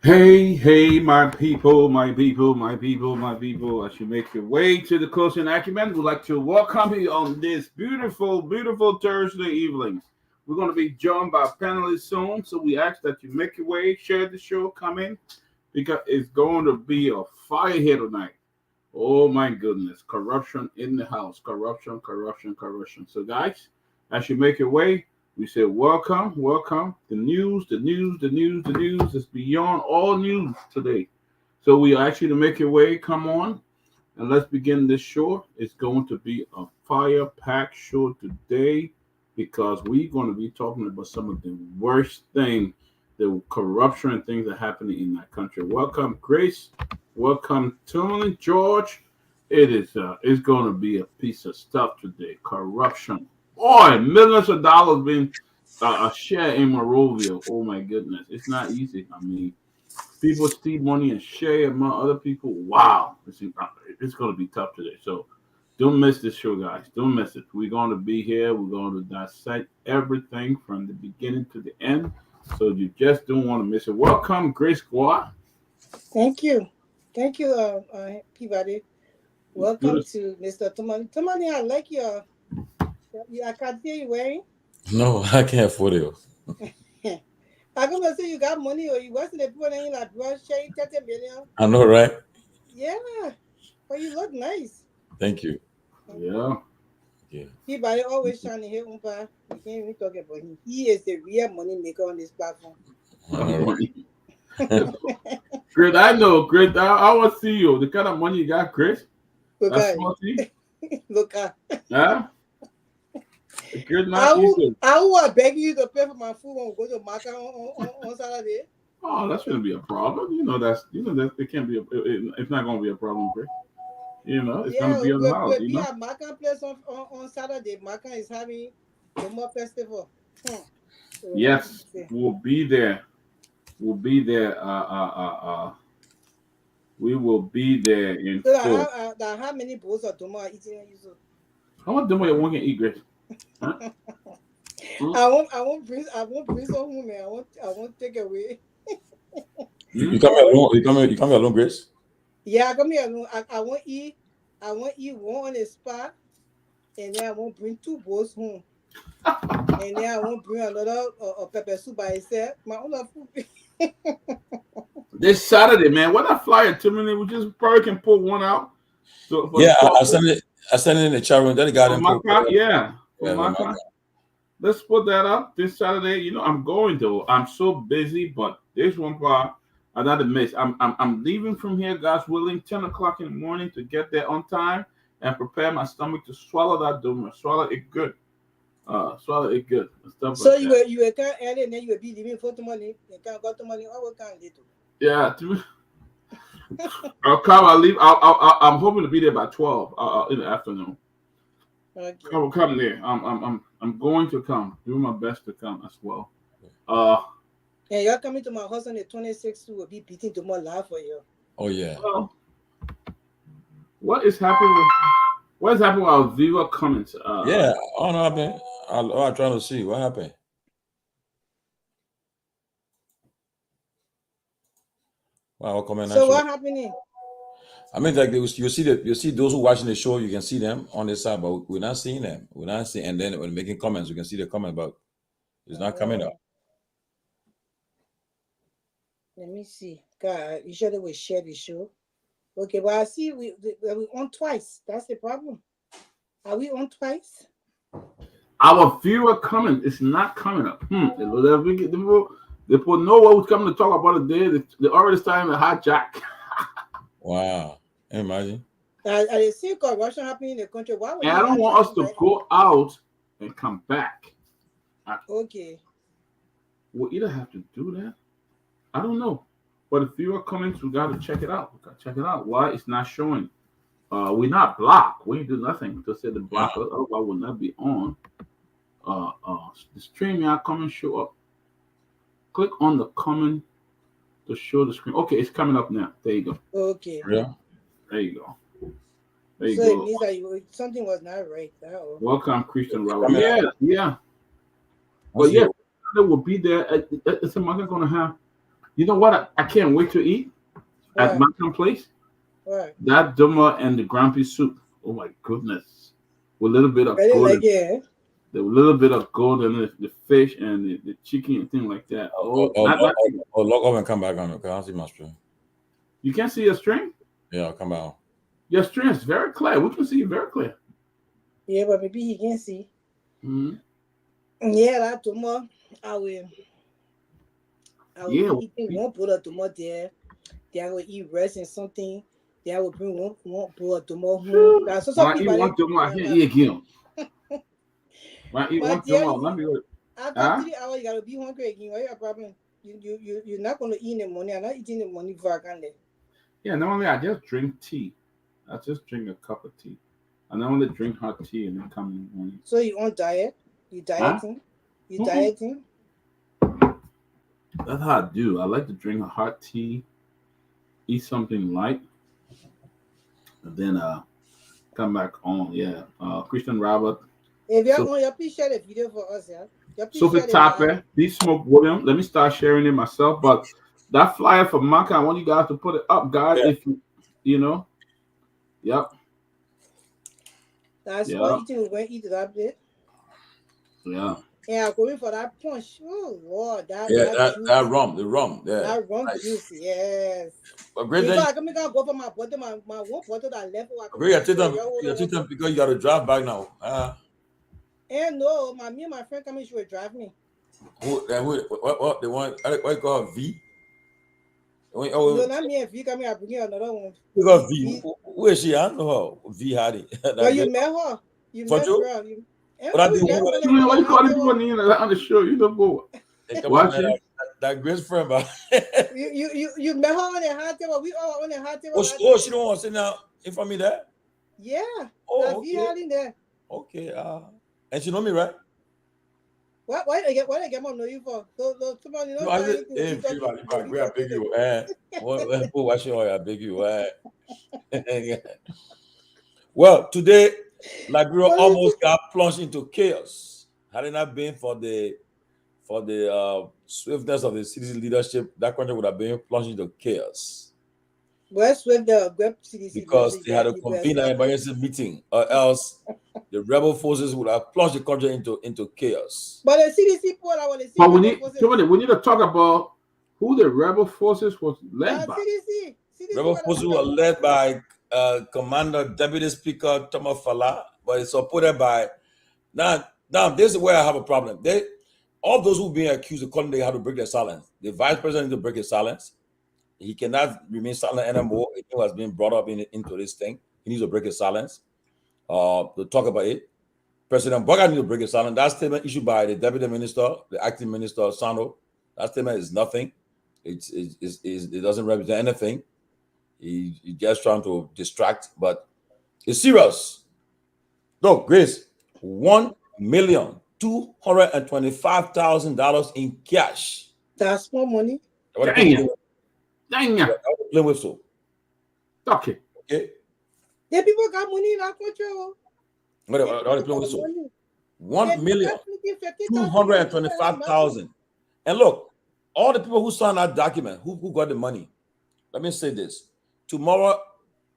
Hey, hey, my people, my people, my people, my people. As you make your way to the closing argument, we'd like to welcome you on this beautiful, beautiful Thursday evening. We're going to be joined by panelists soon, so we ask that you make your way, share the show, come in, because it's going to be a fire here tonight. Oh my goodness, corruption in the house, corruption, corruption, corruption. So, guys, as you make your way, we say welcome, welcome. The news, the news, the news, the news is beyond all news today. So, we actually to make your way, come on, and let's begin this show. It's going to be a fire-packed show today because we're going to be talking about some of the worst thing, the corruption and things that are happening in that country. Welcome, Grace. Welcome, Tomalin, George. It's going to be a piece of stuff today. Corruption. Boy, millions of dollars being a share in Morovia. Oh my goodness, it's not easy. I mean, people steal money and share among other people. Wow, it's going to be tough today. So don't miss this show, guys. Don't miss it. We're going to be here. We're going to dissect everything from the beginning to the end. So you just don't want to miss it. Welcome, Grace Guar. Thank you. Thank you, Peabody. Welcome Good. to Mr. Tomalin. Tomalin, I like I can't see you wearing. No, I can't afford it. I'm going to say you got money or you wasn't the people in that brush sharing 30 million. I know, right? Yeah, but you look nice. Thank you. Yeah. Yeah. Peabody always trying to hit Umpa. We can't even talk about him. He is the real money maker on this platform. All right. Chris, I know, Chris. I want to see you. The kind of money you got, Chris. Look That's at funny. Look at Yeah. Chris, not easy. I will beg you to pay for my food when we go to Maka on Saturday. Oh, that's gonna be a problem. That it can't be. It's not gonna be a problem, Chris. It's gonna Yeah, be on the house. we'll be at Maka place on Saturday. Maka is having the more festival. So Yes, we'll be there. We'll be there. We will be there in so full. how many bowls of Doma are eating you? How much do you want to eat, Chris? Huh? Hmm? I won't bring some home, man. I won't take away. You come here alone. You come here alone, Grace. Yeah, come here alone. I won't eat. I won't eat one on the spot, and then I won't bring two bowls home, and then I won't bring another pepper soup by itself. My own food. This Saturday, man. What that flyer to me? We just probably can pull one out. So for Yeah, the I sent it. I sent it in the chat room. Then the guy didn't put. yeah. Yeah, Maka. Let's put that up this Saturday. I'm going though. I'm so busy, but there's one part I gotta miss. I'm leaving from here, God's willing, 10 o'clock in the morning to get there on time and prepare my stomach to swallow that doom. Swallow it good. Swallow it good. Stuff So like that. you were kind early, and then you will be leaving for tomorrow. You can't go tomorrow. I will come later. Yeah. I'll come. I'll leave. I'm hoping to be there by 12 in the afternoon. Okay. I will come there. I'm going to come. Do my best to come as well. And you're coming to my house on the 26th. We will be beating tomorrow live for you. Oh yeah. Well, what is happening with our viewer comments? Yeah. Oh no, I'm trying to see what happened. Wow, comment. So what happening? I mean, like you see those who watching the show, you can see them on the side, but we're not seeing them. We're not seeing, and then when making comments, we can see the comment, but it's not coming up. Let me see. God, usually we share the show. Okay, but I see we on twice. That's the problem. Are we on twice? Our viewer comment is not coming up. They put know what was coming to talk about today. They already starting to hijack. Wow. Imagine. I see corruption happening in the country. Why would And I don't want us to go out and come back. Okay. We'll either have to do that. I don't know. But if viewer comments, we got to check it out. Why it's not showing? We're not blocked. We ain't do nothing to say the block. Otherwise, we'll not be on. The stream y'all comment show up. Click on the comment to show the screen. Okay, it's coming up now. There you go. Okay. Yeah. There you go. There you so go. It means that something was not right. Welcome, Christian Robert. Yeah. But yeah, they will be there. It's a market going to have You know what? I can't wait to eat at Right, my place. right. That duma and the grumpy soup. Oh my goodness. With a little bit of Really gold, like it. the little bit of gold in it, the fish and the chicken and thing like that. Oh, not Log off and come back on. Okay, I don't see my stream. you can't see your string. Yeah, I'll come back on. Your string is very clear. We can see it very clear. Yeah, but maybe he can see. Mhm. Yeah, that tomorrow I will Yeah, eat one bowl of tomorrow there. Then I will eat rice and something. Then I will bring one bowl of tomorrow home. That's so when some I eat people one duma, I can't eat again. When I eat one but yeah, duma, let me go. after Huh? 3 hours you gotta be hungry again. What your problem? You're not gonna eat in the morning. I'm not eating in the morning before I can there. Yeah, normally I just drink tea. I just drink a cup of tea. I normally drink hot tea and then come in the morning. So you on diet? You Huh? dieting? You Mm-mm. dieting? That's how I do. I like to drink a hot tea, eat something light, and then come back on. Yeah. Christian Robert. If you're So on your please share the video for us, yeah. Your please Sophie share the live. Tapper, B Smoke William. Let me start sharing it myself. But that flyer for Maka, I want you guys to put it up, guys. Yeah. If you know. Yep. That's Yeah. what eating we're going to eat that bit. Yeah. And I'm going for that punch. Oh Lord, that juice. That rum, the rum. Yeah. That rum Nice. juice, yes. But great Before thing. I can go for my bottle, my one bottle that left. Great, I take them because you got to drive back now. And no, me and my friend coming, she will drive me. What they want? What you call V? No, not me and V coming. I bring you another one. You got V. Who is she? I don't know her. V Hardy. But you met her. You For met you? girl. But I do. Why you calling people on the show? You don't go. Come on, man. That great friend, but you met her on the hot table. We all on the hot table. Oh, she don't want to sit down in front of me there. Yeah. Oh, V Hardy there. Okay. And she know me, right? Why I get more know you for? So somebody No, I said, hey, I beg you. Watch your I beg you. Well, today, Liberia almost got plunged into chaos. Had it not been for the swiftness of the city's leadership, that country would have been plunged into chaos. Where's with the CDC? Because they had to convene an emergency meeting, or else the rebel forces would have plunged the country into chaos. But the CDC put out the But we need to talk about who the rebel forces was led by. CDC Rebel forces were led by Commander Deputy Speaker Thomas Fala, but it's supported by now. This is where I have a problem. All those who being accused of calling they have to break their silence. The vice president needs to break his silence. He cannot remain silent anymore. He has been brought up into this thing. He needs to break his silence. To talk about it. President Boga needs to break his silence. That statement issued by the deputy minister, the acting minister Sano, that statement is nothing. It doesn't represent anything. He's just trying to distract, but it's serious. No, Grace, $1,225,000 in cash. That's more money. Dang. Play whistle. Okay. Okay. Yeah, people got money in our country. What play whistle? $1,225,000. And look, all the people who signed that document, who got the money. Let me say this. Tomorrow,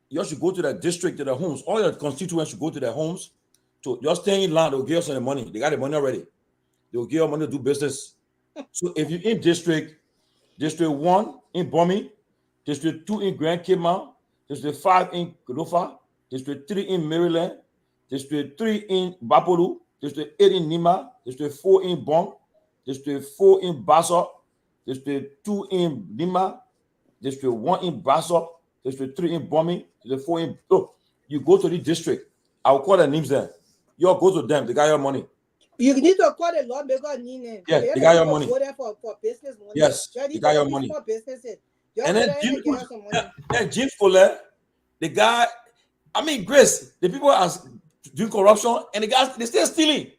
you should go to the district, to their homes. All your constituents should go to their homes. To just stay in line, they'll give us the money. They got the money already. They'll give you money to do business. So if you're in District 1 in Bomi, District 2 in Grand Cayman, District 5 in Lofa, District 3 in Maryland, District 3 in Bapolu, District 8 in Nima, District 4 in Bong, District 4 in Basso, District 2 in Nima, District 1 in Basso, District 3 in Bomi, District 4 in... Look, you go to the district. I'll call their names there. You all go to them. They got your money. You need to call the lawmaker name. Yes, they got your money. Go there for business money. Yes, they got your money. And then Jim Fuller, the guy, I mean, Grace, the people are doing corruption and the guys, they still stealing.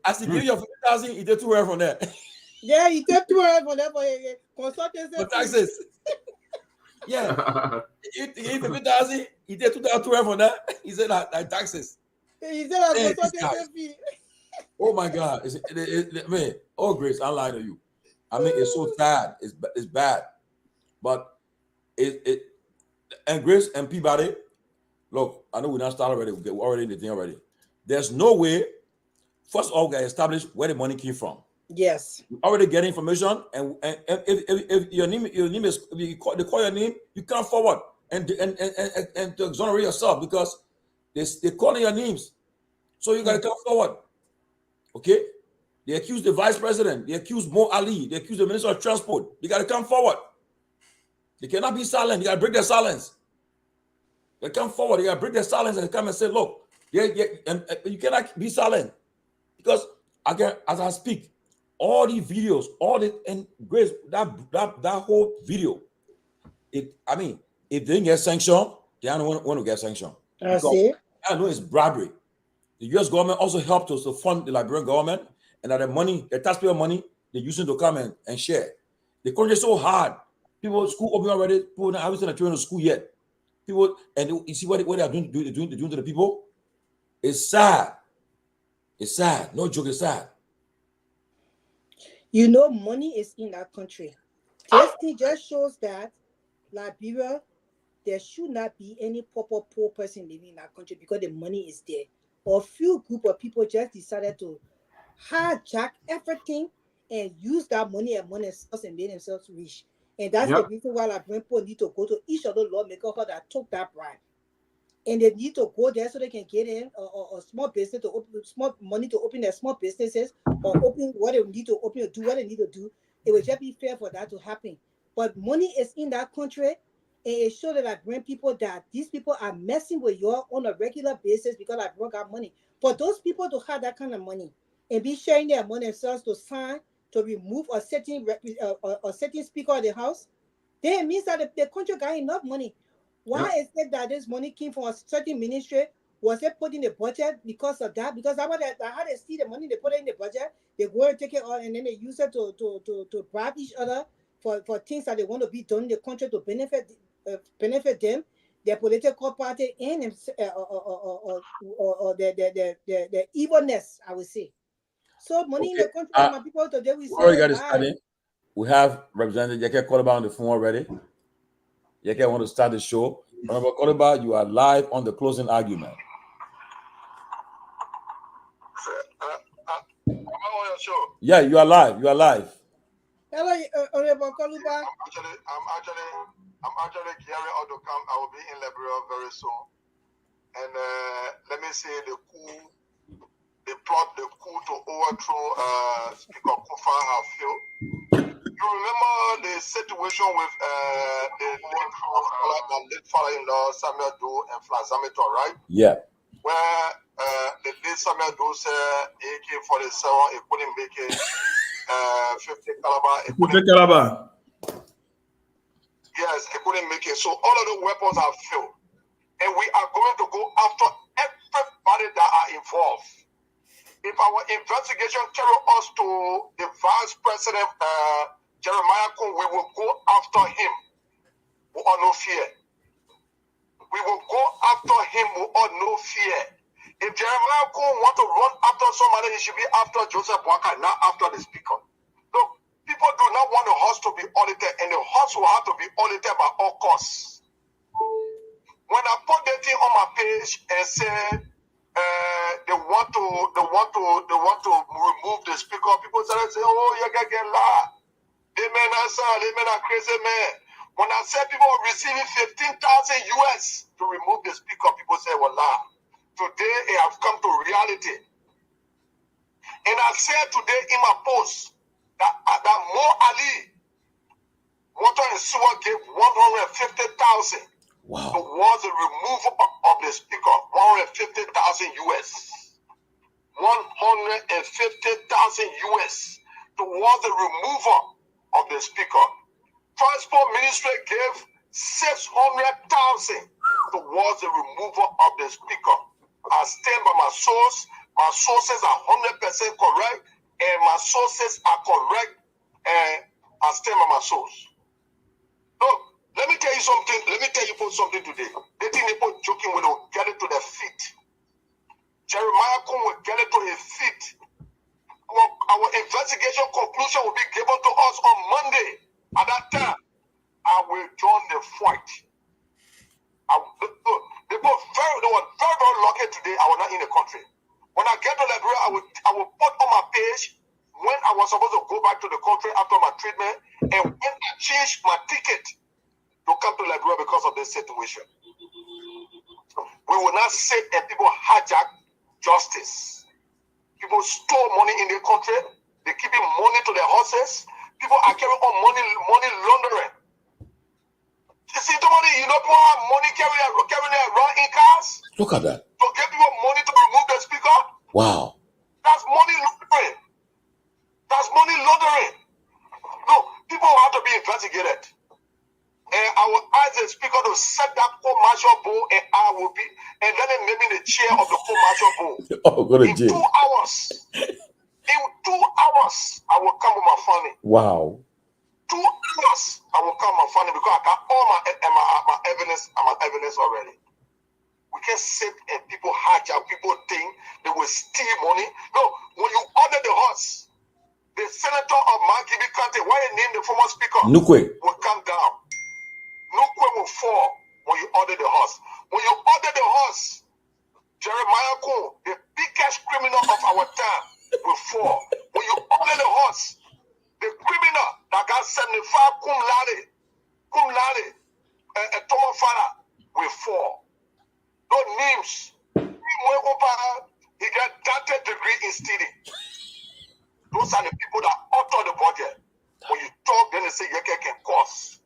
As he give you 50,000, he take 200 from there. Yeah, he take 200 from there for consultancy. For taxes. Yeah. He gave 50,000, he take 2,200 from there. He said that taxes. He said that consultancy fee. Oh my God. Man, oh Grace, I lied to you. I mean, it's so sad. It's bad. But and Grace and Peabody, look, I know we're not started already. We're already in the thing already. There's no way. First of all, we gotta establish where the money came from. Yes. We already get information, and if your name is, if they call your name, you come forward and to exonerate yourself because they calling your names, so you gotta come forward. Okay, they accuse the vice president, they accuse Mo Ali, they accuse the minister of transport. You gotta come forward. They cannot be silent. You gotta break their silence. They come forward. You gotta break their silence and come and say, look, and you cannot be silent because again, as I speak. All these videos, and Grace, that whole video, if they didn't get sanctioned, they don't want to get sanctioned. I see. I know it's bribery. The U.S. government also helped us to fund the Liberian government, and that the money, the taxpayer money, they're using to come and share. The country is so hard. People, school open already. People haven't sent their children to school yet. People, and you see what they are doing to the people. It's sad. It's sad. No joke. It's sad. You know, money is in that country. This thing just shows that Liberia, there should not be any proper poor person living in that country because the money is there. A few group of people just decided to hijack everything and use that money and source and make themselves rich. And that's the reason why Liberian people need to go to each of the lawmakers that took that bribe. And they need to go there so they can get in a small business to open small money to open their small businesses or open what they need to open or do what they need to do. It would just be fair for that to happen. But money is in that country, and it shows that Liberian people that these people are messing with you on a regular basis because Liberian got money. For those people to have that kind of money and be sharing their money themselves to sign to remove a certain speaker of the house, then it means that the country got enough money. Why is it that this money came from a certain ministry? Was it put in the budget because of that? Because how they see the money they put in the budget, they go and take it all and then they use it to bribe each other for things that they want to be done in the country to benefit them, their political party, and the evilness, I would say. So money in the country, my people today we say. We have Representative Yeke Kehleboe on the phone already. Yeke want to start the show. Honorable Kehleboe, you are live on the closing argument. Am I on your show? Yeah, you are live. You are live. Hello, Honorable Kehleboe. I'm actually gearing up to come. I will be in Liberia very soon. And let me say the coup to overthrow Speaker Kufa have failed. You remember the situation with the late father-in-law Samuel Doe and Flazamito, right? Yeah. Where the late Samuel Doe said AK-47, it couldn't make it. 50 caliber. Yes, it couldn't make it. So all of the weapons have failed. And we are going to go after everybody that are involved. If our investigation carry us to the Vice President Jeremiah Kun, we will go after him with no fear. We will go after him with no fear. If Jeremiah Kun want to run after somebody, he should be after Joseph Boakai, not after the speaker. Look, people do not want the horse to be audited, and the horse will have to be audited by all costs. When I put that thing on my page and said they want to remove the speaker, people started saying, "Oh, you get lie. They may not crazy man." When I said people are receiving $15,000 US to remove the speaker, people say, "Well, lie." Today it has come to reality. And I said today in my post that Mo Ali, Water and Sewer gave 150,000 towards the removal of the speaker. 150,000 US. 150,000 US towards the removal of the speaker. Transport Ministry gave 600,000 towards the removal of the speaker. I stand by my source. My sources are 100% correct, and my sources are correct, and I stand by my source. Look, let me tell you something. Let me tell you something today. They think people joking will get it to their feet. Jeremiah Kun will get it to his feet. our investigation conclusion will be given to us on Monday. At that time, I will join the fight. They were very lucky today. I was not in the country. When I get to Liberia, I will put on my page when I was supposed to go back to the country after my treatment, and when I changed my ticket to come to Liberia because of this situation. We will not sit and people hijack justice. People store money in their country. They're keeping money to their horses. People are carrying on money laundering. You see, you know, people have money carrying around in cars. Look at that. To give people money to remove the speaker. Wow. That's money laundering. That's money laundering. No, people have to be investigated. And I will ask the speaker to set that co-martial bowl, and I will be, and let him name me the chair of the co-martial bowl. Oh, go to jail. 2 hours. In 2 hours, I will come with my funny. Wow. 2 hours, I will come with my funny because I got all my evidence already. We can sit and people hijack, people think they will steal money. No, when you order the horse, the senator of Mankibi County, why they name the former speaker, Nukwe will come down. Nukwe will fall when you order the horse. When you order the horse, Jeremiah Ko, the biggest criminal of our time, will fall. When you order the horse, the criminal that got 75 cum laude, and Thomas Fara will fall. Those names, he got doctorate degree in stealing. Those are the people that author the budget. When you talk, then they say you can cause.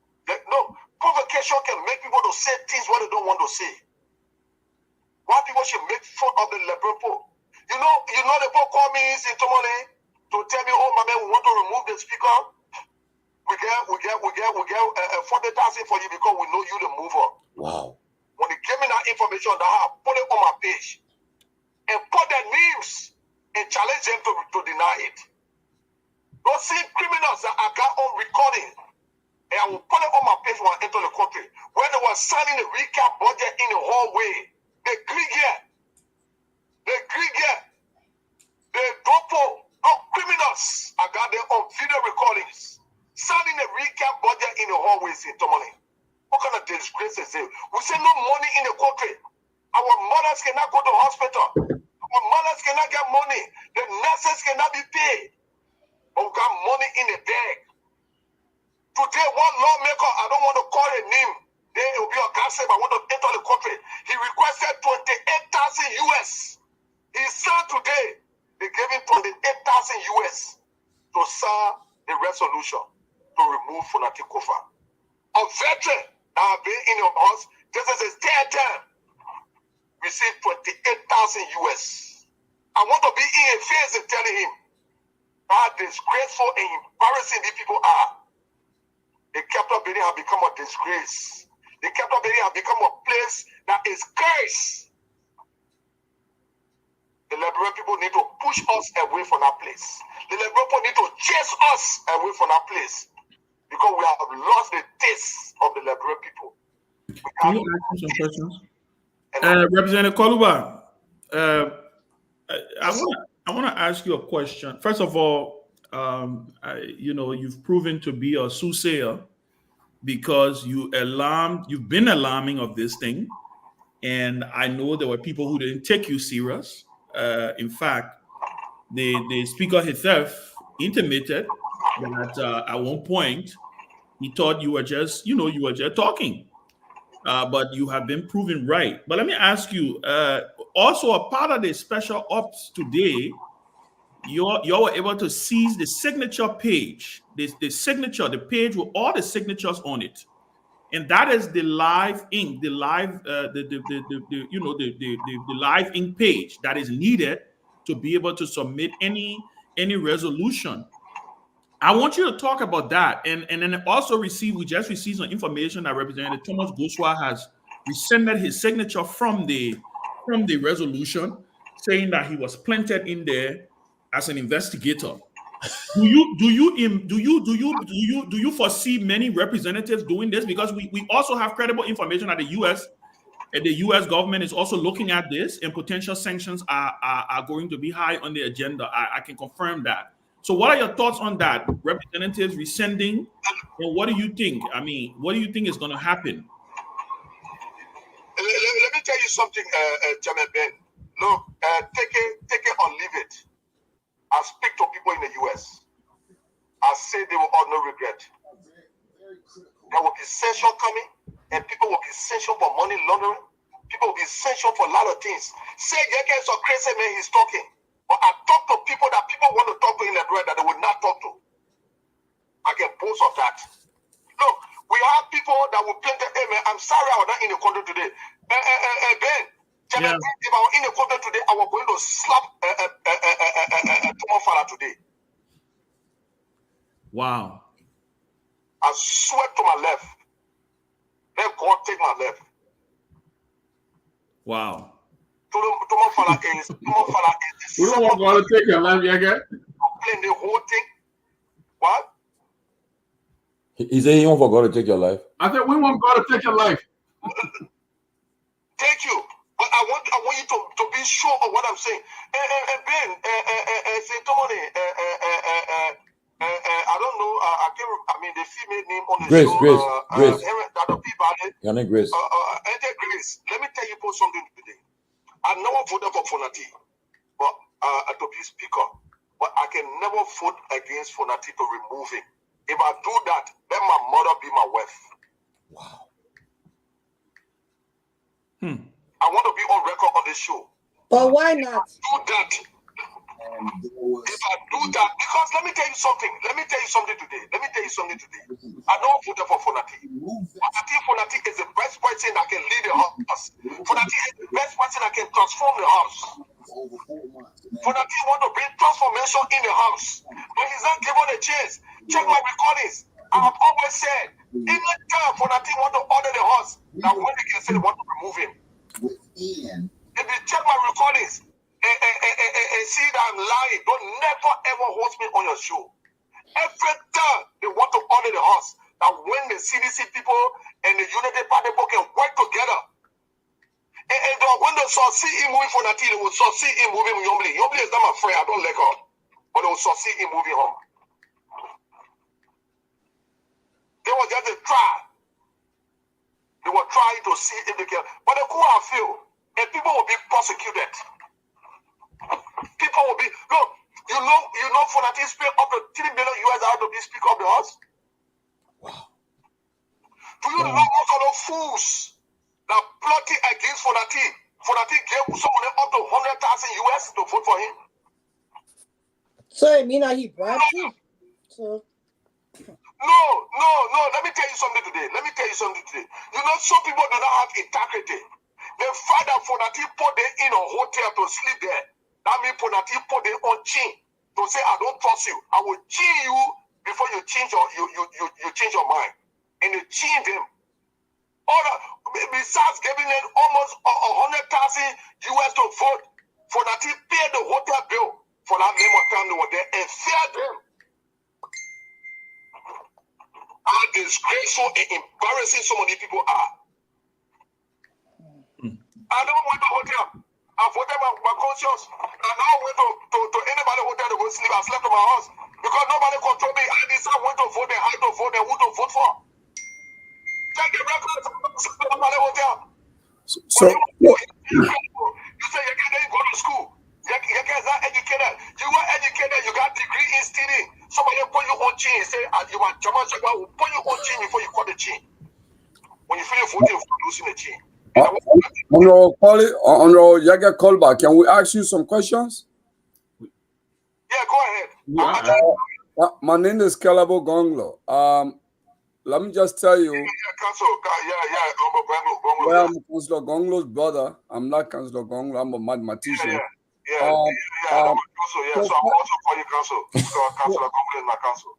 No, provocation can make people to say things what they don't want to say. Why people should make fun of the Liberia people? You know the people call me in Tomalin to tell me, oh my man, we want to remove the speaker. We get 40,000 for you because we know you the mover. Wow. When they give me that information, I put it on my page and put their names and challenge them to deny it. Those same criminals that I got on recording, and I will put it on my page when I enter the country, when they were signing the recap budget in the hallway, they criminals, I got them on video recordings, signing the recap budget in the hallways in Tomalin. What kind of disgrace is it? We say no money in the country. Our mothers cannot go to hospital. Our mothers cannot get money. The nurses cannot be paid. But we got money in the bag. Today, one lawmaker, I don't want to call a name. Then it will be a gossip. I want to enter the country. He requested 28,000 US. He said today, they gave him 28,000 US to sign the resolution to remove Funati Kofa. A veteran that have been in your house, this is his third time, received 28,000 US. I want to be in his face and telling him how disgraceful and embarrassing these people are. The capital building have become a disgrace. The capital building have become a place that is cursed. The Liberian people need to push us away from that place. The Liberian people need to chase us away from that place. Because we have lost the taste of the Liberian people. Can you ask me some questions? Representative Kehleboe, I want to ask you a question. First of all, you've proven to be a soothsayer because you've been alarming of this thing. And I know there were people who didn't take you serious. In fact, the speaker himself intimated that at one point he thought you were just talking. But you have been proven right. But let me ask you, also a part of the special ops today, you were able to seize the signature page, the page with all the signatures on it, and that is the live ink, the live ink page that is needed to be able to submit any resolution. I want you to talk about that, and then also we just received some information that Representative Thomas Goswa has rescinded his signature from the resolution, saying that he was planted in there as an investigator. Do you foresee many representatives doing this? Because we also have credible information that the U.S. government is also looking at this, and potential sanctions are going to be high on the agenda. I can confirm that. So what are your thoughts on that? Representatives rescinding, and what do you think? I mean, what do you think is going to happen? Let me tell you something, Jamal Ben. Look, take it or leave it. I speak to people in the US. I say they will all no regret. There will be sanction coming, and people will be sanctioned for money laundering. People will be sanctioned for a lot of things. Say Geke is so crazy, man, he's talking. But I talk to people that people want to talk to in Liberia that they would not talk to. I get both of that. Look, we have people that will paint the hey man, I'm sorry I was not in the country today. Ben, if I were in the country today, I was going to slap Tomalin today. Wow. I swear to my left. Let God take my left. Wow. Tomalin is we don't want God to take your life, yeah, guy. Playing the whole thing. What? He said he won't for God to take your life. I said we want God to take your life. Thank you. But I want you to be sure of what I'm saying. Ben, say Tomalin, I don't know. I mean the female name on the show. Grace. That Peabody. Your name Grace. Grace. Let me tell you something today. I never voted for Fonati, but to be speaker. But I can never vote against Fonati to remove him. If I do that, let my mother be my wife. Wow. I want to be on record on this show. But why not? Do that. If I do that, because let me tell you something today. I don't vote for Fonati. I think Fonati is the best person that can lead the house. Fonati is the best person that can transform the house. Fonati want to bring transformation in the house, but he's not given a chance. Check my recordings. I have always said, any time Fonati want to order the house, now when they can say they want to remove him. If you check my recordings and see that I'm lying, don't never ever host me on your show. Every time they want to order the house, that when the CDC people and the Unity Party people can work together, and when they succeed in moving Fonati, they will succeed in moving Yombli. Yombli is not my friend, I don't like her, but they will succeed in moving home. They were just a try. They were trying to see if they can, but the coup I feel, and people will be prosecuted. People will be look. You know, Fonati spent up to $3 million US to be Speaker of the House. Wow. Do you know most of those fools that plotted against Fonati? Fonati gave someone up to $100,000 US to vote for him. So it means that he bribed you. So. No. Let me tell you something today. You know, some people do not have integrity. They find out Fonati put them in a hotel to sleep there. That means Fonati put them on chin to say, I don't trust you. I will chin you before you change your mind. And they chin them. Besides giving them almost $100,000 US to vote, Fonati paid the hotel bill for that name of time they were there and failed them. How disgraceful and embarrassing some of these people are. I don't went to hotel. I voted my conscience. And now I went to anybody hotel to go sleep. I slept in my house because nobody control me. I decided when to vote and how to vote and who to vote for. Check the records. Nobody hotel. So you say you can't go to school. You guys are educated. You were educated. You got degree in stealing. Somebody put you on chain and say you are German. Will put you on chain before you cut the chain. When you finish voting, you're losing the chain. Honorable Yaga Kolba, can we ask you some questions? Yeah, go ahead. My name is Kehleboe Gongloe. Let me just tell you. I'm Councillor Gongloe's brother. I'm not Councillor Gongloe. I'm a mathematician. I'm a council. So I'm also for you, council. Councillor Gongloe is my council.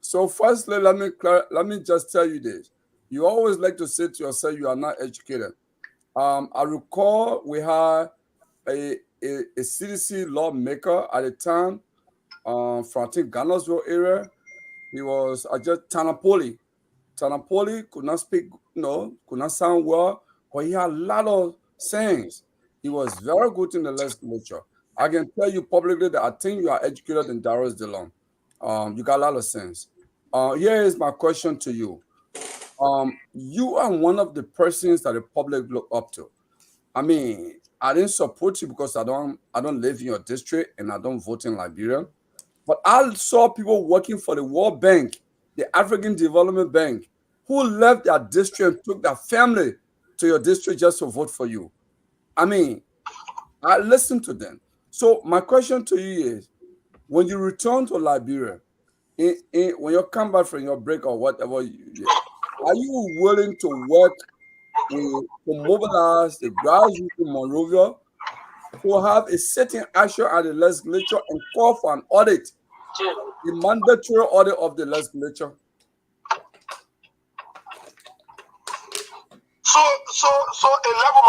So firstly, let me just tell you this. You always like to say to yourself you are not educated. I recall we had a CDC lawmaker at the time from I think Ghana's area. He was just Tanapoli. Tanapoli could not speak, could not sound well, but he had a lot of sayings. He was very good in the legislature. I can tell you publicly that I think you are educated in Darius Dillon. You got a lot of sense. Here is my question to you. You are one of the persons that the public look up to. I mean, I didn't support you because I don't live in your district and I don't vote in Liberia. But I saw people working for the World Bank, the African Development Bank, who left their district and took their family to your district just to vote for you. I mean, I listened to them. So my question to you is, when you return to Liberia, when you come back from your break or whatever, are you willing to work to mobilize the grassroots in Monrovia to have a certain action at the legislature and call for an audit, a mandatory audit of the legislature? So a level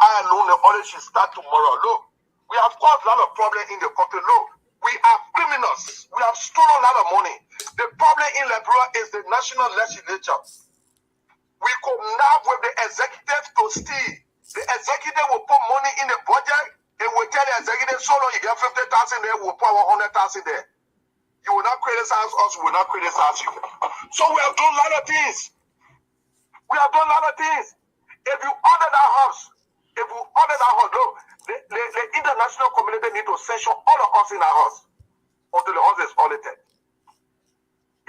I alone the audit should start tomorrow. Look, we have caused a lot of problems in the country. Look, we are criminals. We have stolen a lot of money. The problem in Liberia is the national legislature. We could now with the executive to steal. The executive will put money in the budget and will tell the executive, so long you get 50,000 there, we'll put 100,000 there. You will not criticize us, we will not criticize you. So we have done a lot of things. We have done a lot of things. If you order that house, look, the international community need to censure all of us in our house until the house is audited.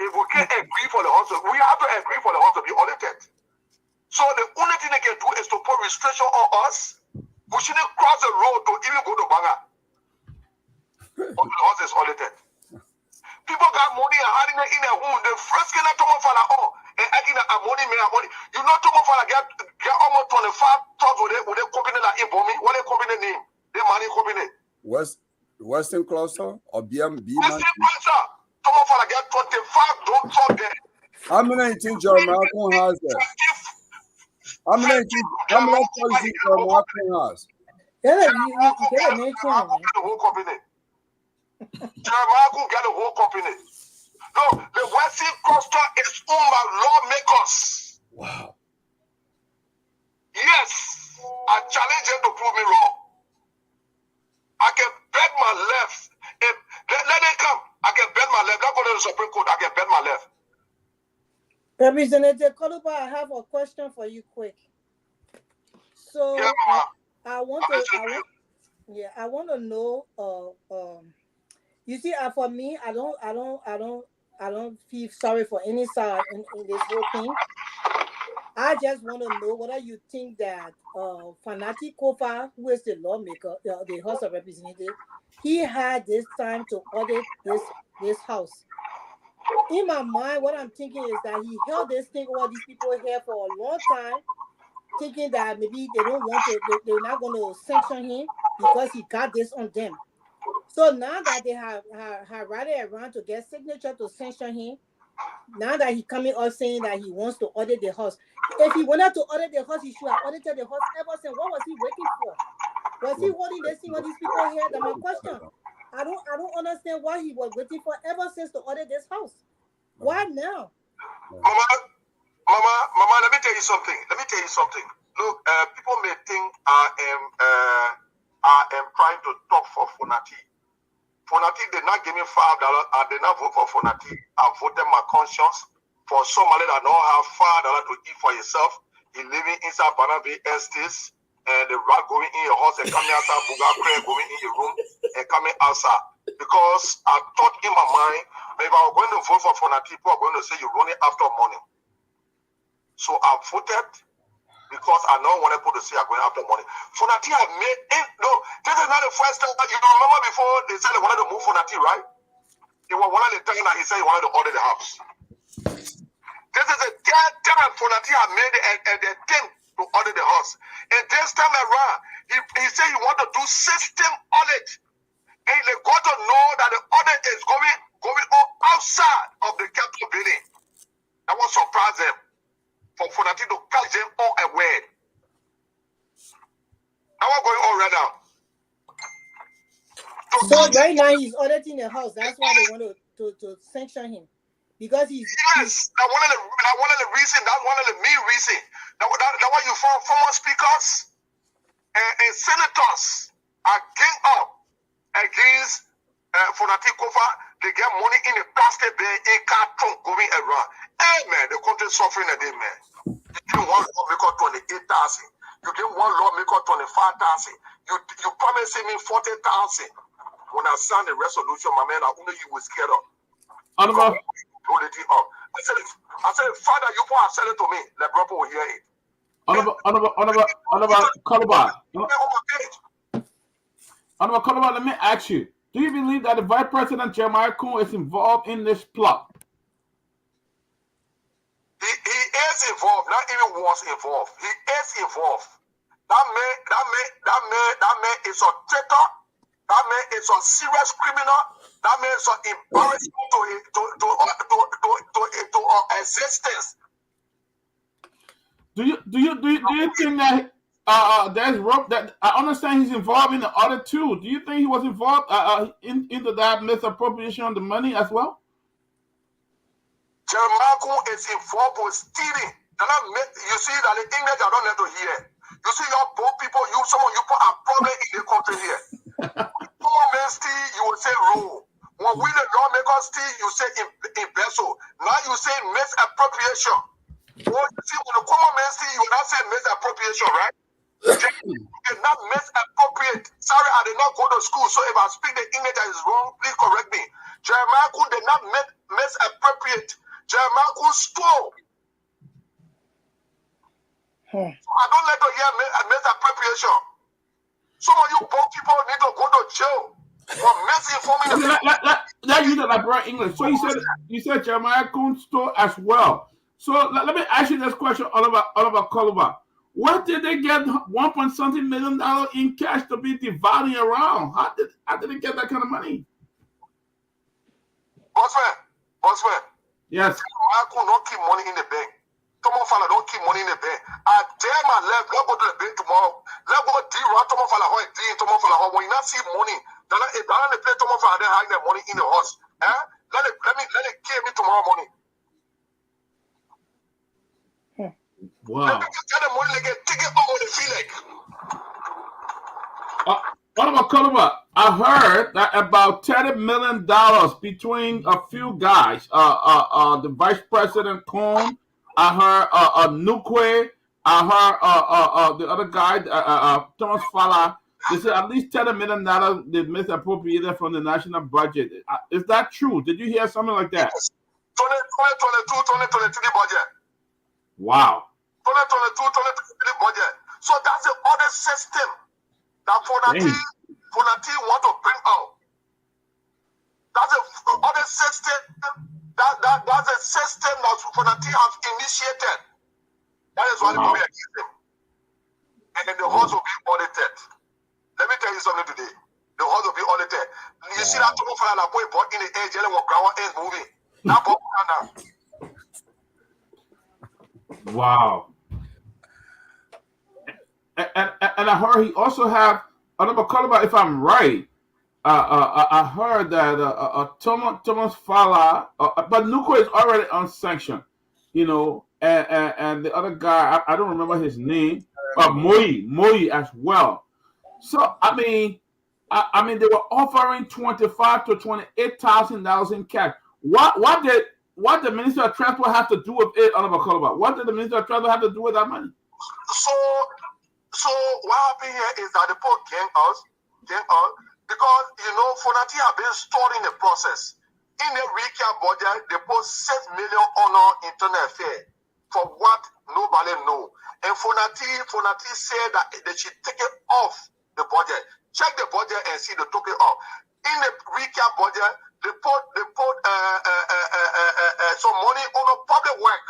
If we can't agree for the house, we have to agree for the house to be audited. So the only thing they can do is to put restriction on us. We shouldn't cross the road to even go to Banga until the house is audited. People got money and hiding it in their home. The first thing that Tomo Fala and acting that money. You know Tomo Fala get almost 25 tons with their company like Ibomi. What they company name? The money company. Western Cluster or BMB? Western Cluster. Tomo Fala get 25 tons there. How many you think Jeremiah has there? How many Jeremiah has? Yeah, you get a mention, man. The whole company. Jeremiah could get the whole company. No, the Western Cluster is owned by lawmakers. Wow. Yes, I challenge them to prove me wrong. I can bet my left. If let it come, I can bet my left. Don't go to the Supreme Court. I can bet my left. Representative Kehleboe, I have a question for you quick. So Yeah, I want to know you see, for me, I don't feel sorry for any side in this whole thing. I just want to know whether you think that Fanati Kofa, who is the lawmaker, the House of Representatives, he had this time to audit this house. In my mind, what I'm thinking is that he held this thing over these people here for a long time, thinking that maybe they don't want to, they're not going to sanction him because he got this on them. So now that they have rallied around to get signature to sanction him, now that he coming up saying that he wants to audit the house. If he wanted to audit the house, he should have audited the house ever since. What was he waiting for? Was he holding this thing on these people here? That's my question. I don't understand why he was waiting for ever since to audit this house. Why now? Mama, let me tell you something. Look, people may think I am trying to talk for Fonati. Fonati did not give me $5. I did not vote for Fonati. I voted my conscience for somebody that don't have $5 to eat for yourself. He living inside Banabe Estates, and the rat going in your house and coming outside, Buga prayer going in your room and coming outside. Because I thought in my mind, if I was going to vote for Fonati, people are going to say you're running after money. So I voted because I don't want people to say I'm going after money. Fonati have made it. No, this is not the first time. You remember before they said they wanted to move Fonati, right? It was one of the times that he said he wanted to order the house. This is the third time Fonati have made an attempt to order the house. And this time around, he said he wanted to do system audit. And they got to know that the audit is going on outside of the Capitol building. That was surprise them. For Fonati to catch them unaware. Now we're going on right now. So right now he's auditing the house. That's why they want to sanction him. Because he's... Yes, that's one of the reasons. That's one of the main reasons. That's why you found former speakers and senators are gang up against Fonati Kofa. They get money in a basket bag, in carton going around. Hey man, the country suffering a day, man. You get one lawmaker 28,000. You get one lawmaker 25,000. You promise me 40,000. When I signed the resolution, my man, I only you was scared of. Honorable, Roll it up. I said, Father, you can't sell it to me. Let brother will hear it. Honorable Kehleboe, let me ask you. Do you believe that the Vice President Jeremiah Coon is involved in this plot? He is involved. Not even was involved. He is involved. That man is a traitor. That man is a serious criminal. That man is an embarrassment to existence. Do you think that there's rope that I understand he's involved in the other two? Do you think he was involved into that misappropriation of the money as well? Jeremiah is involved with stealing. You see that the English I don't let to hear. You see your poor people, some of you put a problem in the country here. Common man steal, you will say rule. When we the lawmakers steal, you say embezzle. Now you say misappropriation. Well, you see, when the common man steal, you will not say misappropriation, right? You did not misappropriate. Sorry, I did not go to school, so if I speak the English that is wrong, please correct me. Jeremiah did not misappropriate. Jeremiah stole. So I don't let you hear misappropriation. Some of you poor people need to go to jail for misinforming. That you did like broad English. So you said Jeremiah Coon stole as well. So let me ask you this question, Oliver Kehleboe. What did they get $1.something million in cash to be dividing around? How did they get that kind of money? Bossman. Yes. I could not keep money in the bank. Tomo Fala don't keep money in the bank. I dare my left. Let's go to the bank tomorrow. Let's go D-Rock. Tomo Fala, when you not see money, then if I don't play Tomo Fala, they hide their money in the house. Let it give me tomorrow morning. Wow. Let me get the money, like, take it over the feel like. What about Kehleboe? I heard that about $30 million between a few guys. The Vice President Coon. I heard Nukwe. I heard the other guy, Thomas Fala. They said at least $30 million they misappropriated from the national budget. Is that true? Did you hear something like that? 2022, 2023 budget. Wow. 2022, 2023 budget. So that's the other system that Fonati want to bring out. That's the other system. That's a system that Fonati has initiated. That is why the movie against them. And then the house will be audited. Let me tell you something today. The house will be audited. You see that Tomo Fala boy bought in the age, Jallah will Garguah is moving. Now, wow. And I heard he also have another Kehleboe, if I'm right. I heard that Thomas Fala, but Nukwe is already unsanctioned, and the other guy, I don't remember his name, but Moi as well. So I mean, they were offering $25,000 to $28,000 in cash. What did the Minister of Transport have to do with it, Oliver Kehleboe? What did the Minister of Transport have to do with that money? So what happened here is that the poor gang out, because Fonati have been stored in the process. In the recap budget, they put $6 million on internal affairs for what nobody know. And Fonati said that they should take it off the budget. Check the budget and see they took it off. In the recap budget, they put some money on the public work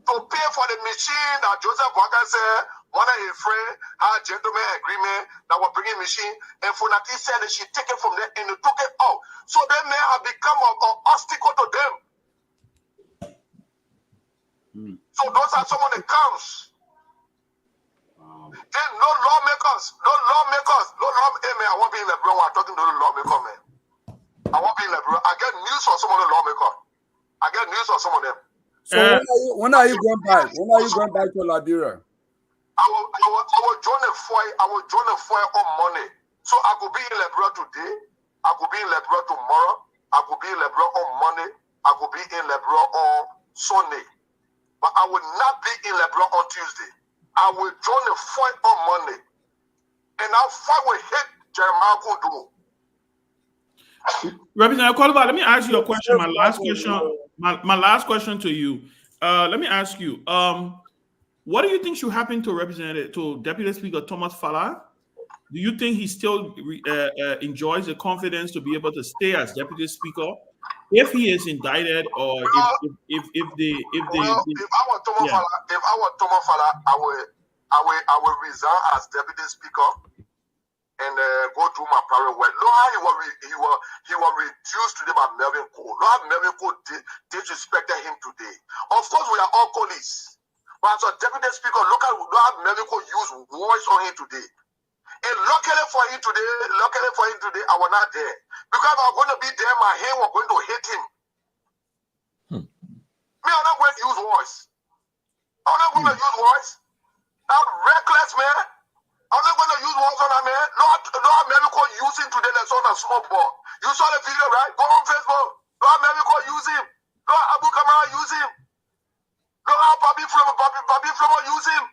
to pay for the machine that Joseph Waka said one of his friends had a gentleman agreement that was bringing machine, and Fonati said that she take it from there and they took it out. So they may have become an obstacle to them. So those are some of the counts. Then no lawmakers. Hey man, I won't be in Liberia when I'm talking to the lawmaker, man. I won't be in Liberia. I get news from some of the lawmakers. So when are you going back? When are you going back to Liberia? I will join the foil on Monday. So I could be in Liberia today, I could be in Liberia tomorrow, I could be in Liberia on Monday, I could be in Liberia on Sunday. But I will not be in Liberia on Tuesday. I will join the fight on Monday. And I'll fight with hit Jeremiah Kudu. Representative Kehleboe, let me ask you a question. My last question. My last question to you. Let me ask you. What do you think should happen to Deputy Speaker Thomas Fala? Do you think he still enjoys the confidence to be able to stay as Deputy Speaker if he is indicted, or if I were Thomas Fala, I will resign as Deputy Speaker and go do my private work. Look how he was reduced today by Melvin Cole. Look how Melvin Cole disrespected him today. Of course, we are all colleagues. But as a Deputy Speaker, look how Melvin Cole used voice on him today. And luckily for him today, I was not there. Because if I was going to be there, my hand was going to hit him. Me, I'm not going to use voice. I'm not going to use voice. I'm reckless, man. I'm not going to use voice on that man. Lord America using today that's on a small ball. You saw the video, right? Go on Facebook. Lord America use him. Lord Abu Kamara use him. Lord Bobby Flomo use him.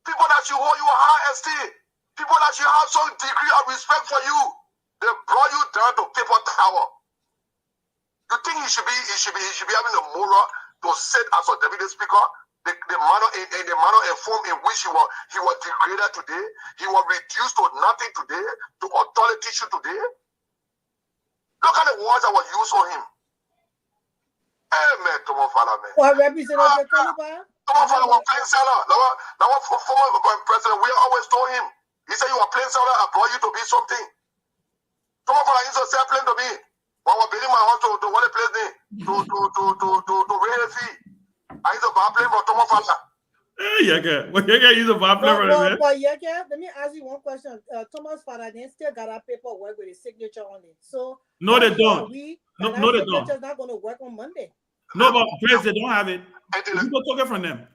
People that should hold you a high esteem. People that should have some degree of respect for you. They brought you down to paper tower. You think he should be having the moral to sit as a deputy speaker? The manner and form in which he was degraded today, he was reduced to nothing today, to authority issue today. Look at the words that were used on him. Hey man, Thomas Fala, man. What Representative Kehleboe? Thomas Fala was playing seller. That was former president. We always told him. He said you were playing seller. I brought you to be something. Thomas Fala used to say playing to me. When I was building my house to want to place me to raise a fee. I used to buy play for Thomas Fala. Yeah, well, he's a bad player. But let me ask you one question. Thomas Fala then still got our paperwork with his signature on it. So no, they don't. No, they don't. It's not going to work on Monday. No, but Chris, they don't have it. People took it from them.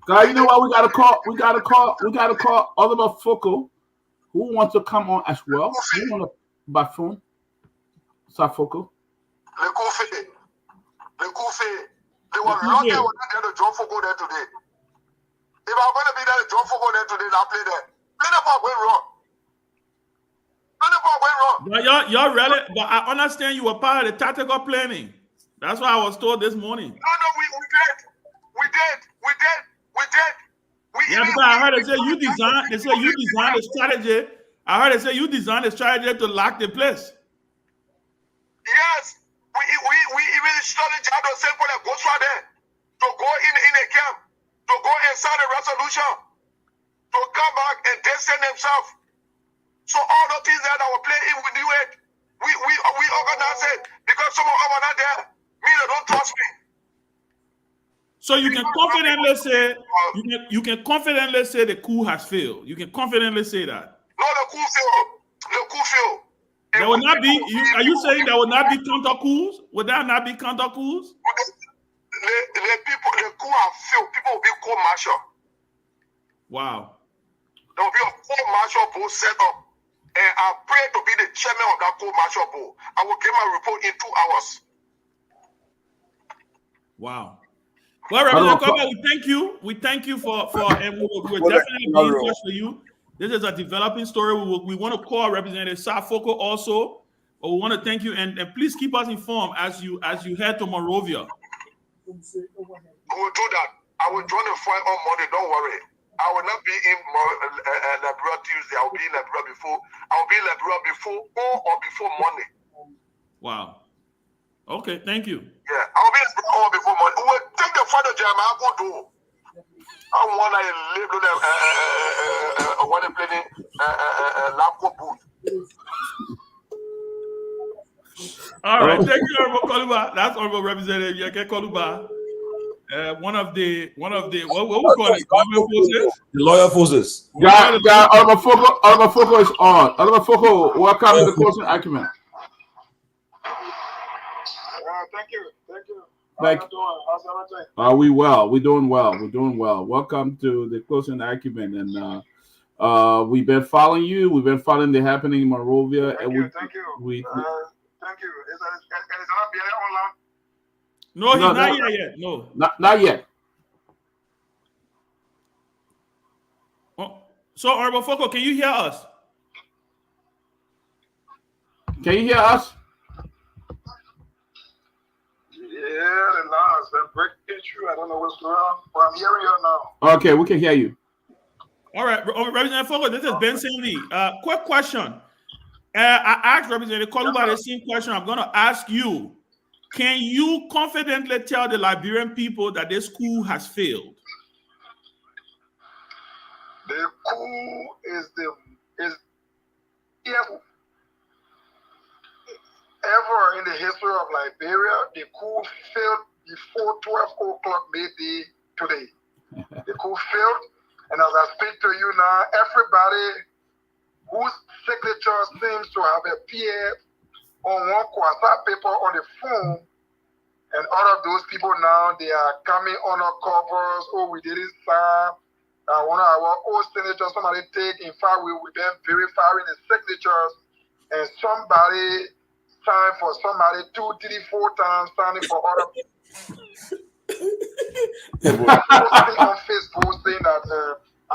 Guys, you know what? We gotta call Oliver Foco, who wants to come on as well. We want to by phone. Foco. Le Kofi. They were lucky I was not there to John Fogo there today. If I'm going to be there to John Fogo there today, I'll play there. Play the ball went wrong. Y'all ready? But I understand you were part of the tactical planning. That's what I was told this morning. No, we did. Yeah, because I heard they say you designed the strategy. I heard they say you designed the strategy to lock the place. Yes. We even started job to send for the ghost right there to go in a camp, to go and sign a resolution, to come back and then send themselves. So all the things that were playing, we do it. We organize it because some of them are not there. Me, they don't trust me. So you can confidently say the coup has failed. You can confidently say that. No, the coup failed. There will not be. Are you saying there will not be counter coups? Would there not be counter coups? The coup have failed. People will be court-martial. Wow. There will be a court-martial board set up, and I pray to be the chairman of that court-martial board. I will get my report in 2 hours. Wow. Well, Representative Kehleboe, we thank you. We thank you for and we're definitely be in touch with you. This is a developing story. We want to call Representative Foco also, but we want to thank you and please keep us informed as you head to Monrovia. I will do that. I will join the fight on Monday. Don't worry. I will not be in Liberia Tuesday. I will be in Liberia before or before Monday. Wow. Okay. Thank you. Yeah, I will be in Liberia before Monday. We will take the fight of Jeremiah Kudu. I want to live with when they play the laptop booth. All right, thank you, Honorable Kehleboe. That's Honorable Representative Yeke Kehleboe. One of the what we call it, government forces. The lawyer forces. Yeah, Oliver Foco is on. Oliver Foco, welcome to the closing argument. Thank you. How's everything? We well. We're doing well. Welcome to the closing argument. And We've been following you. We've been following the happening in Monrovia, Thank and you, thank you. we Thank you. Is not being online? No, he's no, not no, here yet. No. not yet. Oh, so, Honorable Foco, can you hear us? Can you hear us? Yeah, the line has been breaking through. I don't know what's going on, but I'm hearing you now. Okay, we can hear you. All right, Representative Foco, this is Ben Sanvee. Quick question. I asked Representative Kehleboe the same question I'm going to ask you. Can you confidently tell the Liberian people that this coup has failed? The coup is ever in the history of Liberia, the coup failed before 12 o'clock midday today. The coup failed, and as I speak to you now, everybody whose signature seems to have appeared on one quasi paper on the phone, and all of those people now, they are coming under covers. Oh, we didn't sign. One of our old senators, somebody take. In fact, we've been verifying the signatures, and somebody signed for somebody 2, 3, 4 times, signing for other people. Posting on Facebook saying that,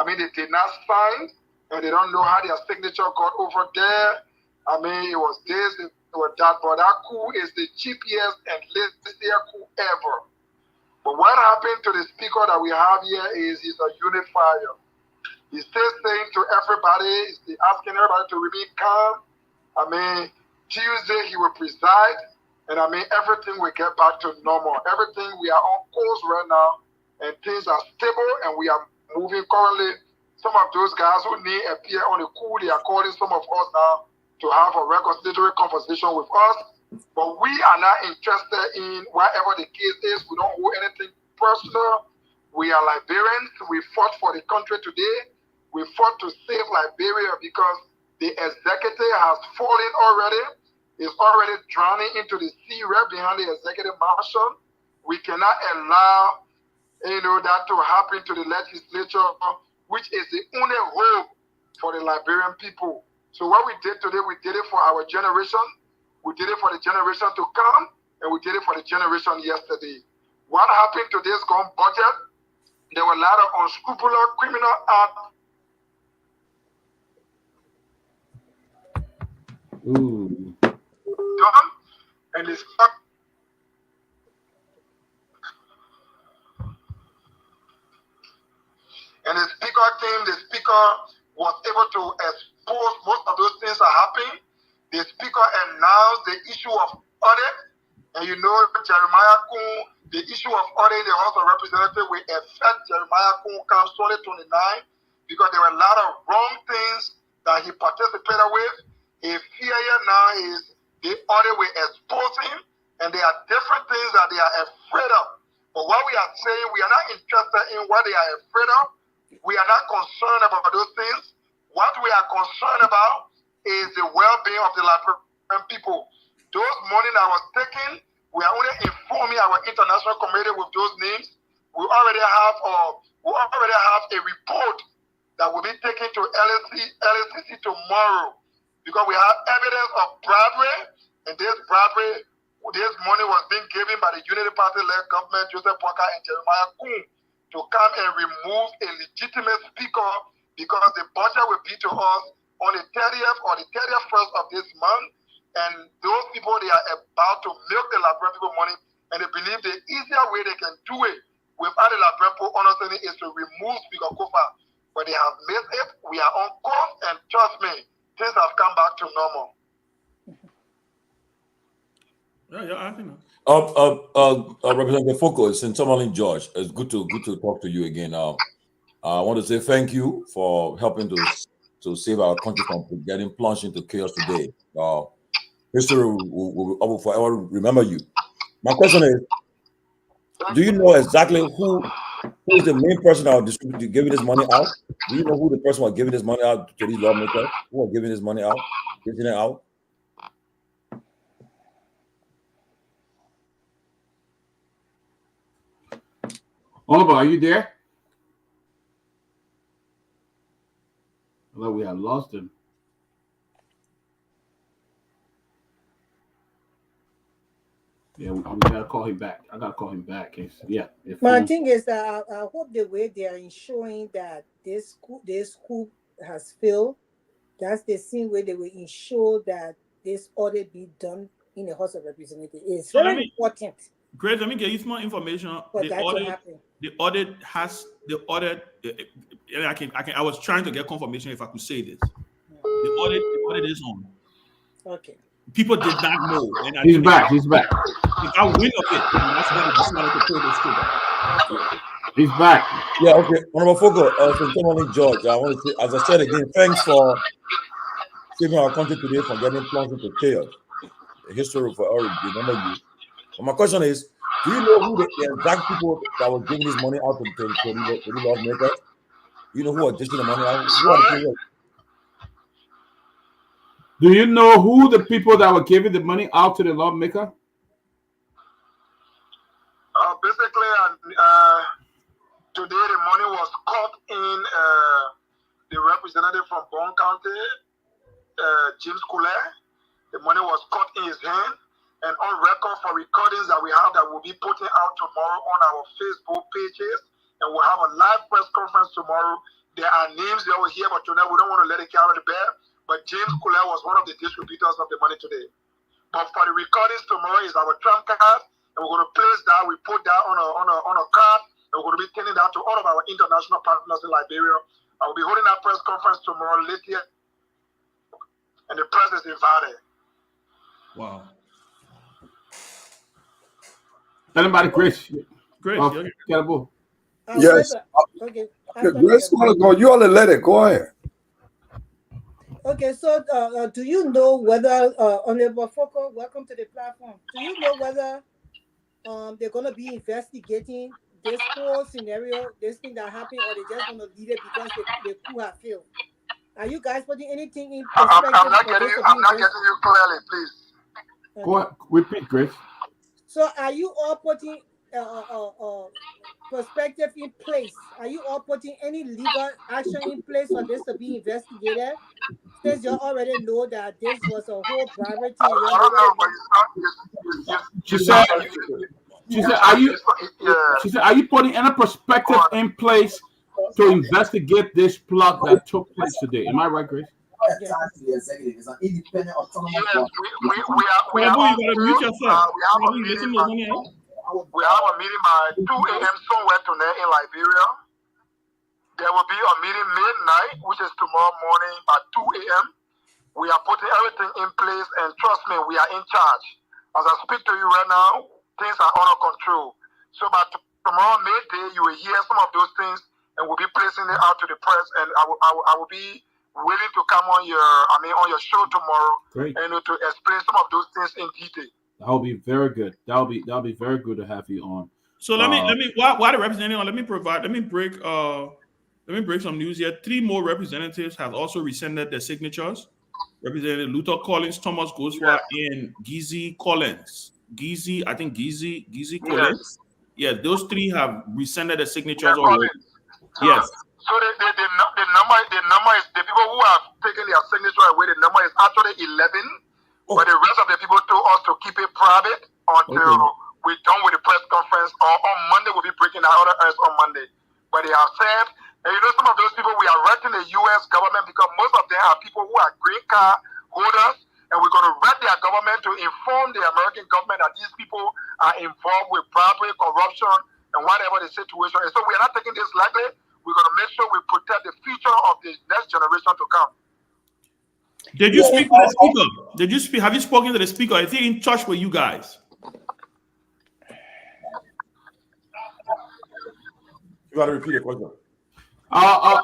they did not sign, and they don't know how their signature got over there. It was this, it was that, but that coup is the cheapest and laziest coup ever. But what happened to the speaker that we have here is he's a unifier. He's still saying to everybody, he's asking everybody to remain calm. Tuesday he will preside, and everything will get back to normal. Everything, we are on course right now, and things are stable, and we are moving currently. Some of those guys who need appear on the coup, they are calling some of us now to have a reconciliatory conversation with us. But we are not interested in whatever the case is. We don't hold anything personal. We are Liberians. We fought for the country today. We fought to save Liberia because the executive has fallen already. It's already drowning into the sea right behind the executive mansion. We cannot allow that to happen to the legislature, which is the only hope for the Liberian people. So what we did today, we did it for our generation. We did it for the generation to come, and we did it for the generation yesterday. What happened to this gun budget? There were a lot of unscrupulous criminal acts. Done, and the speaker came, the speaker was able to expose most of those things that happened. The speaker announced the issue of audit, and Jeremiah Kuhn, the issue of audit in the House of Representatives will affect Jeremiah Kuhn come 2029 because there were a lot of wrong things that he participated with. His fear now is the audit will expose him, and there are different things that they are afraid of. But what we are saying, we are not interested in what they are afraid of. We are not concerned about those things. What we are concerned about is the well-being of the Liberian people. Those money that was taken, we are only informing our international committee with those names. We already have a report that will be taken to LSCC tomorrow because we have evidence of bribery, and this money was being given by the Unity Party-led government, Joseph Walker and Jeremiah Kuhn, to come and remove a legitimate speaker because the budget will be to us on the 30th or the 31st of this month. And those people, they are about to milk the Liberian people money, and they believe the easier way they can do it without the Liberian people understanding is to remove Speaker Kofa. But they have missed it. We are on course, and trust me, things have come back to normal. Yeah, I think. Representative Foco, in Tomalin, George. It's good to talk to you again. I want to say thank you for helping to save our country from getting plunged into chaos today. History will forever remember you. My question is, do you know exactly who is the main person that was giving this money out? Do you know who the person was giving this money out to these lawmakers? Who are giving this money out, giving it out? Oliver, are you there? lost him. Yeah, we gotta call him back. I gotta call him back. My thing is that I hope the way they are ensuring that this coup has failed, that's the same way they will ensure that this audit be done in the House of Representatives. It's So very important. Grace, let me get you some more information. For that to happen. The audit. And I was trying to get confirmation if I could say this. The audit is on. Okay. People did not know. And He's back. He's back. If I win of it, and that's why they decided to pull this coup. He's back. Yeah, okay. Honorable Fogo, from Tomalin, George, I want to say, as I said again, thanks for saving our country today from getting plunged into chaos. The history for all remember you. But my question is, do you know who the exact people that were giving this money out to the lawmakers? You know who are dishing the money out? Who are the people? Do you know who the people that were giving the money out to the lawmaker? Basically, today the money was caught in the representative from Bon County, James Coulet. The money was caught in his hand. And on record for recordings that we have that we'll be putting out tomorrow on our Facebook pages. And we'll have a live press conference tomorrow. There are names that we're here, but tonight we don't want to let it carry the bear. But James Coulet was one of the distributors of the money today. But for the recordings tomorrow is our trump card. And we're going to place that. We put that on a card. And we're going to be sending that to all of our international partners in Liberia. I will be holding that press conference tomorrow late here. And the press is invited. Wow. Anybody, Grace? Kehleboe. Yes. Okay. Grace want to go. You ought to let it. Go ahead. Okay, so do you know whether, Honorable Foco, welcome to the platform. Do you know whether they're going to be investigating this whole scenario, this thing that happened, or they're just going to leave it because the coup has failed? Are you guys putting anything in perspective? I'm not getting you clearly, please. Okay. Go ahead. Repeat, Grace. So are you all putting perspective in place? Are you all putting any legal action in place for this to be investigated? Since you already know that this was a whole bribery thing. I don't know, but it's not. She said, are you putting any perspective in place to investigate this plot that took place today? Am I right, Grace? Yes. Yes, we are. We You gotta mute yourself. We have a meeting by 2 a.m. somewhere tonight in Liberia. There will be a meeting midnight, which is tomorrow morning by 2 a.m. We are putting everything in place, and trust me, we are in charge. As I speak to you right now, things are under control. So by tomorrow midday, you will hear some of those things, and we'll be placing it out to the press. And I will be willing to come on your show tomorrow, Great. and to explain some of those things in detail. That'll be very good. That'll be very good to have you on. So let me while the representative on, let me break some news here. 3 more representatives have also rescinded their signatures. Representative Luther Collins, Thomas Goswa, and Gizi Collins. Gizi Collins. Yes, those 3 have rescinded their signatures already. Yes. So the number is the people who have taken their signature away. The number is actually 11, but the rest of the people told us to keep it private until we're done with the press conference. Or on Monday we'll be breaking the other earth on Monday. But they have said, and some of those people we are writing the U.S. government because most of them are people who are green card holders, and we're going to write their government to inform the American government that these people are involved with bribery, corruption, and whatever the situation is. So we are not taking this lightly. We're going to make sure we protect the future of the next generation to come. Did you speak to the speaker? Have you spoken to the speaker? Is he in touch with you guys? You got to repeat the question.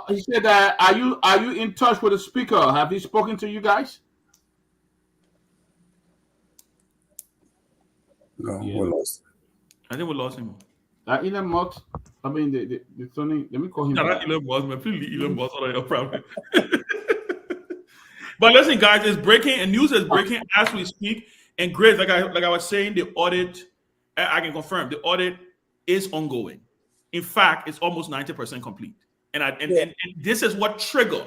He said that are you in touch with the speaker? Have you spoken to you guys? No, we lost. I think we lost him. Elon Musk. I mean, the Sony. Let me call him. No, not Elon Musk, man. Please leave Elon Musk out of your problem. But listen, guys, it's breaking, and news is breaking as we speak. And Grace, like I was saying, the audit, I can confirm, the audit is ongoing. In fact, it's almost 90% complete. And this is what triggered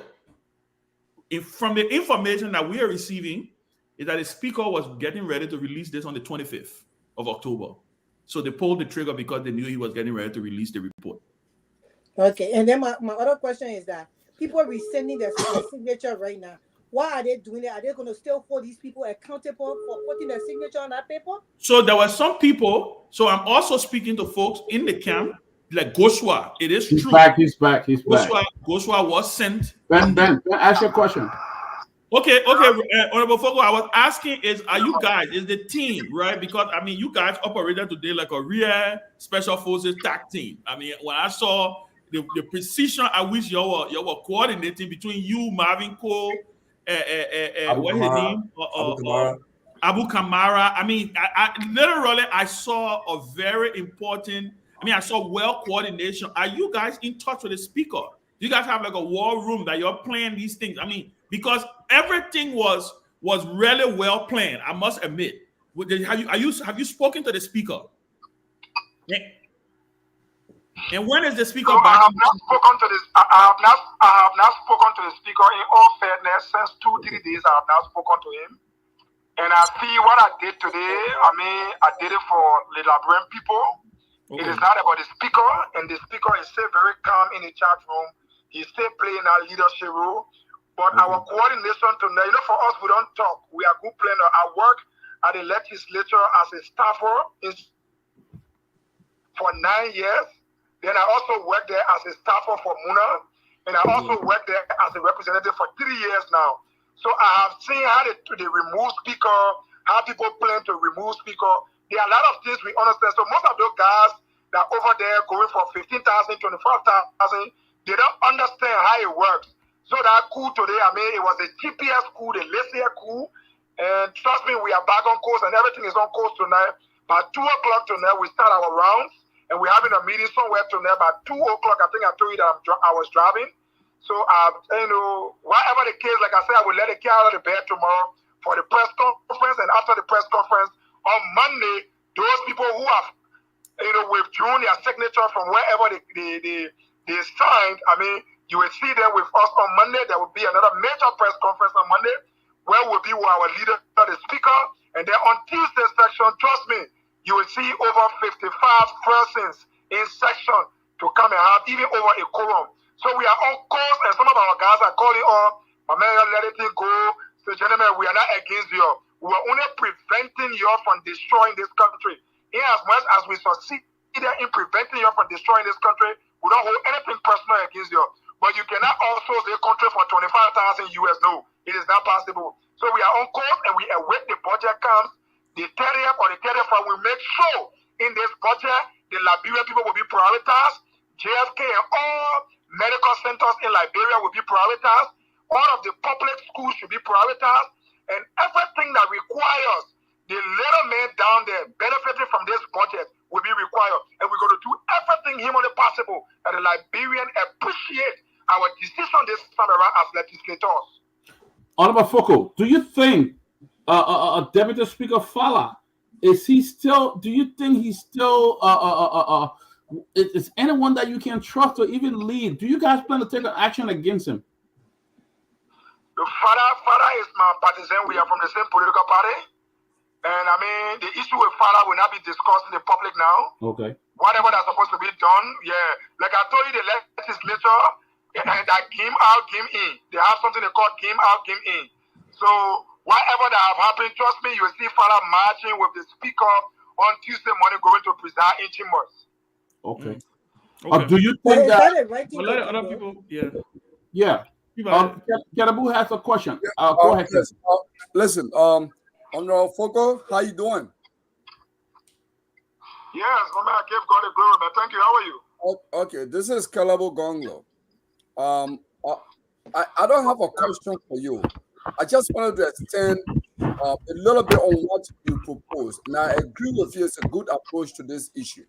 from the information that we are receiving, is that the speaker was getting ready to release this on the 25th of October. So they pulled the trigger because they knew he was getting ready to release the report. Okay, and then my other question is that people are rescinding their signature right now. Why are they doing it? Are they going to still hold these people accountable for putting their signature on that paper? So there were some people. So I'm also speaking to folks in the camp, like Goshua. It is He's true. back. He's back. He's back. Goshua was sent. Ben, ask your question. Okay, Honorable Fogo, I was asking is the team, right? Because, I mean, you guys operated today like a real special forces tag team. I mean, when I saw the precision at which you were coordinating between you, Marvin Cole, what's his name? Abu Kamara. I mean, I literally saw a very important, I saw well coordination. Are you guys in touch with the speaker? Do you guys have like a war room that you're playing these things? I mean, because everything was really well planned, I must admit. Have you spoken to the speaker? And when is the speaker back? I have not spoken to this. I have not spoken to the speaker. In all fairness, since 2-3 days, I have not spoken to him. And I see what I did today. I did it for the Liberian people. Okay. It is not about the speaker, and the speaker is still very calm in the chat room. He's still playing our leadership role. But our coordination tonight, for us, we don't talk. We are good planners. I work at the legislature as a staffer for 9 years. Then I also worked there as a staffer for Muna. And I also worked there as a representative for 3 years now. So I have seen how they remove speaker, how people plan to remove speaker. There are a lot of things we understand. So most of those guys that are over there going for 15,000, 25,000, they don't understand how it works. So that coup today, it was a GPS coup, the Lassier coup. And trust me, we are back on course and everything is on course tonight. By 2 o'clock tonight, we start our rounds. And we're having a meeting somewhere tonight by 2 o'clock. I think I told you that I was driving. So, whatever the case, like I said, I will let the cat out of the bed tomorrow for the press conference. And after the press conference on Monday, those people who have, withdrawn their signature from wherever they signed, you will see them with us on Monday. There will be another major press conference on Monday where we'll be with our leader, the speaker. And then on Tuesday section, trust me, you will see over 55 persons in section to come and have even over a quorum. So we are on course, and some of our guys are calling on, my man, let it go. So, gentlemen, we are not against you. We are only preventing you from destroying this country. In as much as we succeed in preventing you from destroying this country, we don't hold anything personal against you. But you cannot also say country for 25,000 US. No, it is not possible. So we are on course, and we await the budget comes. The 30th or the 31st will make sure in this budget, the Liberian people will be prioritized. JFK and all medical centers in Liberia will be prioritized. All of the public schools should be prioritized. And everything that requires the little man down there benefiting from this budget will be required. And we're going to do everything humanly possible that the Liberian appreciate our decision this time around as legislators. Honorable Foko, do you think Deputy Speaker Fala, is he still, do you think he's still, is anyone that you can trust or even lead? Do you guys plan to take an action against him? The father is my partisan. We are from the same political party. And the issue with father will not be discussed in the public now. Okay. Whatever that's supposed to be done, like I told you, the legislature, and that game out, game in. They have something they call game out, game in. So whatever that have happened, trust me, you will see father marching with the speaker on Tuesday morning going to preside in chambers. Okay. Okay. Do you think that a lot of other people? Yeah. Kehleboe has a question. Go ahead. Yes, listen, Honorable Foko, how you doing? Yes, I give God the glory, man. Thank you. How are you? Okay, this is Kehleboe Gongloe. I don't have a question for you. I just wanted to extend a little bit on what you proposed. And I agree with you. It's a good approach to this issue.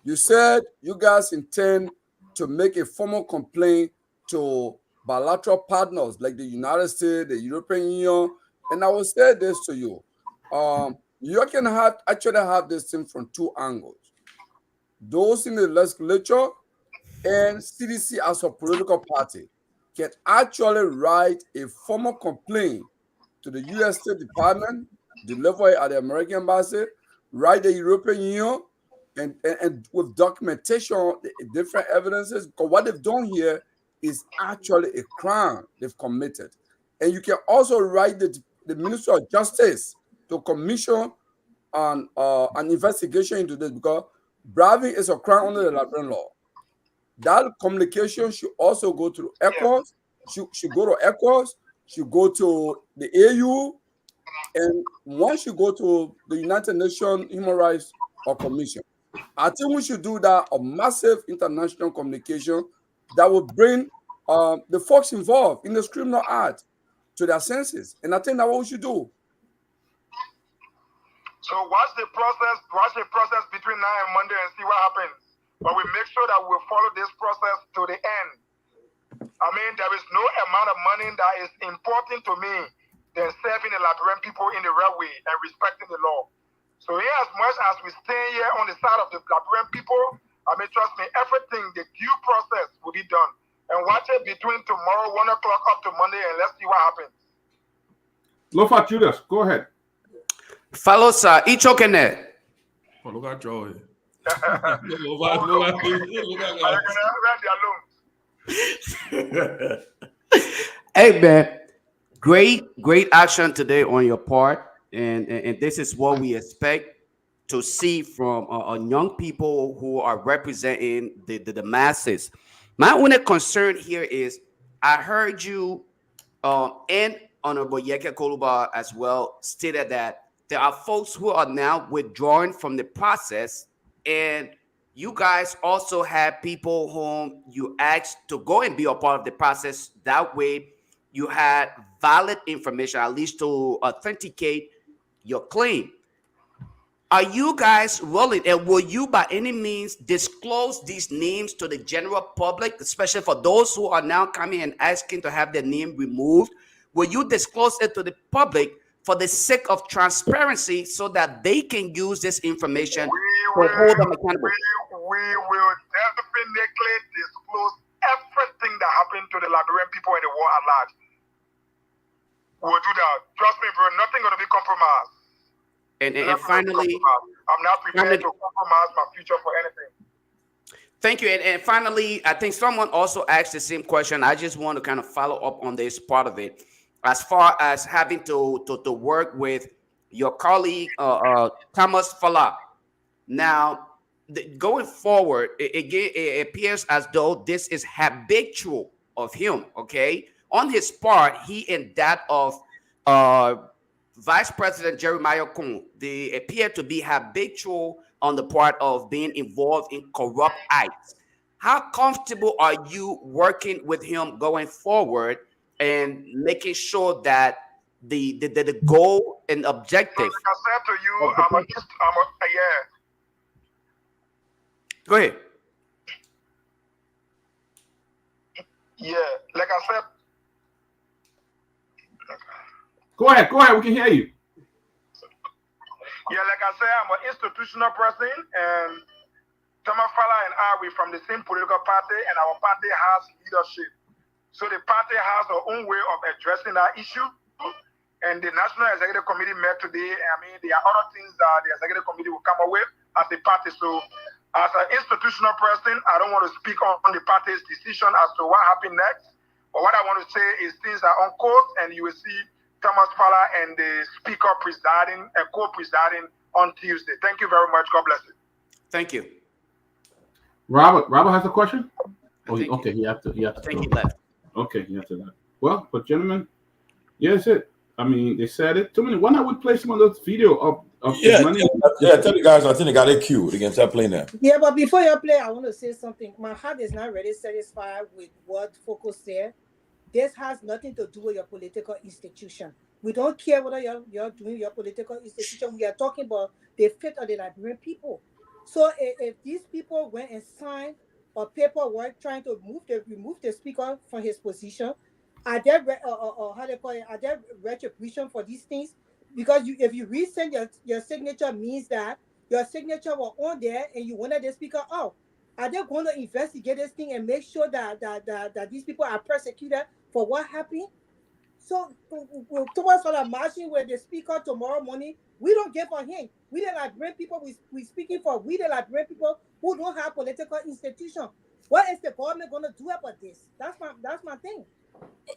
You said you guys intend to make a formal complaint to bilateral partners like the United States, the European Union. And I will say this to you. You can actually have this thing from two angles. Those in the legislature and CDC as a political party. can actually write a formal complaint to the U.S. State Department, deliver it at the American Embassy, write the European Union, and with documentation, different evidences, because what they've done here is actually a crime they've committed. And you can also write the Minister of Justice to commission an investigation into this, because bribing is a crime under the Liberian law. That communication should also go to ECOWAS, should go to ECOWAS, should go to the AU, and once you go to the United Nations Human Rights Commission. I think we should do that, a massive international communication that will bring the folks involved in this criminal act to their senses. And I think that's what we should do. So watch the process between now and Monday and see what happens. But we make sure that we follow this process to the end. I mean, there is no amount of money that is important to me than serving the Liberian people in the right way and respecting the law. So here, as much as we stay here on the side of the Liberian people, I mean, trust me, everything, the due process will be done. And watch it between tomorrow, 1 o'clock up to Monday, and let's see what happens. Lofa Julius, go ahead. Fellows, Ichokene. Oh, look at Joey. Hey, man, great action today on your part. And this is what we expect to see from young people who are representing the masses. My only concern here is I heard you and Honorable Yeke Koluba as well stated that there are folks who are now withdrawing from the process, and you guys also have people whom you asked to go and be a part of the process. That way you had valid information, at least to authenticate your claim. Are you guys willing, and will you by any means disclose these names to the general public, especially for those who are now coming and asking to have their name removed? Will you disclose it to the public for the sake of transparency so that they can use this information to hold them accountable? We will definitely disclose everything that happened to the Liberian people in the war at large. We'll do that. Trust me, bro, nothing going to be compromised. And finally, I'm not prepared to compromise my future for anything. Thank you. And finally, I think someone also asked the same question. I just want to kind of follow up on this part of it. As far as having to work with your colleague, Thomas Fala. Now, going forward, it appears as though this is habitual of him, okay? On his part, he and that of Vice President Jeremiah Kung, they appear to be habitual on the part of being involved in corrupt acts. How comfortable are you working with him going forward and making sure that the goal and objective? Like I said to you, yeah. Go ahead. Yeah, like I said. Go ahead. We can hear you. Yeah, like I said, I'm an institutional person, and Thomas Fala and I, we're from the same political party, and our party has leadership. So the party has their own way of addressing that issue. And the National Executive Committee met today. I mean, there are other things that the Executive Committee will come up with as a party. So as an institutional person, I don't want to speak on the party's decision as to what happened next. But what I want to say is things are on course, and you will see Thomas Fala and the speaker presiding and co-presiding on Tuesday. Thank you very much. God bless you. Thank you. Robert has a question? Okay, he has to. I think he left. Okay, he has to left. Well, but gentlemen, yeah, that's it. I mean, they said it. Too many. Why not we play some of those video of Yeah, money? tell the guys I think they got it queued. They can start playing that. Yeah, but before you play, I want to say something. My heart is not really satisfied with what Focus said. This has nothing to do with your political institution. We don't care whether you're doing your political institution. We are talking about the fate of the Liberian people. So if these people went and signed a paperwork trying to remove the speaker from his position, are there are there retribution for these things? Because if you resend your signature means that your signature was on there and you wanted the speaker out. Are they going to investigate this thing and make sure that these people are persecuted for what happened? So Thomas for the marching with the speaker tomorrow morning, we don't give a hint. We don't like bring people we speaking for. We don't like bring people who don't have political institution. What is the government going to do about this? That's my thing.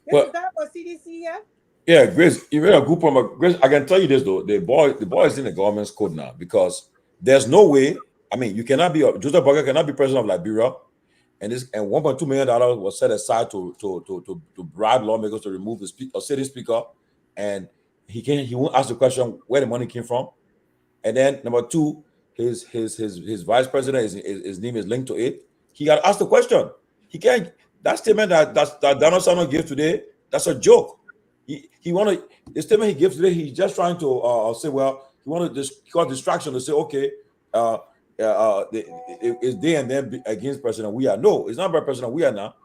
This is that for CDC here. Yeah, Grace, you made a good point. But Grace, I can tell you this though: the boy is in the government's code now because there's no way. I mean, you cannot be Joseph Boakai cannot be president of Liberia, and $1.2 million was set aside to bribe lawmakers to remove the sitting speaker, and he won't ask the question where the money came from, and then number two, his vice president his name is linked to it. He got to ask the question. He can't. That statement that Donald Sano gave today, that's a joke. The statement he gives today, he's just trying to say, well, he wanted to cause distraction to say, okay, it's they and them against President Weah. No, it's not about President Weah now.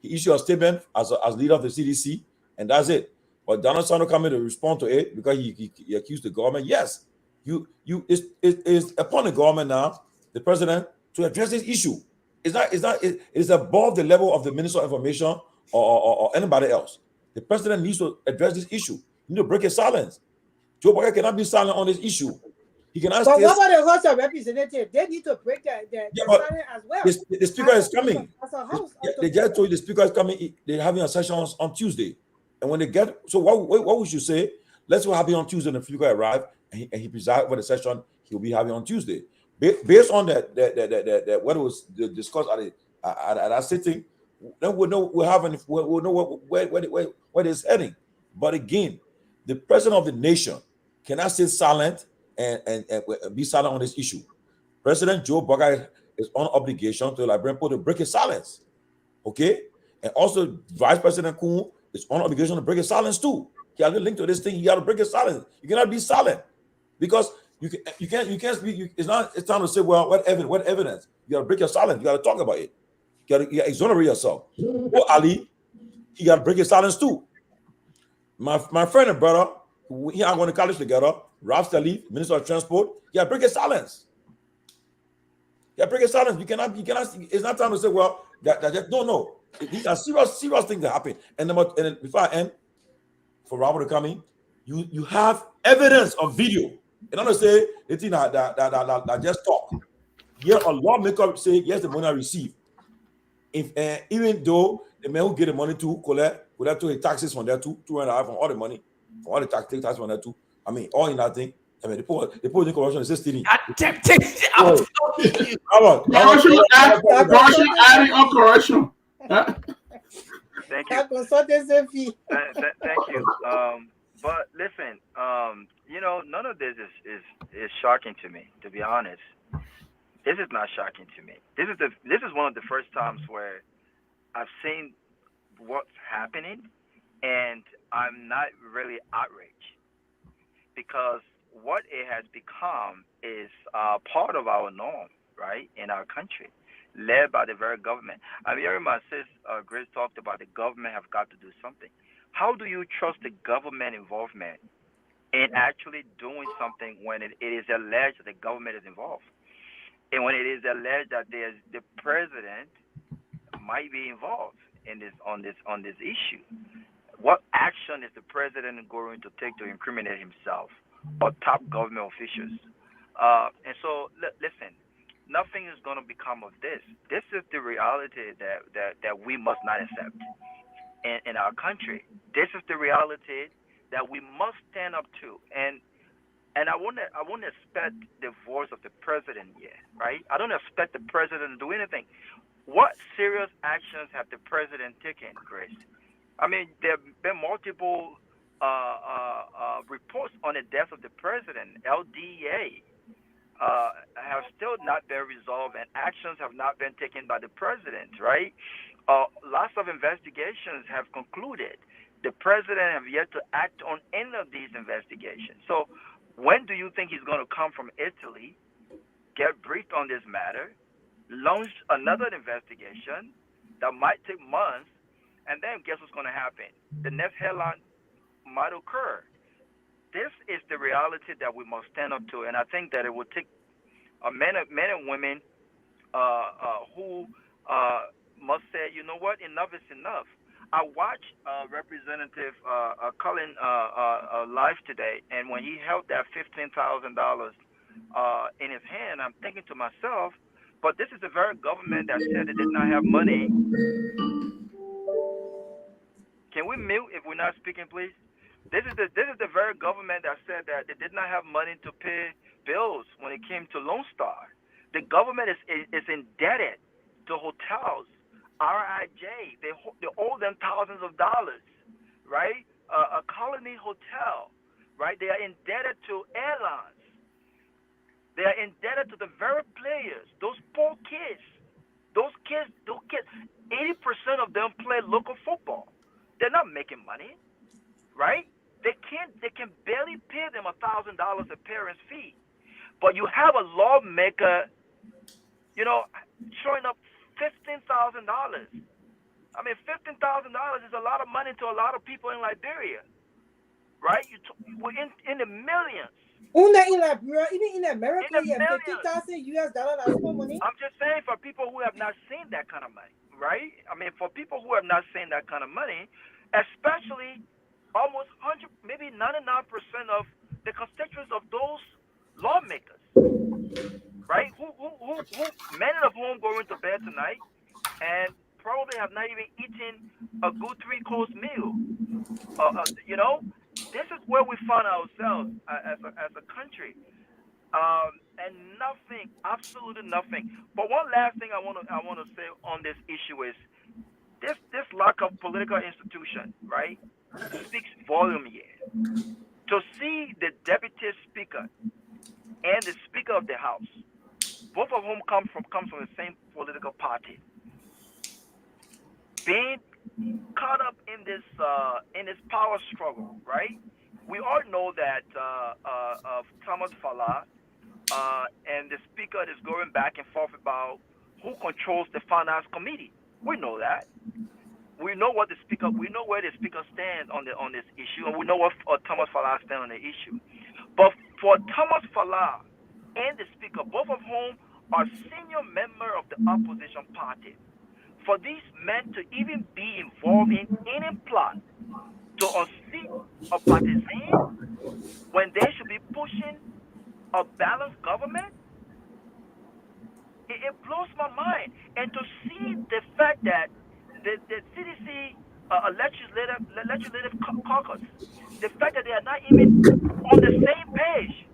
He issued a statement as leader of the CDC, and that's it. But Donald Sano coming to respond to it because he accused the government. Yes, it's upon the government now, the president, to address this issue. It's above the level of the Minister of Information or anybody else. The president needs to address this issue. You need to break his silence. Joe Biden cannot be silent on this issue. He cannot. But what about the House of Representatives? They need to break their silence as well. The speaker is coming. As a house, they just told you the speaker is coming. They're having a session on Tuesday, and when they get what would you say? Let's what happen on Tuesday. When the speaker arrive and he preside over the session he'll be having on Tuesday. Based on that what was discussed at that sitting, then we'll know where it's heading. But again, the president of the nation cannot sit silent and be silent on this issue. President Joe Boakai is on obligation to Liberian people to break his silence. Okay? And also Vice President Kuhn is on obligation to break his silence too. He has a link to this thing. You got to break his silence. You cannot be silent because you can't speak. It's time to say, well, what evidence? You got to break your silence. You got to talk about it. You got to exonerate yourself. Oh, Ali, he got to break his silence too. My friend and brother, he are going to college together. Ralph Sirleaf, Minister of Transport. You got to break his silence. You got to break his silence. You cannot. It's not time to say, well, no. These are serious things that happen. And before I end, for Robert to come in, you have evidence of video. You don't say the thing that just talk. Here, a lawmaker say yes, the money I receive. If even though the man who get the money to collect to the taxes from there too, 2.5 from all the money, from all the taxes from there too. I mean, all in that thing. I mean, the poor in corruption is just stealing. Corruption adding on corruption. Thank you. Thank you. But listen, none of this is shocking to me. To be honest, this is not shocking to me. This is one of the first times where I've seen what's happening, and I'm not really outraged because what it has become is part of our norm, right, in our country, led by the very government. I mean, my sis Grace talked about the government have got to do something. How do you trust the government involvement in actually doing something when it is alleged that the government is involved? And when it is alleged that the president might be involved on this issue, what action is the president going to take to incriminate himself or top government officials? And so, listen, nothing is going to become of this. This is the reality that we must not accept in our country. This is the reality that we must stand up to. And I won't expect the voice of the president yet, right? I don't expect the president to do anything. What serious actions have the president taken, Grace? I mean, there have been multiple reports on the death of the president. LDA have still not been resolved, and actions have not been taken by the president, right? Lots of investigations have concluded. The president have yet to act on any of these investigations. So when do you think he's going to come from Italy, get briefed on this matter, launch another investigation that might take months, and then guess what's going to happen? The next headline might occur. This is the reality that we must stand up to, and I think that it will take men and women who must say, you know what, enough is enough. I watched Representative Cullen live today, and when he held that $15,000 in his hand, I'm thinking to myself, but this is the very government that said they did not have money. Can we mute if we're not speaking, please? This is the very government that said that they did not have money to pay bills when it came to Lone Star. The government is indebted to hotels, RIJ. They owe them thousands of dollars, right? A Colony Hotel, right? They are indebted to airlines. They are indebted to the very players, those poor kids. Those kids, 80% of them play local football. They're not making money, right? They can barely pay them $1,000 a parent's fee. But you have a lawmaker, showing up $15,000. I mean, $15,000 is a lot of money to a lot of people in Liberia, right? We're in the millions. In Liberia, even in America, you have $50,000 that's more money. I'm just saying, for people who have not seen that kind of money, right? I mean, for people who have not seen that kind of money, especially almost 100, maybe 99% of the constituents of those lawmakers, right? Who many of whom going to bed tonight and probably have not even eaten a good 3-course meal. This is where we find ourselves as a country, and nothing, absolutely nothing. But one last thing I want to say on this issue is this lack of political institution, right, speaks volume here. To see the deputy speaker and the speaker of the house, both of whom come from the same political party, being caught up in this power struggle, right? We all know that Thomas Falah and the speaker is going back and forth about who controls the finance committee. We know that. We know where the speaker stands on this issue, and we know what Thomas Falah stands on the issue. But for Thomas Falah and the speaker, both of whom are senior members of the opposition party, for these men to even be involved in any plot to unseat a partisan when they should be pushing a balanced government, it blows my mind. And to see the fact that the CDC legislative caucus, the fact that they are not even on the same page.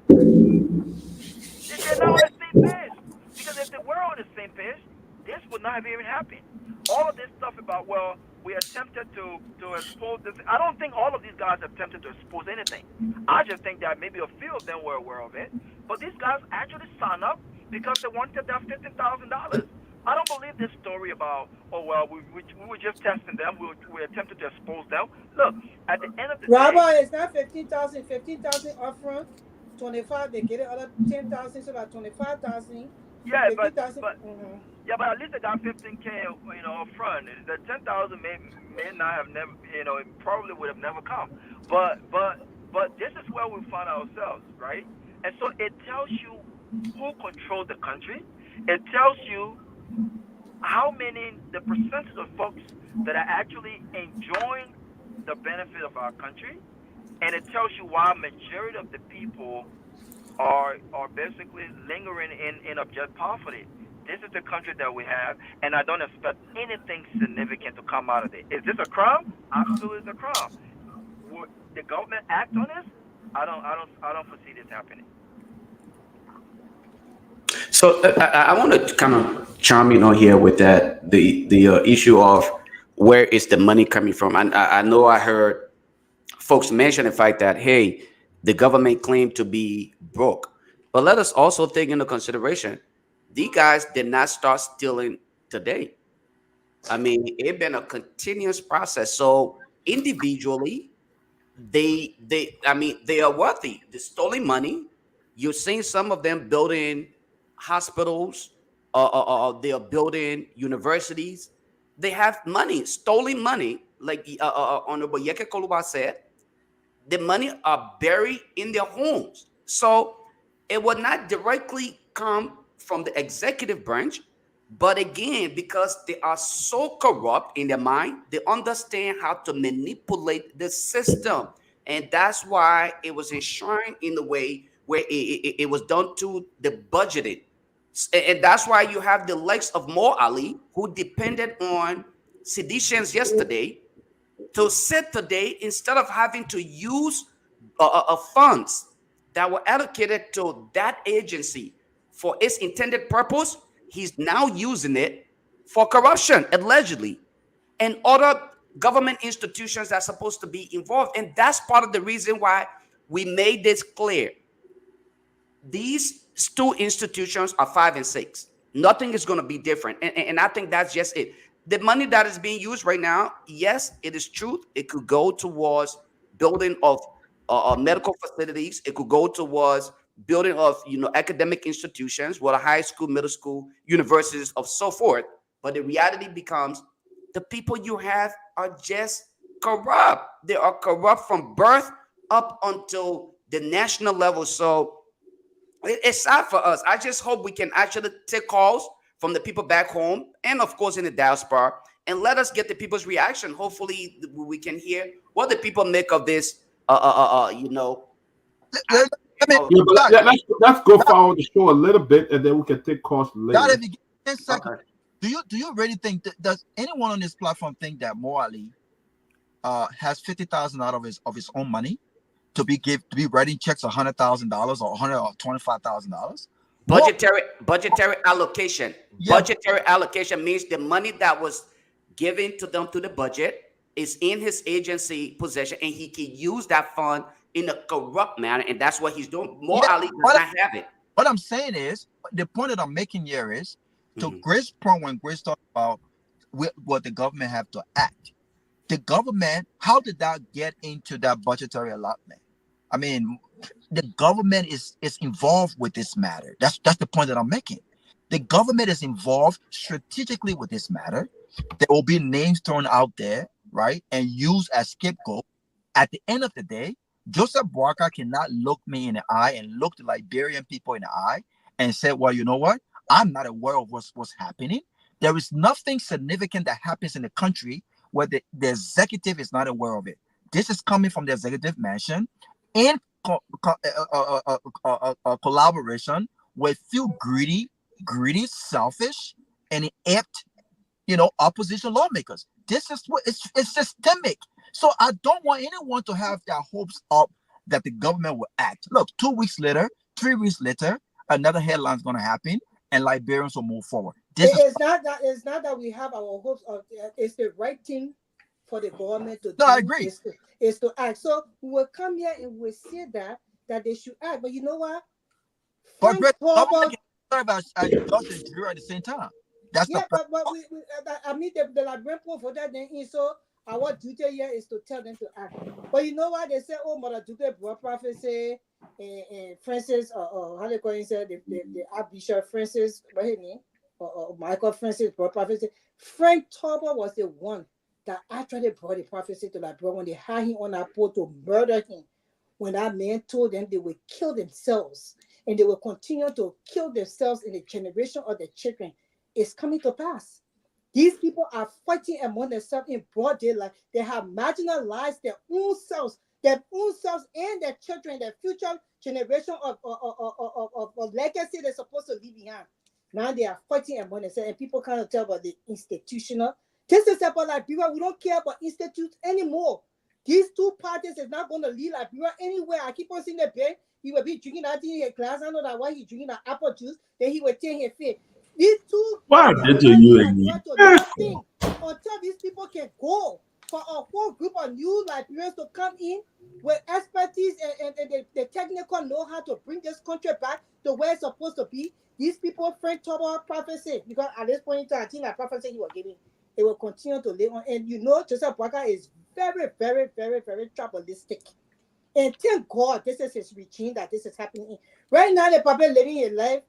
They're not on the same page. Because if they were on the same page, this would not have even happened. All of this stuff about, well, we attempted to expose this. I don't think all of these guys attempted to expose anything. I just think that maybe a few of them were aware of it. But these guys actually signed up because they wanted that $15,000. I don't believe this story about, we were just testing them. We attempted to expose them. Look, at the end of the day, it's not 15,000. 15,000 upfront, 25. They get it other 10,000, so about 25,000. Yeah, but at least they got 15K, up front. The 10,000 may not have never, it probably would have never come. But this is where we find ourselves, right? And so it tells you who controls the country. It tells you the percentage of folks that are actually enjoying the benefit of our country, and it tells you why majority of the people are basically lingering in abject poverty. This is the country that we have, and I don't expect anything significant to come out of it. Is this a crime? Absolutely, it's a crime. Would the government act on this? I don't foresee this happening. So I want to kind of chime in on here with that the issue of where is the money coming from. And I know I heard folks mention the fact that, hey, the government claimed to be broke, but let us also take into consideration these guys did not start stealing today. I mean, it's been a continuous process. So individually, they are wealthy. They're stealing money. You're seeing some of them building hospitals, they are building universities. They have money, stolen money, like Honorable Yeke Koluba said. The money are buried in their homes. So it will not directly come from the executive branch, But again, because they are so corrupt in their mind, they understand how to manipulate the system. And that's why it was enshrined in the way where it was done to the budgeted. And that's why you have the likes of Mo Ali, who depended on seditions yesterday to sit today instead of having to use funds that were allocated to that agency for its intended purpose. He's now using it for corruption, allegedly, and other government institutions that are supposed to be involved. And that's part of the reason why we made this clear. These two institutions are 5 and 6. Nothing is going to be different. And I think that's just it. The money that is being used right now, yes, it is true. It could go towards building of medical facilities. It could go towards building of academic institutions, whether high school, middle school, universities, of so forth. But the reality becomes the people you have are just corrupt. They are corrupt from birth up until the national level. So it's sad for us. I just hope we can actually take calls from the people back home and, of course, in the diaspora, and let us get the people's reaction. Hopefully, we can hear what the people make of this. Let's go forward the show a little bit, and then we can take calls later. God, if you get 10 seconds, okay. Do you really think that, does anyone on this platform think that Mo Ali has $50,000 out of his own money to be writing checks $100,000 or $125,000? Budgetary allocation. Yeah. Budgetary allocation means the money that was given to them through the budget is in his agency possession, and he can use that fund in a corrupt manner, and that's what he's doing. Mo Ali does not have it. What I'm saying is, the point that I'm making here is, to Grace's point, when Grace talked about what the government have to act, the government, how did that get into that budgetary allotment? I mean, the government is involved with this matter. That's the point that I'm making. The government is involved strategically with this matter. There will be names thrown out there, right, and used as scapegoat. At the end of the day, Joseph Boakai cannot look me in the eye and look the Liberian people in the eye and say, well, you know what? I'm not aware of what's happening. There is nothing significant that happens in the country where the executive is not aware of it. This is coming from the executive mansion in collaboration with few greedy, selfish, and inept, opposition lawmakers. This is what it's systemic. So I don't want anyone to have their hopes up that the government will act. Look, 2 weeks later, 3 weeks later, another headline is going to happen, and Liberians will move forward. It's not that we have our hopes of. It's the right thing for the government to do. No, I agree. Is to act. So we will come here and we'll say that they should act. But you know what? But government can serve as judge and jury at the same time. That's but I mean the Liberian people for that then. So our duty here is to tell them to act. But you know what they say? Oh, Mother Duke brought prophecy and Francis or how they call it? The Archbishop Francis, what his name? Or Michael Francis brought prophecy. Frank Togar was the one that actually brought the prophecy to Liberia when they had him on that pole to murder him. When that man told them they would kill themselves and they will continue to kill themselves in the generation of their children, it's coming to pass. These people are fighting among themselves in broad daylight. They have marginalized their own selves and their children, their future generation of legacy they're supposed to leave behind. Now they are fighting among themselves, and people cannot tell about the institutional. This is about Liberia. We don't care about institutes anymore. These two parties is not going to lead Liberia anywhere. I keep on seeing the Ben. He will be drinking that in his glass. I know that why he's drinking that apple juice. Then he will take his face. These two. Why did you again? Until these people can go for a whole group of new Liberians to come in with expertise and the technical know-how to bring this country back to where it's supposed to be. These people, Frank Togar prophecy, because at this point in time, I think that prophecy he was giving, it will continue to live on. And Joseph Boakai is very, very, very, very tribalistic. And thank God this is his regime that this is happening. Right now, the Papa living his life.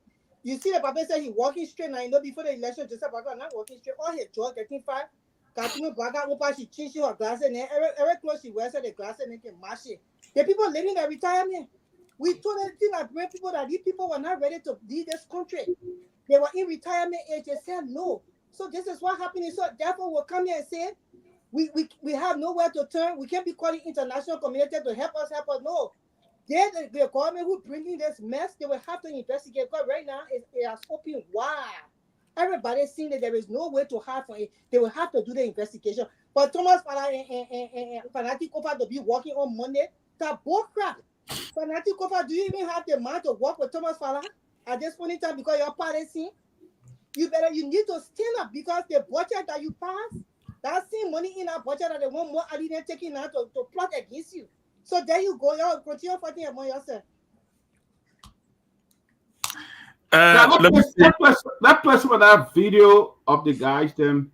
You see the Papa said he's walking straight. Now, before the election, Joseph Boakai not walking straight. All his jaw getting fat. Boakai open, she changed her glasses. And every clothes she wears, the glasses make it mashy. The people living their retirement. We told them that bring people that these people were not ready to lead this country. They were in retirement age. They said no. So this is what happened. So therefore, we'll come here and say, we have nowhere to turn. We can't be calling international community to help us. No. They're the government who bringing this mess. They will have to investigate. Because right now, it has opened wide. Everybody's seeing that there is no way to hide from it. They will have to do the investigation. But Thomas Fala and Fanatic Kofa to be working on Monday, that bull crap. Fanatic Kofa, do you even have the mind to work with Thomas Fala at this point in time because your party? You need to stand up because the budget that you pass, that's same money in our budget that they want more alien taking out to plot against you. So there you go, y'all continue fighting among yourself. Let's play some of that video of the guys, the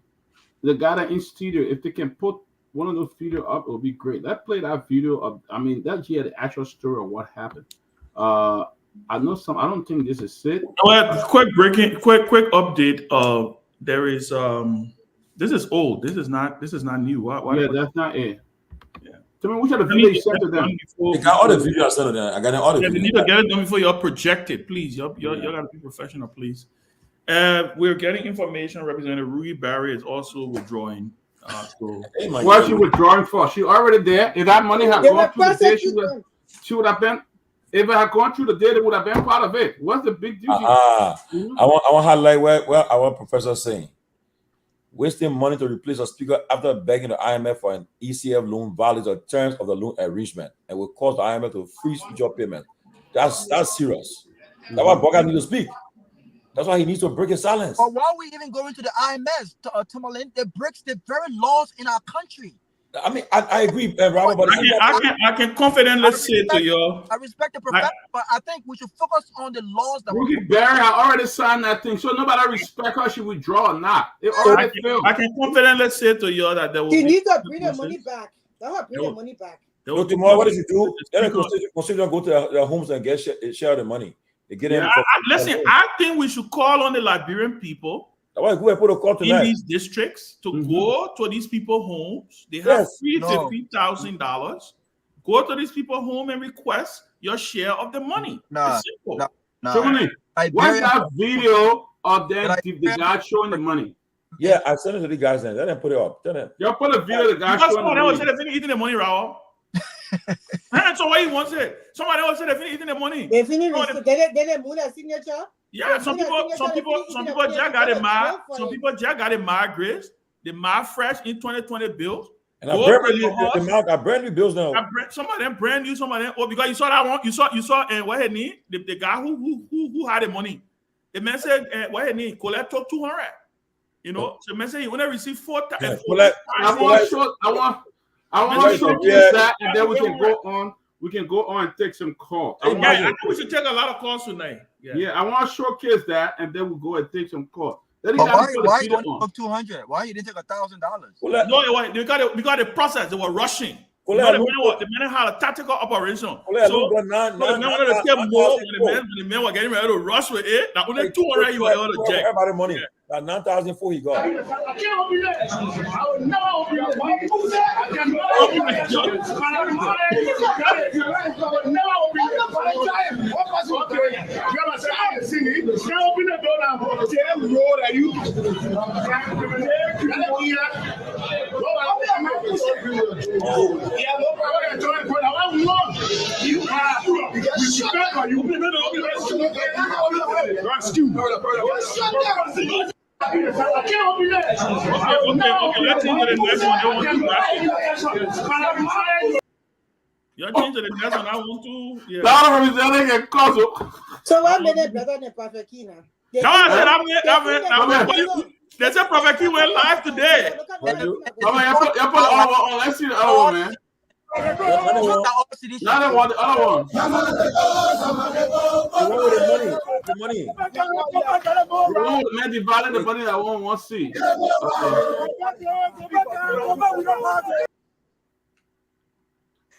guy that in studio. If they can put one of those video up, it would be great. Let's play that video of, that's here the actual story of what happened. I know some. I don't think this is it. Quick update. There is this is old. This is not new. Why that's not it. Yeah. Tell me which of the video you sent to them. They got all the videos I sent to them. I got all the videos. They need to get it done before you're projected, please. You gotta be professional, please. We're getting information. Representative Ruby Barry is also withdrawing. What's she withdrawing for? She already there. If that money had gone through the day, she would have been. If it had gone through the day, they would have been part of it. What's the big deal? I want to highlight where our professor is saying. Wasting money to replace a speaker after begging the IMF for an ECF loan violates the terms of the loan arrangement and will cause the IMF to freeze future payments. That's serious. That's why Boga needs to speak. That's why he needs to break his silence. But why are we even going to the IMF, Tomalin? It breaks the very laws in our country. I agree, Robert. But I can confidently say to you. I respect the professor, but I think we should focus on the laws that Ruby Barry, I already signed that thing, so nobody respect her. She withdraw or not. I can confidently say to you that there will be. Need to bring the money back. Let her bring the money back. So tomorrow, what did you do? Then consider go to their homes and share the money. They get in. Listen, I think we should call on the Liberian people. Why go and put a call tonight in these districts to go to these people's homes. They have $50,000. Go to these people's home and request your share of the money. What's that video of them, the guy showing the money? Yeah, I sent it to the guys then. They didn't put it up. Y'all put a video of the guy showing the money. Somebody said eating the money, Raul. So why he wants it? Somebody else said they finish eating the money. They finish. They move their signature. Yeah, some people just got it mad. Some people just got it mad, Grace. The mad fresh in 2020 bills. And I brand new bills now. Some of them brand new, some of them. Oh, because you saw that one. You saw and what he need the guy who had the money. The man said what he need. Colette took 200. You know, so man said he want to receive 4,000. I want to showcase that, and then we can go on. We can go on and take some calls. I think we should take a lot of calls tonight. Yeah, I want to showcase that, and then we'll go and take some calls. Why you took 200? Why you didn't take $1,000? No, because the process, they were rushing. The men had a tactical operation. So the men wanted to take more when the men were getting ready to rush with it. Now only 200 you were able to check. Everybody money. 9,004 he got. I can't open that. I would never open that. I can never open that. Open the door now. Tell me what are you? Yeah, no problem. You I can't open that. Okay. Let's into the next one. You're changing the next one. I want to. Yeah. So what made it better than Prophet Kina? No, I said they said Prophet Kina went live today. Let's see the other one, man. Now they want the other one. The money. The man divided the money that one wants to see.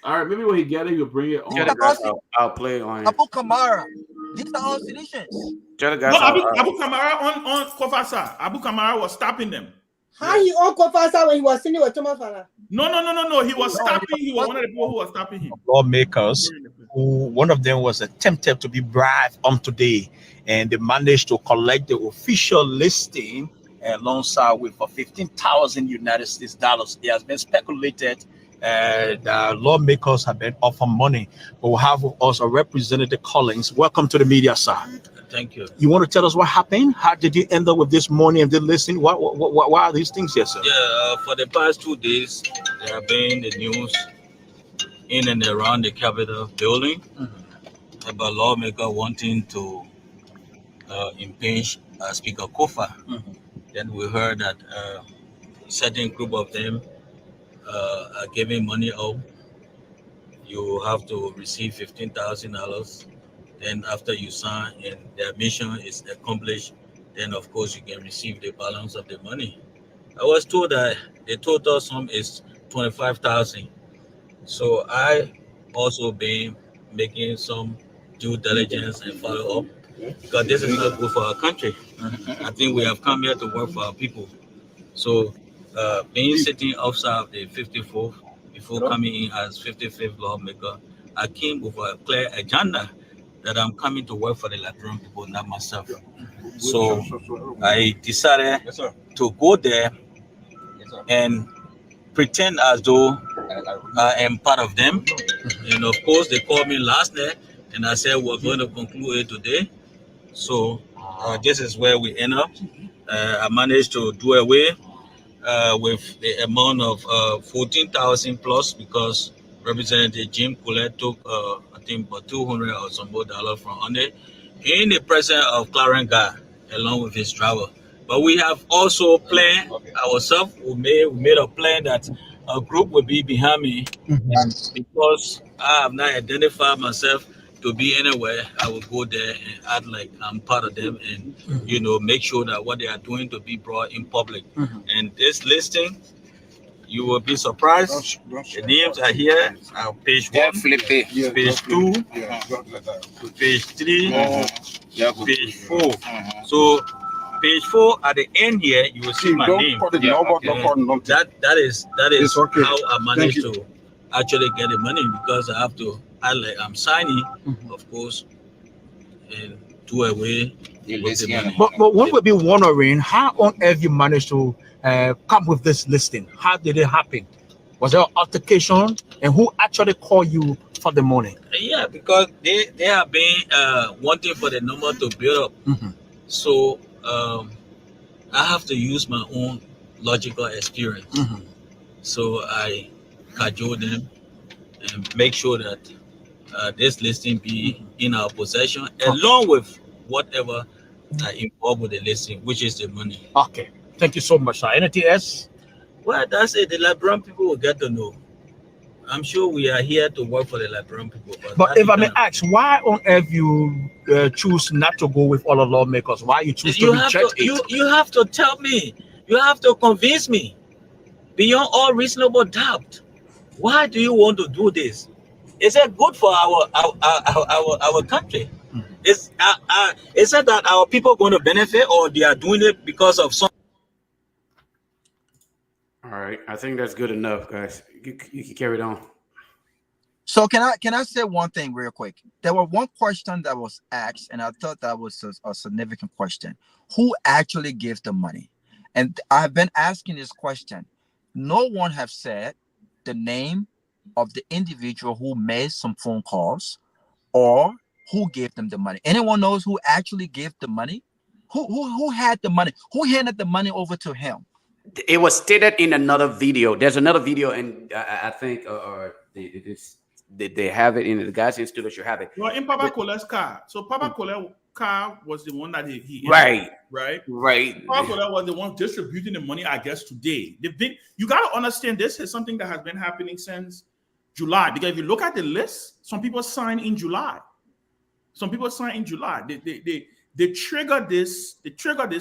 All right, maybe when he get it, he'll bring it on. I'll play it on. Abu Kamara. These are all seditions. Abu Kamara on Kofasa. Abu Kamara was stopping them. How he on Kofasa when he was sitting with Thomas Fala? No. He was stopping. He was one of the people who was stopping him. Lawmakers who one of them was attempted to be bribed on today, and they managed to collect the official listing alongside with for 15,000 United States dollars. It has been speculated the lawmakers have been offered money, but we have also Representative Collins. Welcome to the media, sir. Thank you. You want to tell us what happened? How did you end up with this money and the listing? Why are these things here, sir? Yeah, for the past 2 days, there have been the news in and around the Capitol building about lawmaker wanting to impeach Speaker Kofa. Then we heard that a certain group of them are giving money out. You have to receive $15,000. Then after you sign and their mission is accomplished, then of course you can receive the balance of the money. I was told that the total sum is 25,000. So I also been making some due diligence and follow up because this is not good for our country. I think we have come here to work for our people. So being sitting outside of the 54th before coming in as 55th lawmaker, I came with a clear agenda that I'm coming to work for the Liberian people, not myself. So I decided to go there and pretend as though I am part of them. And of course, they called me last night and I said, we're going to conclude it today. So this is where we end up. I managed to do away with the amount of 14,000 plus because Representative Jim Collette took, I think, about 200 or some more dollars from on it in the presence of Clarence Guar, along with his driver. But we have also planned ourselves. We made a plan that a group will be behind me, and because I have not identified myself to be anywhere, I will go there and act like I'm part of them, and make sure that what they are doing to be brought in public. And this listing, you will be surprised. The names are here. Page 1, page 2, page 3, page 4. So page 4 at the end here, you will see my name. That is how I managed to actually get the money, because I have to act like I'm signing, of course, and do away with the money. But one would be wondering how on earth you managed to come with this listing. How did it happen? Was there an altercation, and who actually called you for the money? Yeah, because they have been wanting for the number to build up. So I have to use my own logical experience. So I cajole them and make sure that this listing be in our possession, along with whatever involved with the listing, which is the money. Okay. Thank you so much, sir. Anything else? Well, that's it. The Liberian people will get to know. I'm sure we are here to work for the Liberian people. But if I may ask, why on earth you choose not to go with all the lawmakers? Why you choose to reject it? You have to tell me. You have to convince me beyond all reasonable doubt. Why do you want to do this? Is it good for our country? Is it that our people going to benefit, or they are doing it because of some? All right, I think that's good enough, guys. You can carry it on. So can I say one thing real quick? There was one question that was asked, and I thought that was a significant question. Who actually gives the money? And I've been asking this question. No one have said the name of the individual who made some phone calls or who gave them the money. Anyone knows who actually gave the money? Who had the money? Who handed the money over to him? It was stated in another video. There's another video, and I think they have it in the guys in studio should have it. Well, in Papa Cole's car. So Papa Cole's car was the one that he right. Papa Cole was the one distributing the money, I guess, today. You got to understand, this is something that has been happening since July. Because if you look at the list, some people signed in July. They triggered this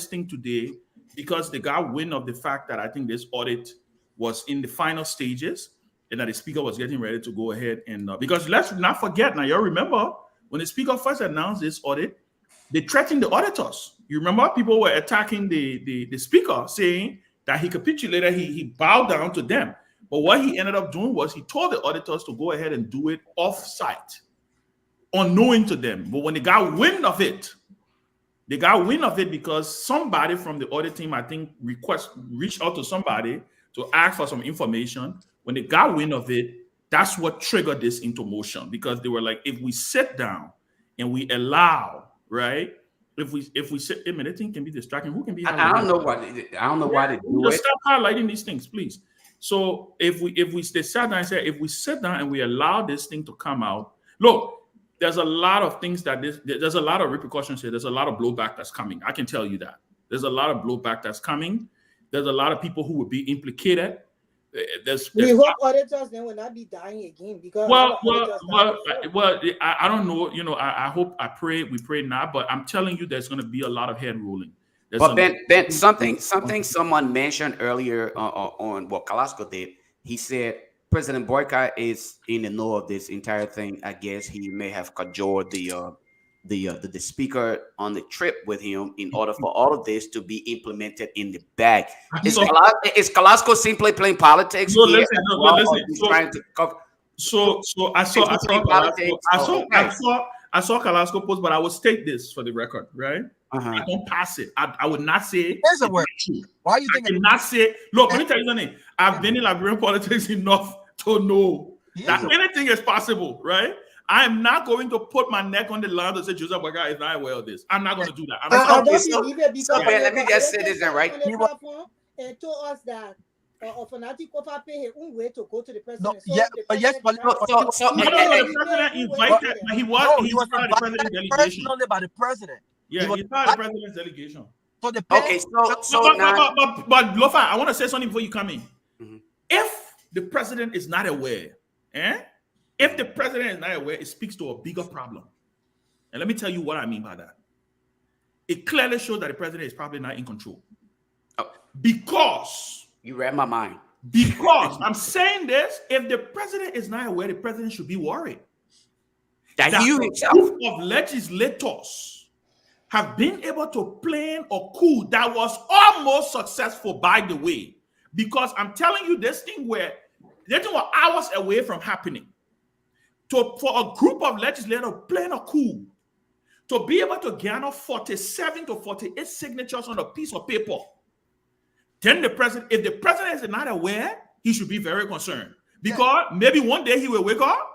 thing today because they got wind of the fact that I think this audit was in the final stages and that the speaker was getting ready to go ahead and because let's not forget, now you remember when the speaker first announced this audit, they threatened the auditors. You remember people were attacking the speaker, saying that he capitulated, he bowed down to them. But what he ended up doing was he told the auditors to go ahead and do it off-site. unknowing to them. But when they got wind of it, because somebody from the audit team, I think, reached out to somebody to ask for some information. When they got wind of it, that's what triggered this into motion, because they were like, if we sit down and we allow, right? If we sit, I mean, the thing can be distracting. Who can be? I don't know why they do it. Stop highlighting these things, please. So they sat down and said, if we sit down and we allow this thing to come out, look, there's a lot of things there's a lot of repercussions here. There's a lot of blowback that's coming. I can tell you that. There's a lot of blowback that's coming. There's a lot of people who will be implicated. We hope auditors then will not be dying again, because I don't know. You know, I pray, we pray not, but I'm telling you, there's going to be a lot of head rolling. But Ben, something someone mentioned earlier on what Carrasco did. He said President Boyka is in the know of this entire thing. I guess he may have cajoled the speaker on the trip with him in order for all of this to be implemented in the bag. Is Carrasco simply playing politics? No, listen. I saw Carrasco post, but I will state this for the record, right? I don't pass it. I would not say. There's a word. Why you think? I cannot say. Look, let me tell you something. I've been in Liberian politics enough to know that anything is possible, right? I am not going to put my neck on the line to say Joseph Boyka is not aware of this. I'm not going to do that. Let me just say this, right? And told us that Ofanati Kofa pay his own way to go to the president. The president invited, but he was part of the president's delegation. Personally by the president. Yeah, he's part of the president's delegation. But Lofa, I want to say something before you come in. Mm-hmm. If the president is not aware, if the president is not aware, it speaks to a bigger problem. And let me tell you what I mean by that. It clearly shows that the president is probably not in control. Because you read my mind. Because I'm saying this, if the president is not aware, the president should be worried. That a group of legislators have been able to plan a coup that was almost successful, by the way. Because I'm telling you, this thing were hours away from happening. For a group of legislators plan a coup, to be able to garner 47 to 48 signatures on a piece of paper, then if the president is not aware, he should be very concerned. Because maybe one day he will wake up,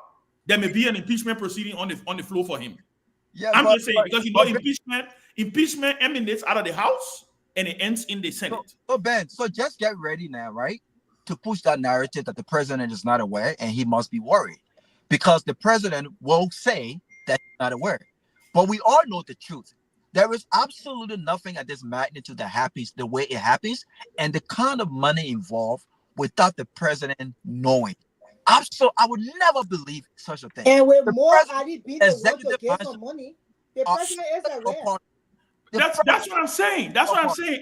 there may be an impeachment proceeding on the floor for him. Yeah, I'm just saying, because impeachment emanates out of the House and it ends in the Senate. So Ben, so just get ready now, right? To push that narrative that the president is not aware and he must be worried. Because the president will say that he's not aware. But we all know the truth. There is absolutely nothing at this magnitude that happens the way it happens, and the kind of money involved without the president knowing. So I would never believe such a thing. And with more Ali being the one to get some money, the president is aware. That's what I'm saying. That's what I'm saying.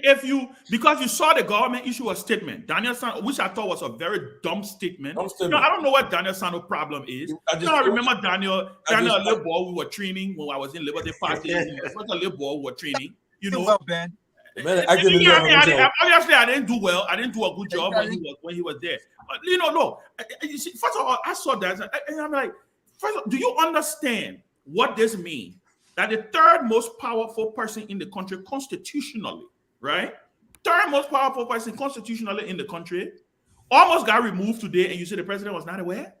Because you saw the government issue a statement, Daniel Sano, which I thought was a very dumb statement. I don't know what Daniel Sano's problem is. I remember Daniel a little boy we were training when I was in Liberty Party. He was a little boy we were training. You know, well, Ben. Obviously, I didn't do well. I didn't do a good job when he was there. But look. First of all, I saw that, and I'm like, first of all, do you understand what this means? That the third most powerful person in the country constitutionally, right? Third most powerful person constitutionally in the country almost got removed today, and you say the president was not aware?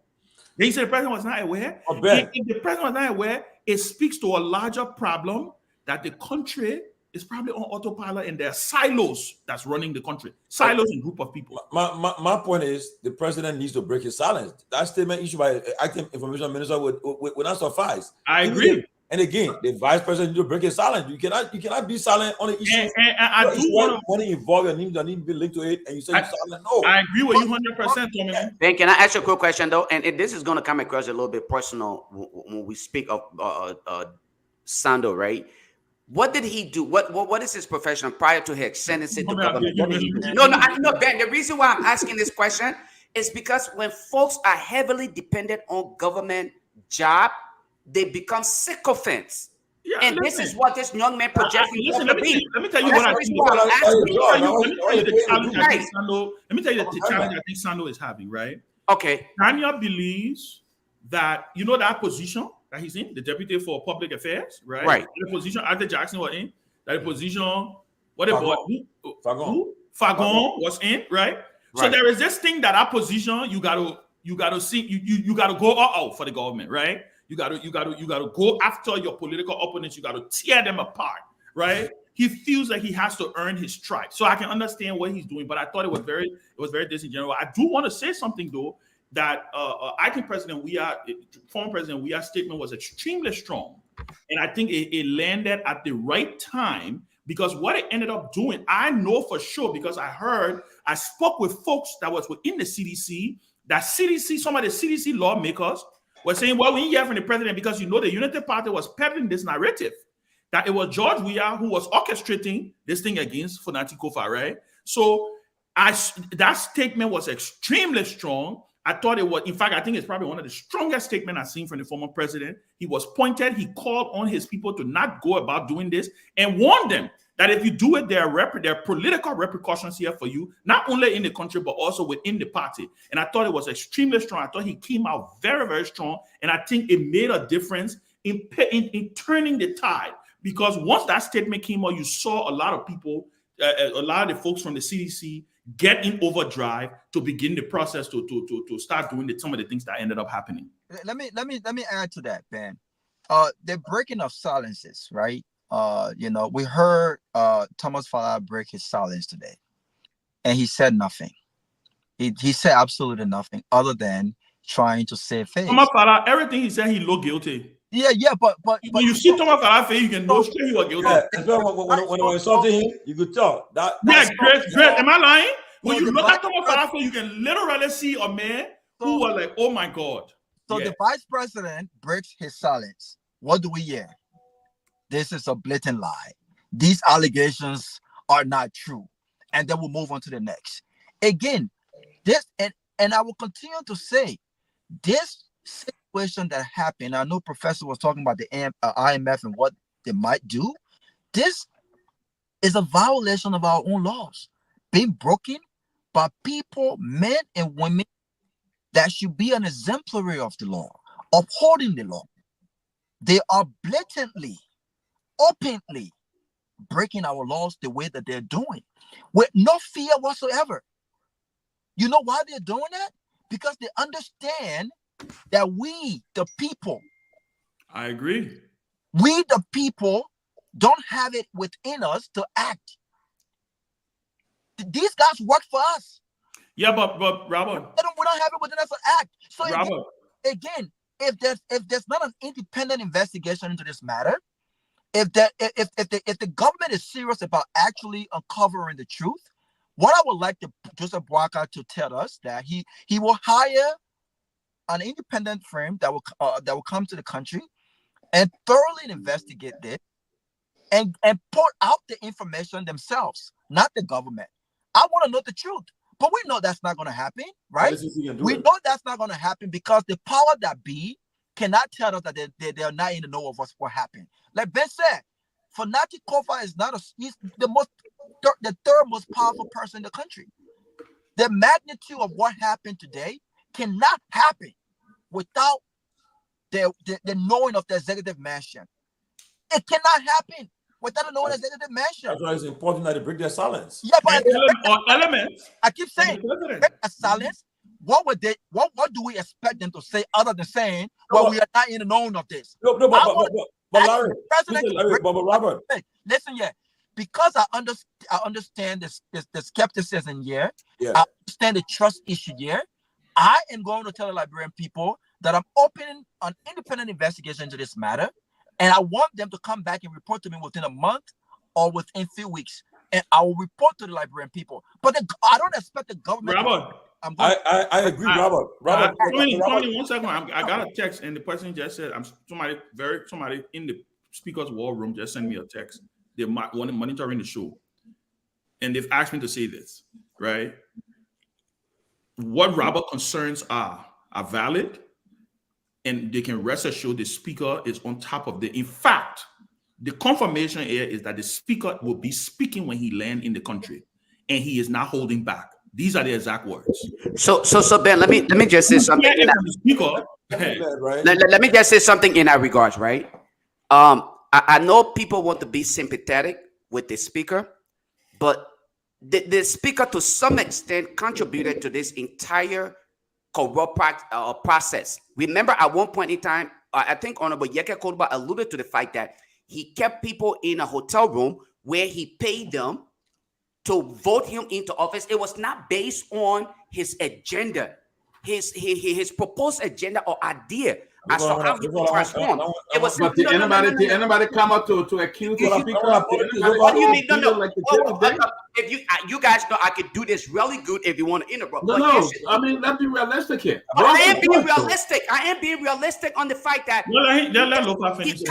Then you say the president was not aware? If the president was not aware, it speaks to a larger problem that the country is probably on autopilot and there are silos that's running the country. Silos in group of people. My point is the president needs to break his silence. That statement issued by acting information minister would not suffice. I agree. And again, the vice president needs to break his silence. You cannot be silent on the issue. And I do want to involve your name that need to be linked to it, and you say you're silent. No, I agree with you 100%, Tomalin. Ben, can I ask you a quick question though? And this is going to come across a little bit personal when we speak of Sando, right? What did he do? What is his profession prior to his sentencing to government? No, Ben. The reason why I'm asking this question is because when folks are heavily dependent on government job, they become sycophants. Yeah, and this is what this young man projects. Let me tell you what I think. Let me tell you the challenge I think Sando is having, right? Okay. Tanya believes that, that position that he's in, the deputy for public affairs, right? Right. The position Arthur Jackson was in, that the position, what about Fagon was in, right? So there is this thing that our position, you gotta see, you gotta go all out for the government, right? You gotta go after your political opponents, you gotta tear them apart, right? He feels like he has to earn his stripe. So I can understand what he's doing, but I thought it was very disingenuous. I do want to say something though, that I think former President Weah's statement was extremely strong. And I think it landed at the right time, because what it ended up doing, I know for sure, because I spoke with folks that was within the CDC, some of the CDC lawmakers were saying, well, we didn't hear from the president because, you know, the United Party was peddling this narrative that it was George Weah who was orchestrating this thing against Fonati Kofa, right? So that statement was extremely strong. I thought it was, in fact, I think it's probably one of the strongest statements I've seen from the former president. He was pointed, he called on his people to not go about doing this and warned them that if you do it, there are political repercussions here for you, not only in the country, but also within the party. And I thought it was extremely strong. I thought he came out very, very strong. And I think it made a difference in turning the tide. Because once that statement came out, you saw a lot of people, a lot of the folks from the CDC get in overdrive to begin the process to start doing some of the things that ended up happening. Let me add to that, Ben. The breaking of silences, right? We heard Thomas Falah break his silence today, and he said nothing. He said absolutely nothing other than trying to save face. Thomas Falah, everything he said, he looked guilty. Yeah, but when you see Thomas Falah face, you can know straight he was guilty. Yeah, when I was insulting him, you could tell that. Yeah, great. Am I lying? When you look at Thomas Falah face, you can literally see a man who was like, "Oh my God." So the vice president breaks his silence. What do we hear? This is a blatant lie. These allegations are not true, and then we'll move on to the next. Again, this and I will continue to say this situation that happened. I know Professor was talking about the IMF and what they might do. This is a violation of our own laws being broken by people, men and women, that should be an exemplary of the law, upholding the law. They are blatantly, openly breaking our laws the way that they're doing, with no fear whatsoever. You know why they're doing that? Because they understand that we, the people, I agree. We, the people, don't have it within us to act. These guys work for us. Yeah, but Robert, we don't have it within us to act. So Robert, again, if there's not an independent investigation into this matter, if the government is serious about actually uncovering the truth, what I would like Joseph Boakai to tell us that he will hire an independent firm that will come to the country and thoroughly investigate this and put out the information themselves, not the government. I want to know the truth, but we know that's not going to happen, right? We know that's not going to happen because the power that be cannot tell us that they're not in the know of what happened. Like Ben said, Fonati Kofa is he's the third most powerful person in the country. The magnitude of what happened today cannot happen without the knowing of the executive mansion. It cannot happen without the knowing of the executive mansion. That's why it's important that they break their silence. Yeah, but elements. I keep saying break their silence. What do we expect them to say other than saying, well, we are not in the knowing of this? But Larry, Robert. Listen, because I understand the skepticism here. Yeah. I understand the trust issue here. I am going to tell the Liberian people that I'm opening an independent investigation into this matter, and I want them to come back and report to me within a month or within a few weeks, and I will report to the Liberian people. But I don't expect the government. Robert, I agree, Robert. Robert, 1 second. I got a text, and the person just said, somebody in the speaker's war room just sent me a text. They're monitoring the show, and they've asked me to say this, right? What Robert concerns are valid, and they can rest assured the speaker is on top of in fact, the confirmation here is that the speaker will be speaking when he lands in the country, and he is not holding back. These are the exact words. So Ben, let me just say something. The speaker Let me just say something in that regards, right? I know people want to be sympathetic with the speaker, but the speaker to some extent contributed to this entire corrupt process. Remember, at one point in time, I think Honorable Yeke Koluba alluded to the fact that he kept people in a hotel room where he paid them to vote him into office. It was not based on his agenda, his proposed agenda or idea as to how he would transform. It was. But did anybody come up to accuse the speaker? What do you mean? No. If you guys know, I could do this really good if you want to interrupt. No. I mean, let's be realistic here. I am being realistic. I am being realistic on the fact that he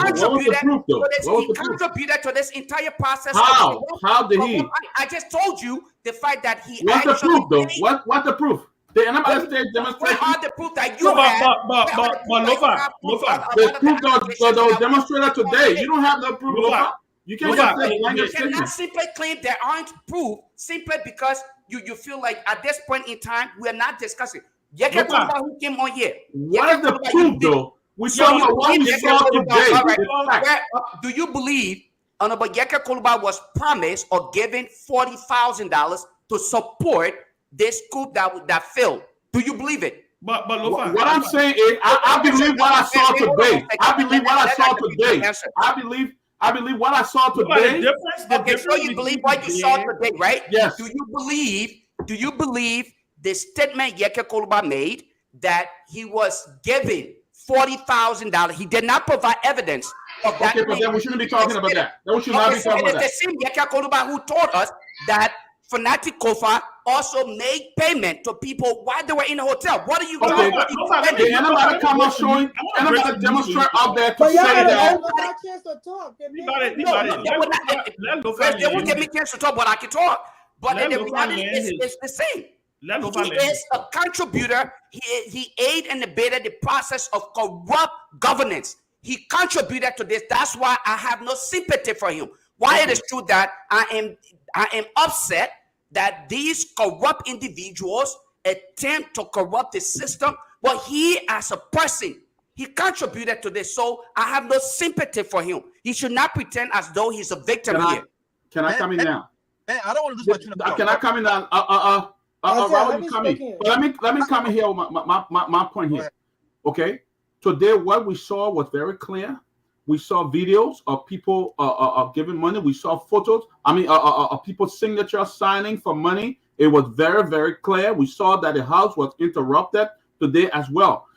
contributed to this entire process. How did he? I just told you the fact that he. What's the proof, though? What's the proof? Did anybody say demonstration? What are the proof that you have? Lofa. The proof that was demonstrated today. You don't have the proof, Lofa. You can't cannot simply claim there aren't proof simply because you feel like at this point in time we're not discussing. Who came on here? What is the proof, though? We saw what we saw today. Do you believe Honorable Yeke Koluba was promised or given $40,000 to support this coup that failed? Do you believe it? But Lofa, what I'm saying is, I believe what I saw today. I believe what I saw today. I believe what I saw today. Okay, so you believe what you saw today, right? Yes. Do you believe the statement Yeke Koluba made that he was given $40,000? He did not provide evidence of that. Okay, but then we shouldn't be talking about that. Then we should not be talking about that. It's the same Yeke Koluba who told us that Fanatic Kofa also made payment to people while they were in the hotel. What are you talking about? Did anybody come up showing, anybody demonstrate out there to say that? They won't give me a chance to talk, but I can talk. But the reality is the same. He is a contributor. He aided and abetted the process of corrupt governance. He contributed to this. That's why I have no sympathy for him. Why it is true that I am upset that these corrupt individuals attempt to corrupt the system, but he as a person, he contributed to this. So I have no sympathy for him. He should not pretend as though he's a victim here. Can I come in now? Man, I don't want to lose my Can I come in now? Robert, you come in. Let me come in here with my point here. Okay. Today, what we saw was very clear. We saw videos of people giving money. We saw photos. Of people's signatures signing for money. It was very, very clear. We saw that the house was interrupted today as well.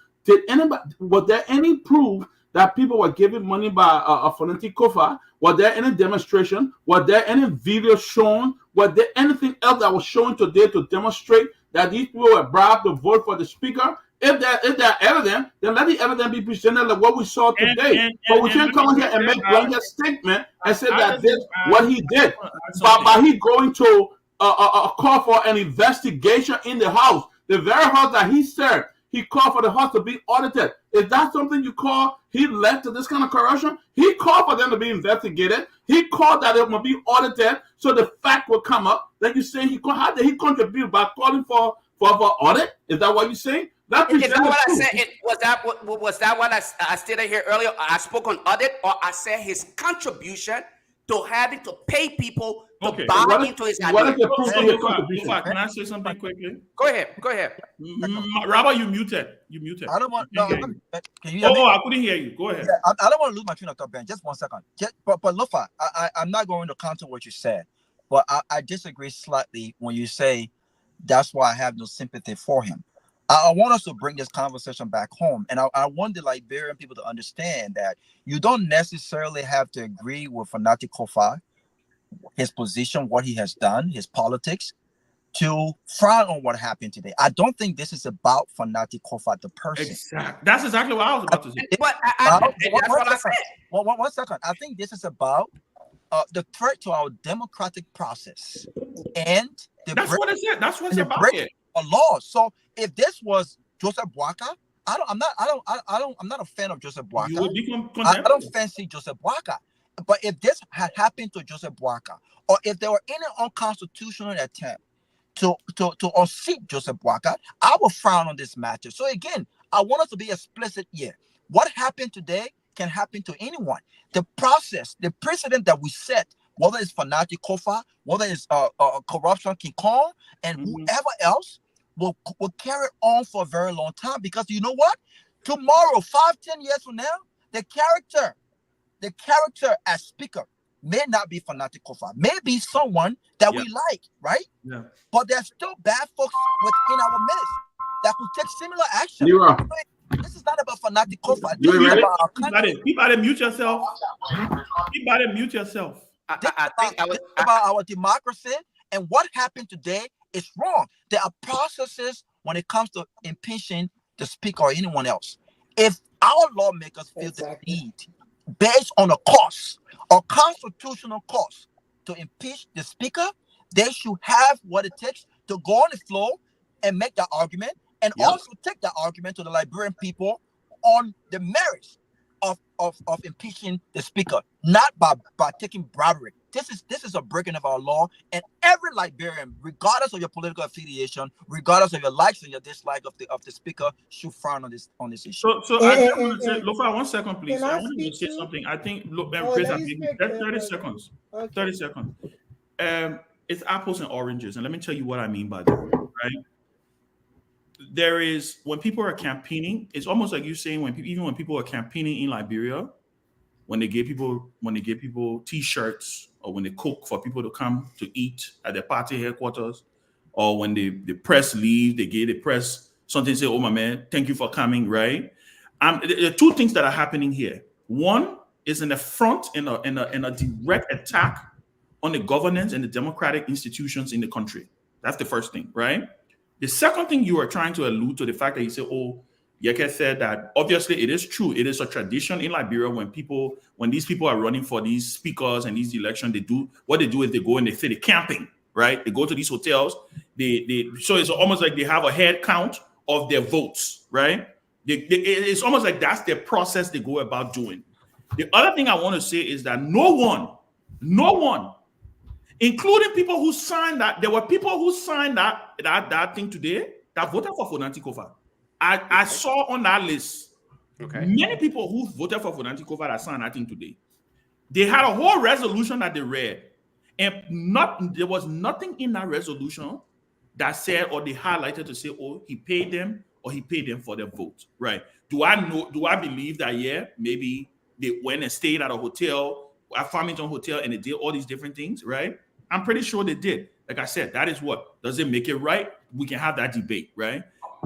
Was there any proof that people were giving money by a Fanatic Kofa? Was there any demonstration? Was there any video shown? Was there anything else that was shown today to demonstrate that these people were bribed to vote for the speaker? If they're evident, then let the evidence be presented like what we saw today. But we can't come here and make blanket statement and say that this what he did. By he going to a call for an investigation in the house, the very house that he served, he called for the house to be audited. Is that something you call he led to this kind of corruption? He called for them to be investigated. He called that it will be audited so the fact will come up. Then you say how did he contribute by calling for audit? Is that what you're saying? Is that what I said? Was that what I stated here earlier? I spoke on audit, or I said his contribution to having to pay people to buy into his idea. What is the proof of your contribution? Can I say something quickly? Go ahead. Robert, you muted. I don't want. No, can you hear me? I couldn't hear you. Go ahead. Yeah, I don't want to lose my train of thought, Ben. Just 1 second. But Lofa, I'm not going to counter what you said, but I disagree slightly when you say that's why I have no sympathy for him. I want us to bring this conversation back home. And I want the Liberian people to understand that you don't necessarily have to agree with Fanatic Kofa, his position, what he has done, his politics, to frown on what happened today. I don't think this is about Fanatic Kofa, the person. Exactly. That's exactly what I was about to say. But that's what I said. 1 second. I think this is about the threat to our democratic process. And that's what it said. That's what's about it. A law. So if this was Joseph Boakai, I'm not a fan of Joseph Boakai. You would become I don't fancy Joseph Boakai. But if this had happened to Joseph Boakai, or if there were any unconstitutional attempt to unseat Joseph Boakai, I would frown on this matter. So again, I want us to be explicit here. What happened today can happen to anyone. The process, the precedent that we set, whether it's Fanati Kofa, whether it's corruption King Kong, and whoever else, will carry on for a very long time. Because you know what? Tomorrow, 5-10 years from now, the character as speaker may not be Fanati Kofa, may be someone that we like, right? Yeah. But there's still bad folks within our midst that could take similar action. This is not about Fanati Kofa. This is about our country. Peabody, mute yourself. Peabody, mute yourself. I think about our democracy, and what happened today is wrong. There are processes when it comes to impeaching the speaker or anyone else. If our lawmakers feel the need, based on a cause, a constitutional cause, to impeach the speaker, they should have what it takes to go on the floor and make that argument, and also take that argument to the Liberian people on the merits of impeaching the speaker, not by taking bribery. This is a breaking of our law, and every Liberian, regardless of your political affiliation, regardless of your likes and your dislike of the speaker, should frown on this issue. So I just want to say, Lofa, 1 second, please. I want to say something. I think, Chris, 30 seconds. Okay. 30 seconds. It's apples and oranges, and let me tell you what I mean by that. Right? There is, when people are campaigning, it's almost like you saying even when people are campaigning in Liberia, when they give people T-shirts, or when they cook for people to come to eat at their party headquarters, or when the press leaves, they give the press something, say, "Oh my man, thank you for coming." Right? There are two things that are happening here. One is in the front in a direct attack on the governance and the democratic institutions in the country. That's the first thing, right? The second thing you are trying to allude to, the fact that you say, "Oh, Yeke said that," obviously it is true. It is a tradition in Liberia when these people are running for these speakers and these elections, they go and they say they're camping, right? They go to these hotels. So it's almost like they have a head count of their votes, right? It's almost like that's their process they go about doing. The other thing I want to say is that no one, including people who signed that, there were people who signed that thing today that voted for Fanati Kofa. I saw on that list many people who voted for Fanati Kofa that signed that thing today. They had a whole resolution that they read, and there was nothing in that resolution that said, or they highlighted to say, "Oh, he paid them," or "he paid them for their vote." Right? Do I believe that? Yeah, maybe they went and stayed at a hotel, a Farmington hotel, and they did all these different things, right? I'm pretty sure they did. Like I said, that is what does it make it right? We can have that debate, right?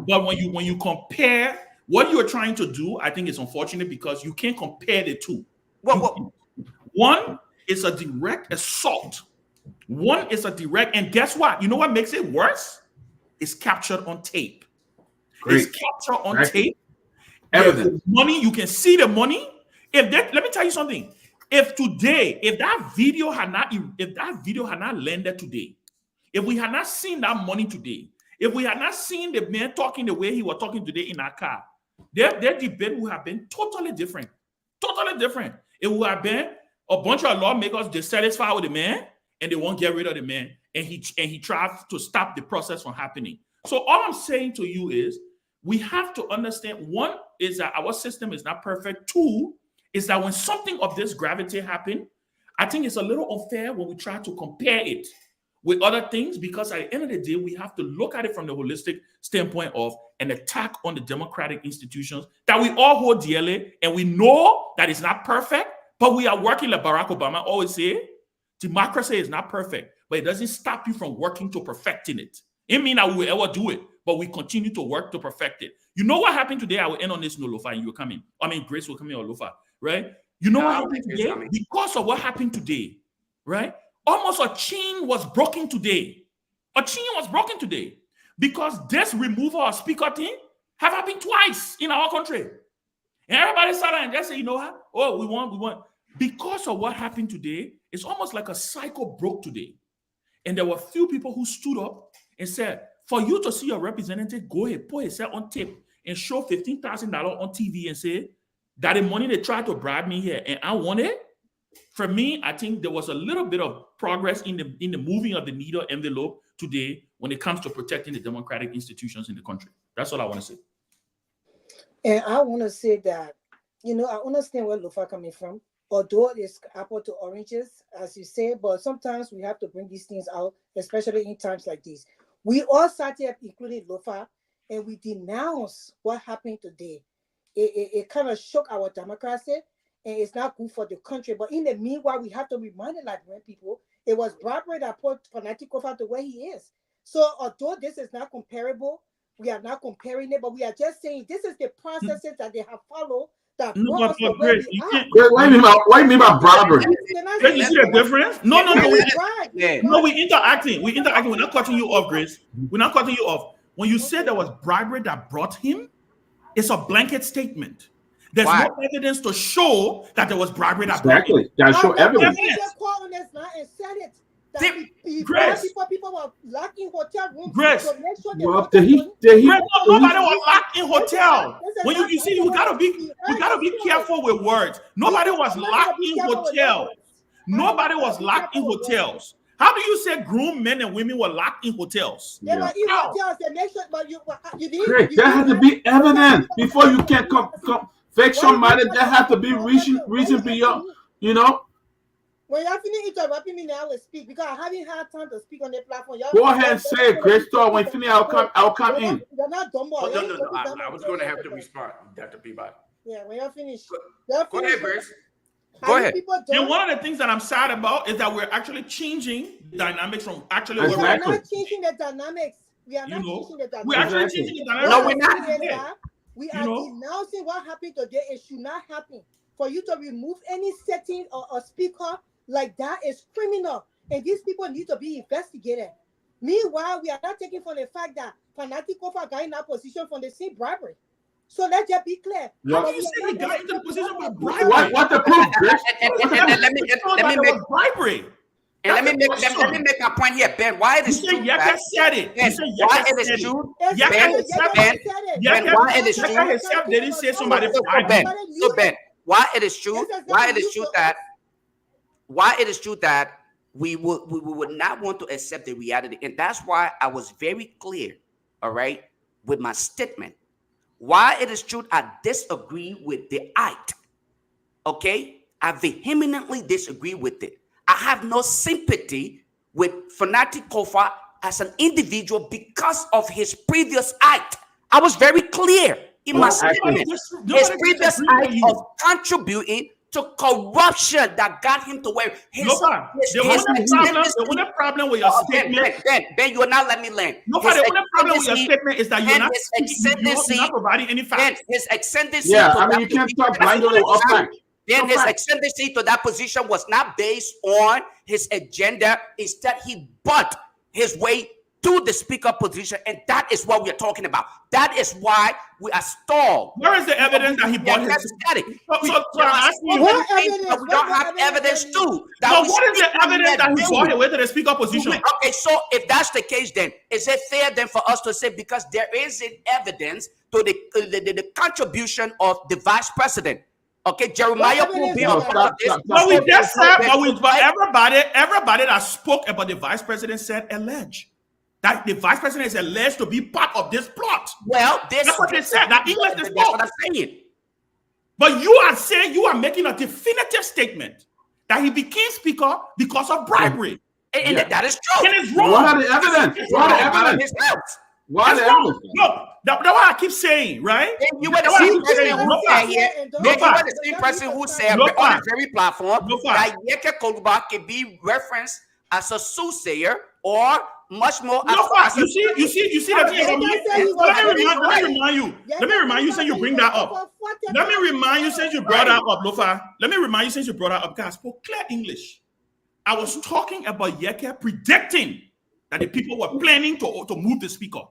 But when you compare what you're trying to do, I think it's unfortunate because you can't compare the two. One is a direct assault. One is a direct, and guess what? You know what makes it worse? It's captured on tape. It's captured on tape. Evidence. Money, you can see the money. Let me tell you something. If that video had not landed today, if we had not seen that money today, if we had not seen the man talking the way he was talking today in our car, their debate would have been totally different. Totally different. It would have been a bunch of lawmakers dissatisfied with the man and they won't get rid of the man, and he tries to stop the process from happening. So all I'm saying to you is we have to understand, one is that our system is not perfect. Two is that when something of this gravity happens, I think it's a little unfair when we try to compare it with other things, because at the end of the day, we have to look at it from the holistic standpoint of an attack on the democratic institutions that we all hold dearly, and we know that it's not perfect, but we are working, like Barack Obama always say, democracy is not perfect, but it doesn't stop you from working to perfecting it. It means that we will ever do it, but we continue to work to perfect it. You know what happened today? I will end on this, no, Lofa, and you're coming. I mean, Grace will come in, or Lofa, right? You know what happened today? Because of what happened today, right? Almost a chain was broken today. A chain was broken today because this removal of speaker thing have happened twice in our country. And everybody sat down and just say, you know what? Oh, we want. Because of what happened today, it's almost like a cycle broke today. And there were a few people who stood up and said, for you to see your representative go ahead, put himself on tape and show $15,000 on TV and say that the money they tried to bribe me here and I want it. For me, I think there was a little bit of progress in the moving of the needle envelope today when it comes to protecting the democratic institutions in the country. That's all I want to say. And I want to say that, I understand where Lofa coming from. Although it's apple to oranges, as you say, but sometimes we have to bring these things out, especially in times like this. We all sat here, including Lofa, and we denounce what happened today. It kind of shook our democracy, and it's not good for the country. But in the meanwhile, we have to remind the Liberian people, it was bribery that put Fanatic Kofa to where he is. So although this is not comparable, we are not comparing it, but we are just saying this is the processes that they have followed. That No, but Grace, you can't. What do you mean by bribery? Grace, you see the difference? No. No, We're interacting. We're not cutting you off, Grace. We're not cutting you off. When you say there was bribery that brought him, it's a blanket statement. There's no evidence to show that there was bribery that brought him. That show evidence. Grace. People were locked in hotel rooms. Grace. Nobody was locked in hotel. When you see, you gotta be careful with words. Nobody was locked in hotel. Nobody was locked in hotels. How do you say grown men and women were locked in hotels? They were in hotels. They make sure, but you Great. There has to be evidence before you can come fake somebody. There has to be reason beyond, When y'all finish interrupting me now, I will speak because I haven't had time to speak on the platform. Go ahead and say it, Grace. When you finish, I'll come in. You're not dumb boy. No. I was going to have to respond, Dr. Peabody. Yeah, when y'all finish. Go ahead, Grace. Go ahead. And one of the things that I'm sad about is that we're actually changing the dynamics from actually. We are not changing the dynamics. We are not changing the dynamics. We're actually changing the dynamics. No, we're not. We are denouncing what happened today. It should not happen. For you to remove any setting or speaker like that is criminal. And these people need to be investigated. Meanwhile, we are not taking from the fact that Fanatic Kofa got in that position from the same bribery. So let's just be clear. How do you say he got into the position with bribery? What the proof, Chris? Let me make bribery. And let me make my point here, Ben. Why it is true? Yaka said it. Why it is true? Ben, why it is true? They didn't say somebody Ben. So Ben, why it is true? Why it is true that we would not want to accept the reality, and that's why I was very clear, all right, with my statement. Why it is true I disagree with the act, okay? I vehemently disagree with it. I have no sympathy with Fanatic Kofa as an individual because of his previous act. I was very clear in my statement. His previous act of contributing to corruption that got him to where his the problem with your statement. Ben, you will not let me land. The problem with your statement is that you're not providing any facts. His ascendancy. Yeah, I mean, you can't talk blindly off fact. Then his ascendancy to that position was not based on his agenda. Instead, he bought his way to the speaker position, and that is what we are talking about. That is why we are stalled. Where is the evidence that he bought his? So I'm asking you, we don't have evidence too. So what is the evidence that he bought his way to the speaker position? Okay, so if that's the case, then is it fair then for us to say because there isn't evidence to the contribution of the vice president? Okay, Jeremiah will be on top of this. But we just said, but everybody that spoke about the vice president said alleged. That the vice president is alleged to be part of this plot. Well, that's what they said. That English is that's what I'm saying. But you are saying, you are making a definitive statement that he became speaker because of bribery. And that is true. And it's wrong. What are the evidence? What are the evidence? What are the evidence? Look, that's what I keep saying, right? You were the same person who said here. You were the same person who said on the very platform that Yeke Koluba can be referenced as a soothsayer or much more. You see that thing. Let me remind you since you bring that up. Let me remind you since you brought that up, Lofa. Let me remind you since you brought that up, guys. I spoke clear English. I was talking about Yeke predicting that the people were planning to move the speaker.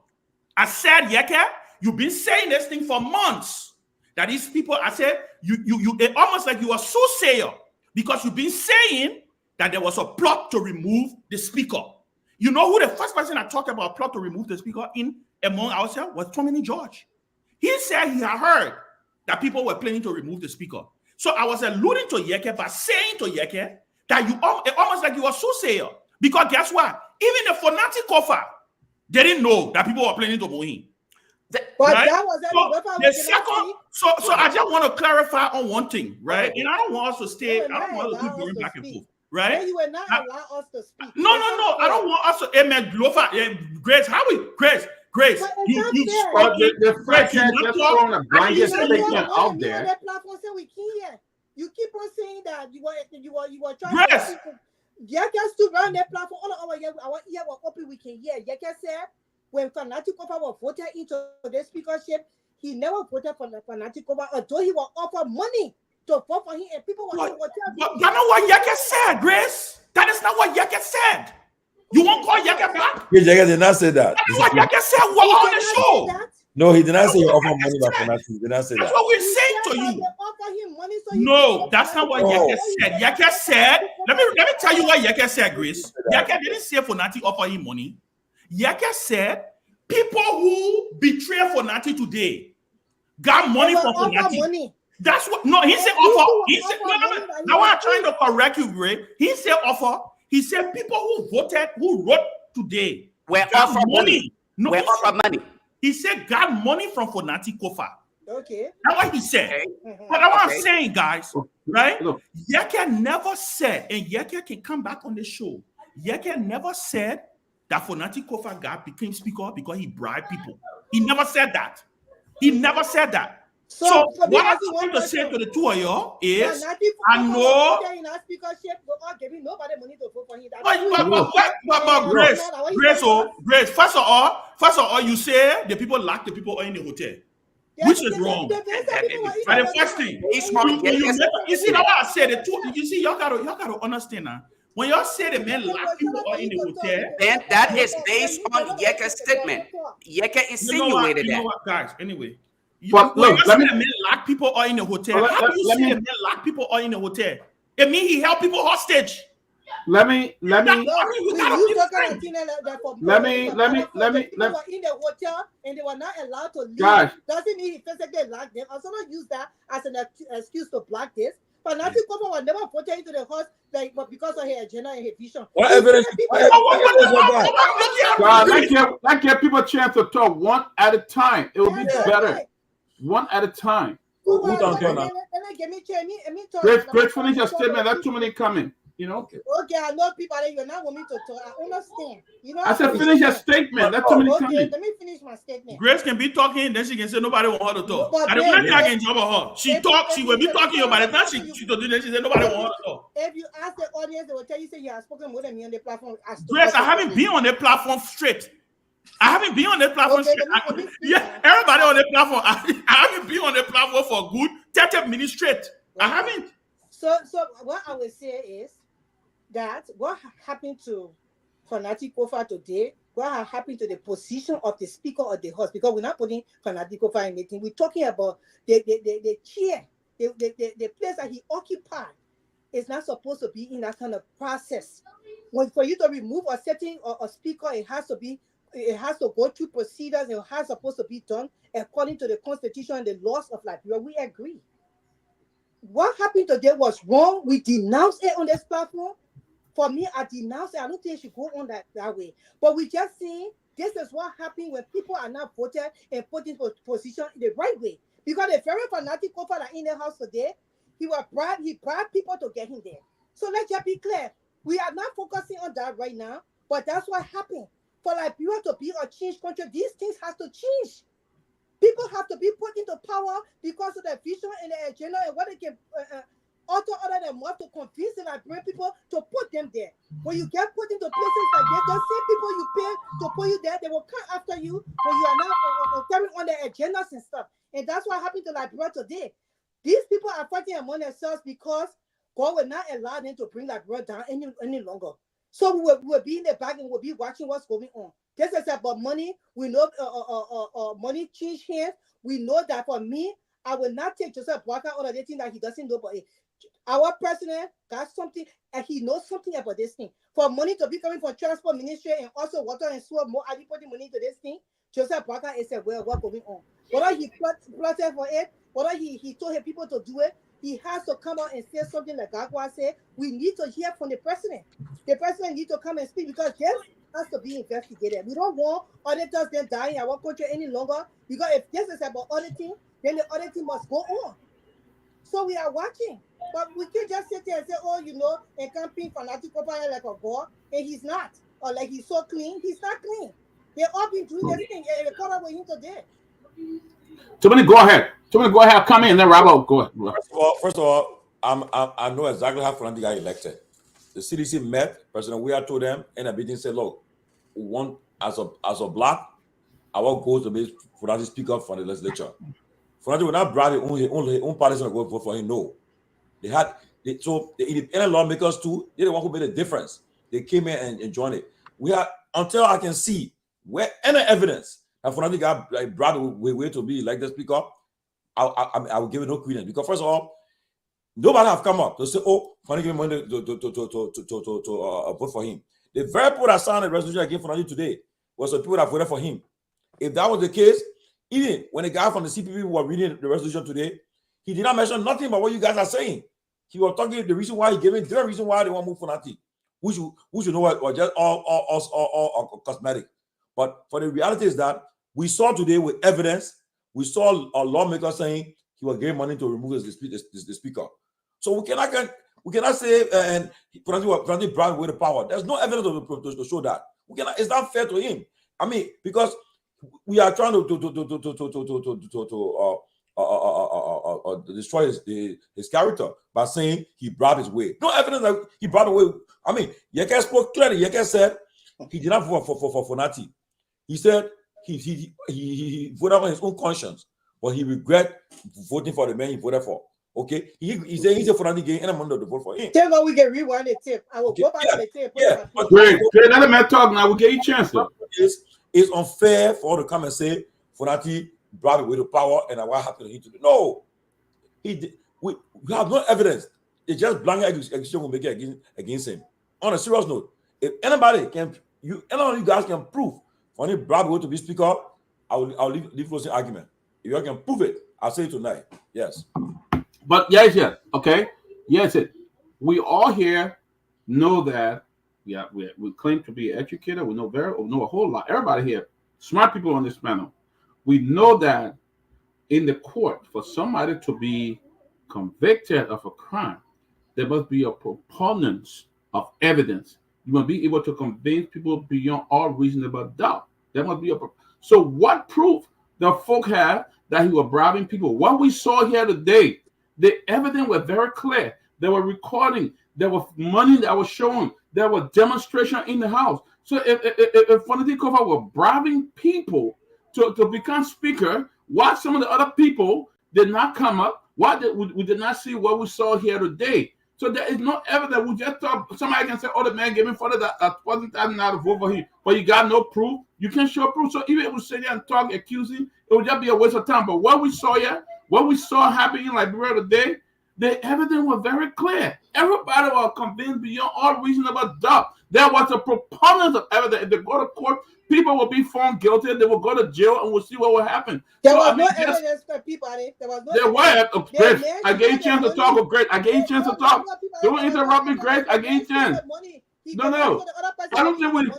I said, Yeke, you've been saying this thing for months. That these people, I said, you almost like you are soothsayer because you've been saying that there was a plot to remove the speaker. You know who the first person I talked about a plot to remove the speaker among ourselves was Tomalin George. He said he had heard that people were planning to remove the speaker. So I was alluding to Yeke by saying to Yeke that you almost like you are soothsayer. Because guess what? Even the Fanatic Kofa, they didn't know that people were planning to move him. But right? that was The second, so I just want to clarify on one thing, right? And I don't want us to stay, I don't want us to keep going back and forth, right? You will not allow us to speak. No, I don't want us to, amen, Lofa, Grace, how we, Grace, the fact that just throwing a blanket statement out there. You keep on saying that you were trying to just to run that platform all over here. Our ear was open, we can hear. Yaka said when Fanatic Kofa was voted into the speakership, he never voted for the Fanatic Kofa, although he was offered money to vote for him, and people were saying, but that's not what Yaka said, Grace. That is not what Yaka said. You won't call Yaka back? Yaka did not say that. That's what Yaka said. What on the show? No, he did not say you offer money back for nothing. He did not say that. That's what we're saying to you. No, that's not what Yaka said. Yaka said, let me tell you what Yaka said, Grace. Yaka didn't say Fonati offer him money. Yaka said people who betray Fonati today got money from Fonati. That's what. No, he said offer. He said no. Now I'm trying to correct you, Gray. He said offer. He said people who voted, who wrote today, got money. No, we offer money. He said got money from Fonati Kofa. Okay. That's what he said. Okay. But that's what I'm saying, guys. Right? Yaka never said, and Yaka can come back on the show. Yaka never said that Fonati Kofa became speaker because he bribed people. He never said that. He never said that. So what I'm trying to say to the two of y'all is, I know. But Grace. First of all, you say the people lock the people in the hotel, which is wrong. And the first thing, you see now I said the two. You see, y'all gotta understand now. When y'all say the men lock people in the hotel, then that is based on Yeka's statement. Yeka insinuated that. Guys, anyway. But look, let me lock people all in the hotel. How do you say the man lock people all in the hotel? It means he held people hostage. Let me. People were in the hotel and they were not allowed to leave. Gosh. Doesn't mean he physically locked them. Also not use that as an excuse to block this. But Nancy Kofa was never voted into the house but because of her agenda and her vision. What evidence? Let's give people a chance to talk one at a time. It will be better. One at a time. Great, finish your statement. That's too many coming. You know. Okay, I know people that you're not want me to talk. I understand. You know. I said finish your statement. That's too many coming. Let me finish my statement. Grace can be talking, then she can say nobody want her to talk. And the one thing I can jump on her, she will be talking by the time she to do that, she said nobody want her to talk. If you ask the audience, they will tell you say you have spoken more than me on the platform. Grace, I haven't been on the platform straight. I haven't been on the platform. Everybody on the platform. I haven't been on the platform for a good 30 minutes straight. I haven't. So what I would say is that what happened to Fanatic Kofa today, what happened to the position of the speaker of the house, because we're not putting Fanatic Kofa in anything. We're talking about the chair, the place that he occupied is not supposed to be in that kind of process. For you to remove a setting or a speaker, it has to go through procedures. It has supposed to be done according to the constitution and the laws of Liberia. We agree. What happened today was wrong. We denounced it on this platform. For me, I denounce it. I don't think it should go on that way. But we just saying this is what happened when people are not voted and put in position in the right way. Because the very fanatic Kofa that in the house today, he bribed people to get him there. So let's just be clear. We are not focusing on that right now, but that's what happened. For Liberia to be a change country, these things have to change. People have to be put into power because of their vision and their agenda and what they can alter other than what to convince the Liberian people to put them there. When you get put into places like this, the same people you pay to put you there, they will come after you when you are not carrying on their agendas and stuff. And that's what happened to Liberia today. These people are fighting among themselves because God will not allow them to bring Liberia down any longer. So we will be in the back and we'll be watching what's going on. This is about money. We know money change hands. We know that for me, I will not take Joseph Walker out of the thing that he doesn't know about it. Our president got something and he knows something about this thing. For money to be coming from transport ministry and also water and sewer, more are putting money to this thing. Joseph Walker is aware of what's going on. Whether he plotted for it, whether he told his people to do it, he has to come out and say something like Garguah said. We need to hear from the president. The president needs to come and speak because has to be investigated. We don't want auditors then dying in our country any longer, because if this is about auditing, then the auditing must go on. So we are watching. But we can just sit there and say, oh, you know, and campaign fanatic over here like a Guar, and he's not. Or like he's so clean. He's not clean. They've all been doing this thing. And they caught up with him today. Somebody go ahead. Somebody go ahead. Come in. Then Rob, go ahead. First of all, I know exactly how Fernando got elected. The CDC met, President Weah told them, and the meeting said, look, we want, as a black, our goal to be Fernando speak up for the legislature. Fernando would not bribe his own party to go vote for him. No. So the independent lawmakers too, they're the one who made a difference. They came in and joined it. We are, until I can see where any evidence that Fernando got bribed way to be elected speaker, I will give it no credence. Because first of all, nobody have come up to say, oh, Fernando gave money to vote for him. The very people that signed the resolution against Fernando today was the people that voted for him. If that was the case, even when the guy from the CPP were reading the resolution today, he did not mention nothing about what you guys are saying. He was talking the reason why he gave it, the reason why they want to move Fernando. We should know what was just all cosmetic. But for the reality is that we saw today with evidence, we saw a lawmaker saying he was giving money to remove the speaker. So we cannot say and Fernando brought away the power. There's no evidence to show that. It's not fair to him. I mean, because we are trying to destroy his character by saying he brought his way. No evidence that he brought away. I mean, Yeke spoke clearly. Yeke said he did not vote for Fonati. He said he voted on his own conscience, but he regret voting for the man he voted for. Okay, he said he's a Fonati game, and I'm going to vote for him. Tell me we can rewind the tape. I will go back to the tape. Yeah, great. Let the man talk now. We get you a chance. It's unfair for her to come and say Fonati brought away the power and what happened to him today. No, we have no evidence. It's just blanket accusation will make it against him. On a serious note, if anybody any of you guys can prove Fonati brought away to be speaker, I'll leave closing argument. If you can prove it, I'll say it tonight. Yes. But yes. Okay. Yes, we all here know that. Yeah, we claim to be educated. We know a whole lot. Everybody here, smart people on this panel. We know that in the court, for somebody to be convicted of a crime, there must be a proponents of evidence. You must be able to convince people beyond all reasonable doubt. There must be so what proof the folk have that he was bribing people? What we saw here today, the evidence was very clear. There were recording. There was money that was shown. There was demonstration in the house. So if Fonati Kofa were bribing people to become speaker, why some of the other people did not come up? Why we did not see what we saw here today? So there is no evidence. We just thought somebody can say, "Oh, the man gave me $40,000 to vote for him," but you got no proof. You can't show proof. So even if we sit there and talk, accusing, it would just be a waste of time. But what we saw here, what we saw happening in Liberia today, the evidence was very clear. Everybody was convinced beyond all reasonable doubt. There was a proponent of evidence. If they go to court, people will be found guilty. They will go to jail, and we'll see what will happen. There was no evidence for Peabody. There was no. There were. Great. I gave you a chance to talk. Great. I gave you a chance to talk. Don't interrupt me, Great. I gave you a chance. No. I don't think we.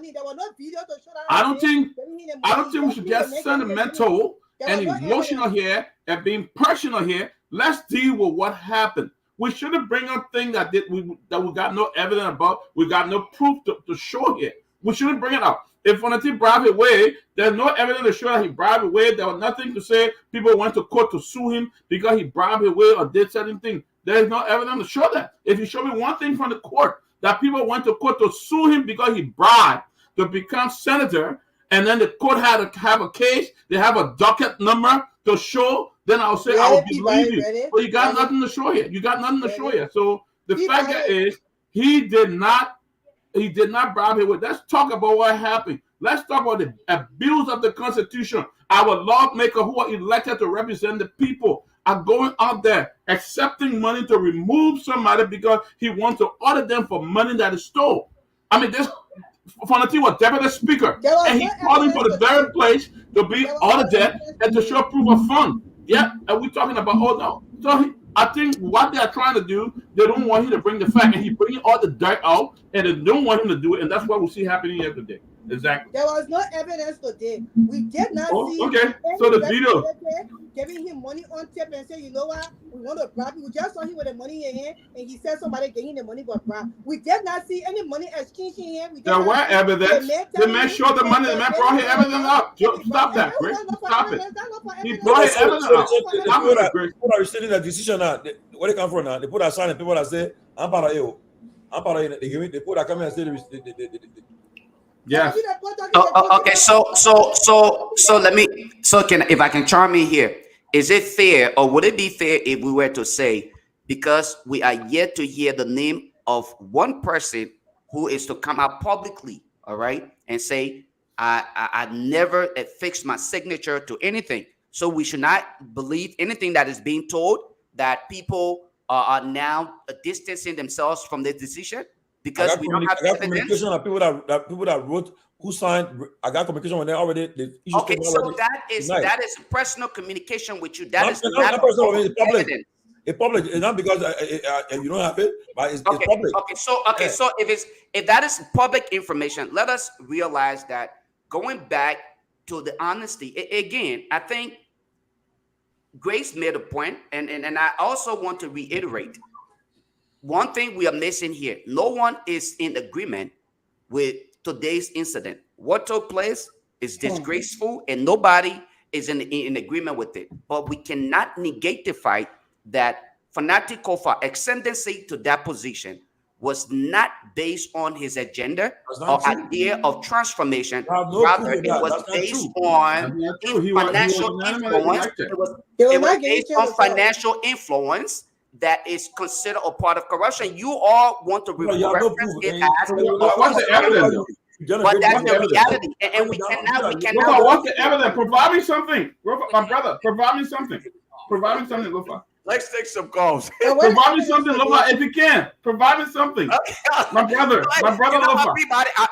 I don't think we should get sentimental and emotional here and being personal here. Let's deal with what happened. We shouldn't bring up things that we got no evidence about. We got no proof to show here. We shouldn't bring it up. If Fonati bribed away, there's no evidence to show that he bribed away. There was nothing to say people went to court to sue him because he bribed away or did certain things. There is no evidence to show that. If you show me one thing from the court that people went to court to sue him because he bribed to become senator, and then the court had to have a case, they have a docket number to show, then I'll say I will believe you. But you got nothing to show here. You got nothing to show here. So the fact is, he did not bribe him. Let's talk about what happened. Let's talk about the abuse of the Constitution. Our lawmakers who are elected to represent the people are going out there accepting money to remove somebody because he wants to order them for money that is stolen. I mean, this Fonati was deputy speaker, and he's calling for the very place to be audited and to show proof of funds. Yeah, and we're talking about, oh no. So I think what they're trying to do, They don't want him to bring the fact, and he bringing all the dirt out, and they don't want him to do it, and that's what we see happening here today. Exactly. There was no evidence today. We did not see. Okay, so the video giving him money on tape and say, you know what, we want to bribe you. We just saw him with the money in hand, and he said somebody getting the money but bribe. We did not see any money exchange in here. There were evidence. The man showed the money. The man brought his evidence up. Stop that, Chris. Stop it. He brought his evidence up. People are receiving the decision now. Where they come from now? They put aside and people that say, I'm part of you. I'm part of you. They put that come and say, yes. Okay. So let me. If I can chime in here, is it fair, or would it be fair if we were to say, because we are yet to hear the name of one person who is to come out publicly, all right, and say, I never affixed my signature to anything. So we should not believe anything that is being told, that people are now distancing themselves from the decision because we don't have evidence. Communication of people that wrote, who signed. I got communication with them already. Okay, so that is personal communication with you. That is not personal. It's public. It's public. It's not because you don't have it, but it's public. So if that is public information, let us realize that going back to the honesty again. I think Grace made a point, and I also want to reiterate one thing we are missing here. No one is in agreement with today's incident. What took place is disgraceful, and nobody is in agreement with it. But we cannot negate the fact that Fanatic Kofa ascendancy to that position was not based on his agenda or idea of transformation. Rather, it was based on financial influence. It was based on financial influence that is considered a part of corruption. You all want to reference it as what's the evidence? But that's the reality, and we cannot. What's the evidence? Provide me something, my brother. Provide me something. Provide me something, Lofa. Let's take some calls. Provide me something, Lofa, if you can. Provide me something. My brother, Lofa.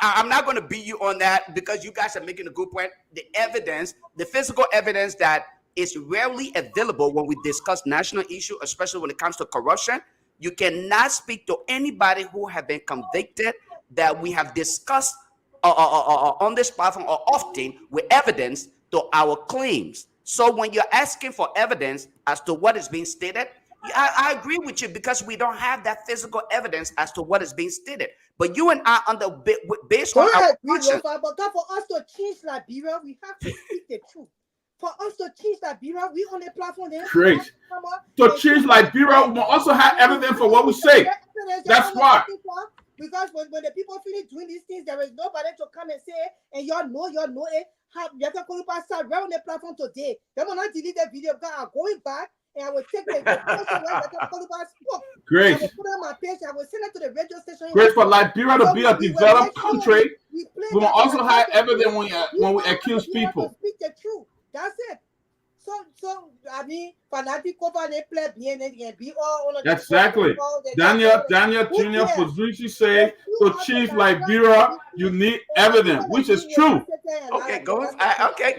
I'm not going to beat you on that because you guys are making a good point. The evidence, the physical evidence that is rarely available when we discuss national issue, especially when it comes to corruption. You cannot speak to anybody who have been convicted that we have discussed on this platform or often with evidence to our claims. So when you're asking for evidence as to what is being stated, I agree with you because we don't have that physical evidence as to what is being stated. But you and I, based on our conscience, but for us to change Liberia, we have to speak the truth. For us to change Liberia, we on the platform. Great. To change Liberia, we also have evidence for what we say. That's why. Because when the people finish doing these things, there is nobody to come and say, and y'all know it. You have to call right on the platform today. They will not delete the video because I'm going back and I will take the Great. I will put on my page. I will send it to the radio station. Great. For Liberia to be a developed country, we will also have evidence when we accuse people. To speak the truth. That's it. So I mean, Fanatic Kofa they play bien and be all on the exactly. Daniel Junior Pazuchi say to Chief Liberia, you need evidence, which is true. Okay,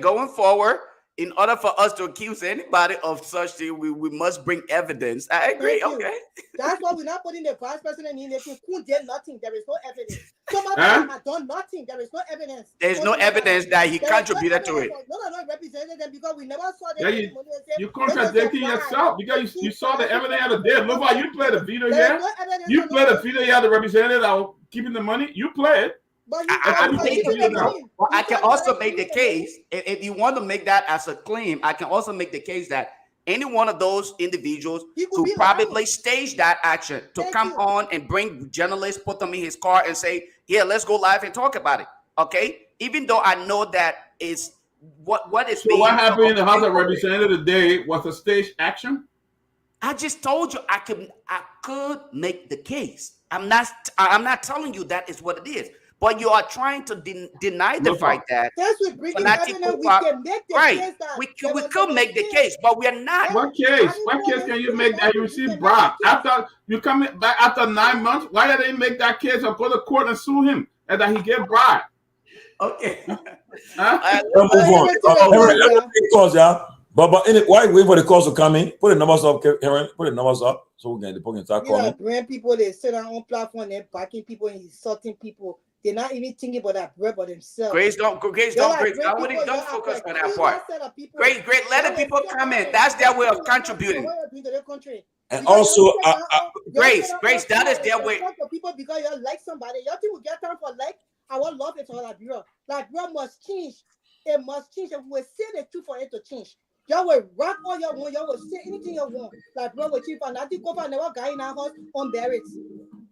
going forward, in order for us to accuse anybody of such thing, we must bring evidence. I agree. Okay. That's why we're not putting the vice president in there. Who did nothing. There is no evidence. Somebody has done nothing. There is no evidence. There's no evidence that he contributed to it. No, represented them because we never saw them. Yeah, you contradicting yourself because you saw the evidence of the dead. Look how you play the video here. You play the video here, the representative that was keeping the money. You play it. I can also make the case, if you want to make that as a claim, I can also make the case that any one of those individuals who probably staged that action to come on and bring journalists, put them in his car and say, yeah, let's go live and talk about it. Okay? Even though I know that is what is so what happened in the House of Representatives today was a staged action? I just told you I could make the case. I'm not telling you that is what it is. But you are trying to deny the fact that we can make the case. We could make the case, but we are not. What case? What case can you make that you receive bribe? After you come back after 9 months, why did they make that case or go to court and sue him and that he get bribe? Okay. Move on. But why wait for the calls to come in? Put the numbers up, Karen. Put the numbers up so we can start calling. Brand people, they sit on own platform, they're backing people and insulting people. They're not even thinking about that bread by themselves. Grace, don't focus on that part. Grace, let the people come in. That's their way of contributing. And also, Grace, that is their way. People because you like somebody, you think we get time for like our love it for Liberia. Liberia must change. It must change. If we say the truth for it to change, y'all will rock all you want. Y'all will say anything you want. Liberia will change. And I think go for never guy in our house on barracks.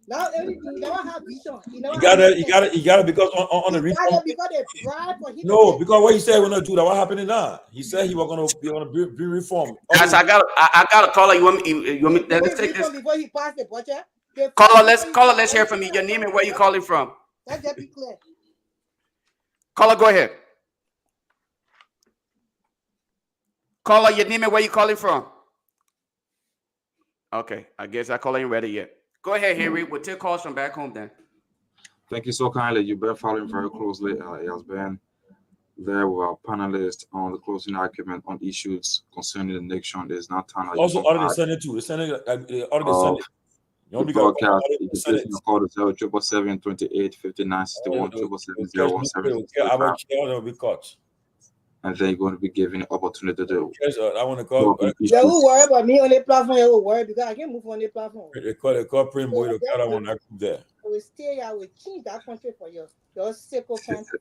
Now everything you never have vision. You gotta because on the reform. Because they bribe for him. No, because what he said we're not do that. What happened in that? He said he was gonna be reformed. Guys, I got a caller. You want me? Let's take this. Before he passed the budget. Caller, let's hear from you. Your name and where you calling from. Let's just be clear. Caller, go ahead. Caller, your name and where you calling from. Okay, I guess I call ain't ready yet. Go ahead, Henry. We'll take calls from back home then. Thank you so kindly. You've been following very closely. It has been there with our panelists on the closing argument on issues concerning the nation. There's not time. Also, out of the Senate too. The Senate, out of the Senate. The broadcast, you can call the 077285961 and then you're going to be given an opportunity to. I want to call. Yeah, who worry about me on the platform? You will worry because I can't move on the platform. They call Primo. Boy, I want to group there. I will stay here. I will change that country for you. You're sick of country.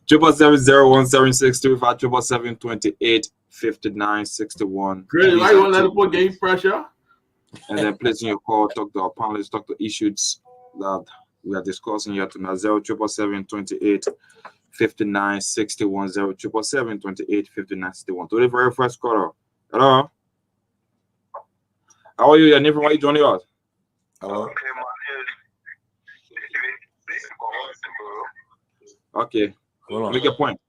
777-017625 Great, like one let put game pressure. And then placing your call, talk to our panelists, talk to issues that we are discussing here tonight. 077-2859-61 077-2859-61. To the very first caller. Hello. How are you? Your name from where you joining us? Hello. Okay. Hold on. Make a point.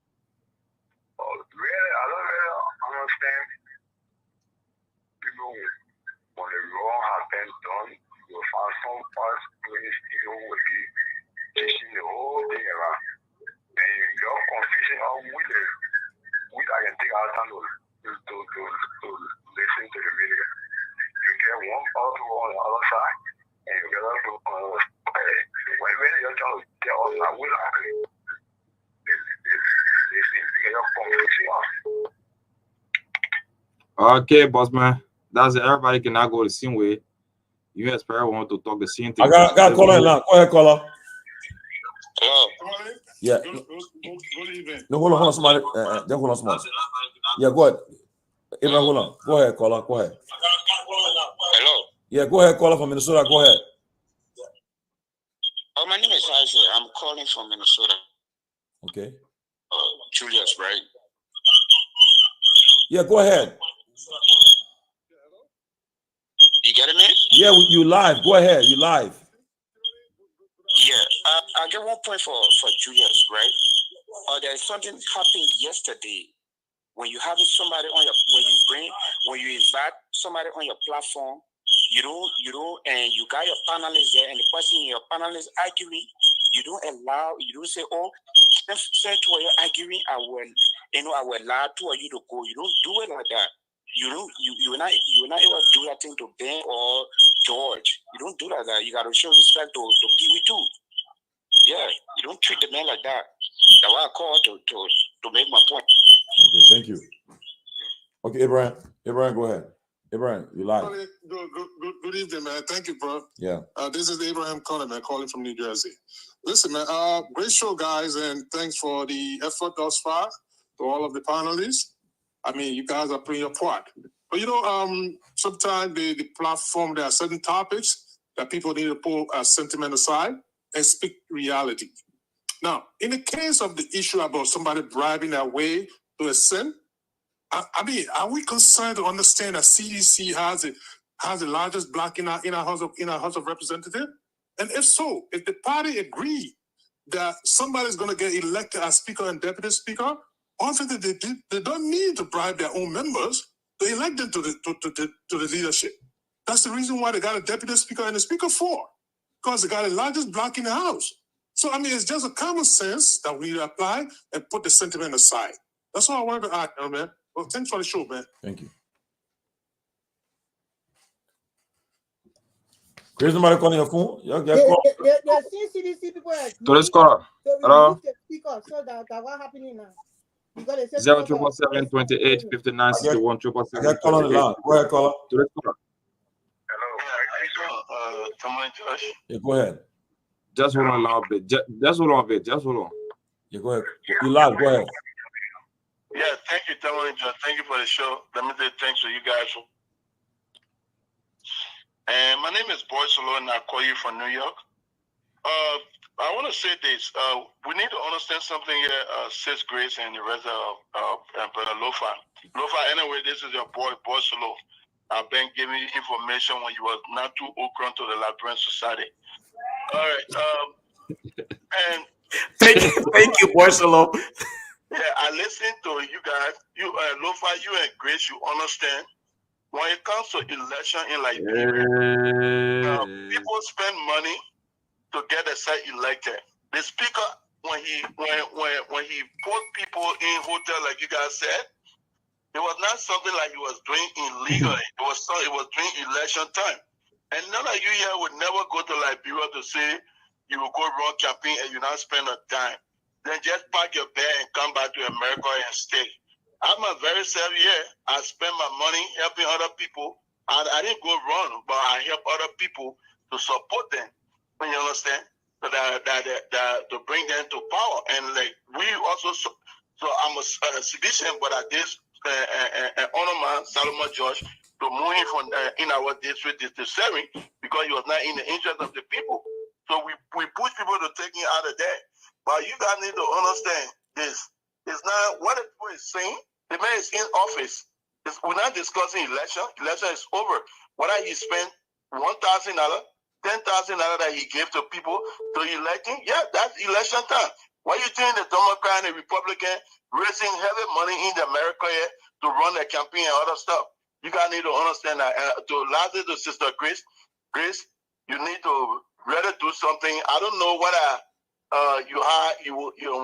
Okay, boss man. That's it. Everybody cannot go the same way. You expect want to talk the same thing. I got a caller now. Go ahead, caller. Hello. Yeah. Good evening. No, hold on, somebody. Then hold on, somebody. Yeah, go ahead. Abraham, hold on. Go ahead, caller. Go ahead. Hello. Yeah, go ahead, caller from Minnesota. Go ahead. Oh, my name is Isaac. I'm calling from Minnesota. Okay. Julius, right? Yeah, go ahead. You getting me? Yeah, you live. Go ahead. You live. Yeah. I get one point for Julius, right? There's something happened yesterday when you having somebody on your when you invite somebody on your platform, you don't and you got your panelists there and the person in your panelists arguing, you don't say, oh, since you're arguing, I will allow two of you to go. You don't do it like that. You will not able to do that thing to Ben or George. You don't do that. You gotta show respect to Pewee too. Yeah, you don't treat the man like that. That's why I called to make my point. Okay, thank you. Okay, Abraham, go ahead. Abraham, you live. Good evening, man. Thank you, bro. Yeah. This is Abraham Conner, man, calling from New Jersey. Listen, man, great show, guys, and thanks for the effort thus far to all of the panelists. I mean, you guys are playing your part. But sometimes the platform, there are certain topics that people need to pull sentiment aside and speak reality. Now, in the case of the issue about somebody bribing their way to a sin, I mean, are we concerned to understand that CDC has the largest block in our House of Representatives? And if so, if the party agree that somebody's going to get elected as Speaker and Deputy Speaker, obviously they don't need to bribe their own members to elect them to the leadership. That's the reason why they got a Deputy Speaker and a Speaker for, because they got the largest block in the House. So, I mean, it's just a common sense that we apply and put the sentiment aside. That's all I wanted to add, man. Well, thanks for the show, man. Thank you. There's somebody calling your phone. You get call. The CDC people are To this caller. so we Hello. remove the speaker. So that what's happening now? Because they said 077 28 59 61 I get call on the line. Go ahead, caller. To this caller. Hello. Tomalin Josh. Yeah, go ahead. Just hold on a little bit. Just hold on a bit. Just hold on. Yeah, go ahead. You live. Go ahead. Yeah, thank you, Tomalin Josh. Thank you for the show. Let me say thanks to you guys. And my name is Boy Solo, and I call you from New York. I want to say this. We need to understand something here, Sis Grace and the rest of Brother Lofa. Lofa, anyway, this is your boy Solo. I've been giving you information when you were not too okran to the Liberian Society. All right. And thank you, Barcelona. Yeah, I listen to you guys. You, Lofa, you and Grace, you understand. When it comes to election in Liberia, people spend money to get a side elected. The speaker, when he put people in hotel, like you guys said, it was not something like he was doing illegally. It was during election time. And none of you here would never go to Liberia to say you will go run campaign and you not spend a dime. Then just pack your bag and come back to America and stay. I'm a very savvy year. I spend my money helping other people. I didn't go run, but I help other people to support them. You understand? So that to bring them to power. And like we also, so I'm a citizen, but I did honor man Solomon George to move him from in our district to 7 because he was not in the interest of the people. So we push people to take him out of there. But you guys need to understand this. It's not what the people is saying. The man is in office. We're not discussing election. Election is over. Whether he spent $1,000, $10,000 that he gave to people to elect him, yeah, that's election time. Why you think the Democrat and the Republican raising heavy money in America here to run their campaign and other stuff? You guys need to understand that. Lastly, to Sister Grace, you need to rather do something. I don't know whether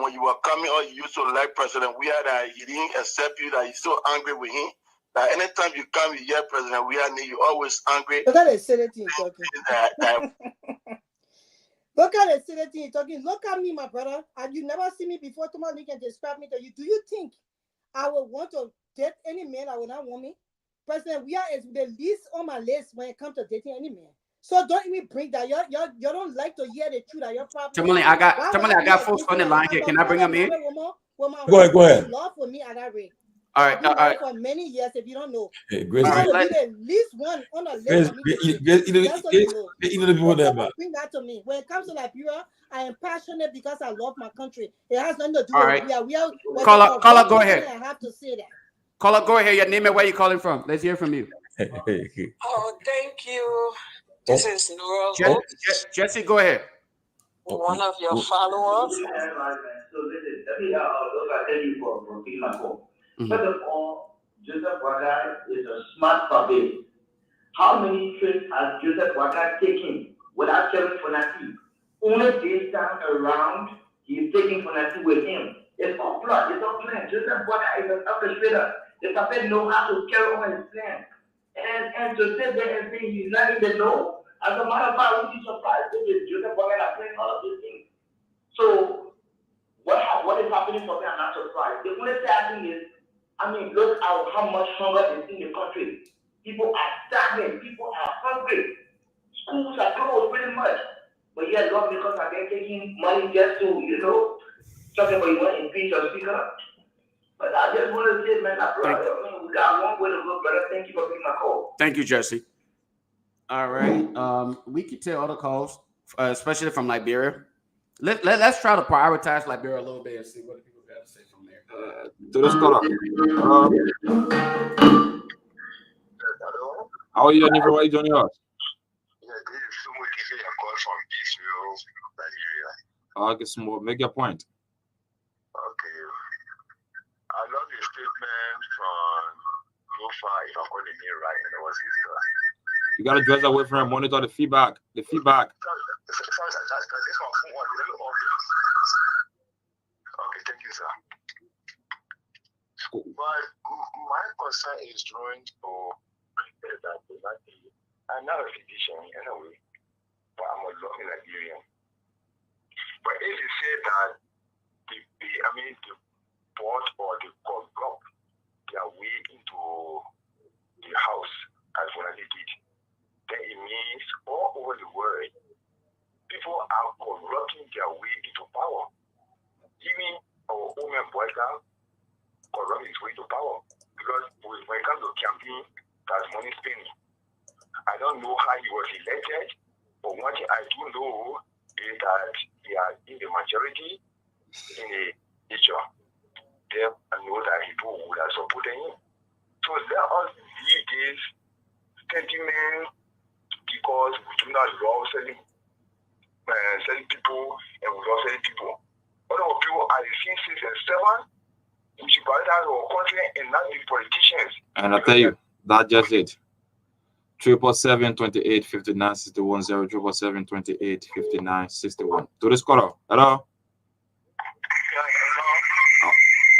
when you were coming or you used to elect President Weah that he didn't accept you, that you're so angry with him. That anytime you come, you hear President Weah, you always angry. Look at the silly thing talking. Look at the silly thing talking. Look at me, my brother. And you never see me before. Tomorrow you can describe me to you. Do you think I would want to date any man that would not want me? President Weah is the least on my list when it comes to dating any man. So don't even bring that. You don't like to hear the truth that you're probably. Tomalin, I got folks on the line here. Can I bring them in? Go ahead. Love for me, I got raped. All right. For many years, if you don't know. Hey, Grace, I would be the least one on the list. Bring that to me. When it comes to Liberia, I am passionate because I love my country. It has nothing to do with we are. Caller, go ahead. I have to say that. Caller, go ahead. Your name and where you calling from. Let's hear from you. Oh, thank you. This is Nora. Jesse, go ahead. One of your followers. So listen, let me tell you for taking my call. First of all, Joseph Guar is a smart puppet. How many trips has Joseph Guar taken without telling Fonati? Only this time around, he's taking Fonati with him. It's all plot, it's all planned. Joseph Guar is an orchestrator. The puppet knows how to carry on his plan. And to sit there and say he's not in the know, as a matter of fact, I would be surprised if Joseph Guar are playing all of these things. So, what is happening for me, I'm not surprised. The only sad thing is, look at how much hunger is in the country. People are starving. People are hungry. Schools are closed pretty much. But yet, lawmakers are taking money just to, talking about you want to impeach your speaker. But I just want to say, man, we got one way to go, brother. Thank you for being my call. Thank you, Jesse. All right. We could take other calls, especially from Liberia. Let's try to prioritize Liberia a little bit and see what people got to say from there. To this caller. How are you, Jennifer? Why are you joining us? Yeah, this is someone giving a call from Israel, Nigeria. Okay, small. Make your point. Okay. I love your statement from Lofa, if I'm calling it right, and it was his You got to dress away from and monitor the feedback. The feedback. This one was a little obvious. you, sir. But my concern is drawing to that I'm not a physician anyway, but I'm a local Nigerian. But if you say that the board or the corrupt their way into the house as what they did, then it means all over the world, people are corrupting their way into power. Even our women boycott corrupt his way to power. Because when it comes to campaign, that's money spending. I don't know how he was elected, but one thing I do know is that he are in the majority in the nature. There I know that people would have supported him. So let us leave this sentiment because we do not love selling people and we love selling people. Other people are the 6 and 7. We should prioritize our country and not the politicians. And I tell you, that's just it. 777-28-59-61 077-28-59-61. To this caller. Hello?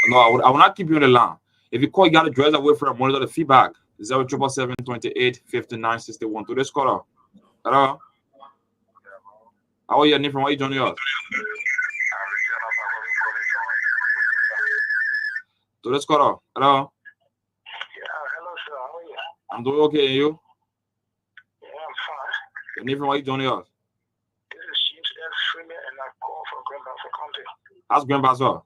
No, I will not keep you on the line. If you call, you got to dress away from monitor the feedback. 077-28-59-61. To this caller. Hello? How are you? Name from where you joining us? To this caller. Hello? Hello, sir. How are you? I'm doing okay, and you? Yeah, I'm fine. Your name from where you joining us? This is James F. Freeman, and I call from Grand Bassa County. How's Grand Bassa?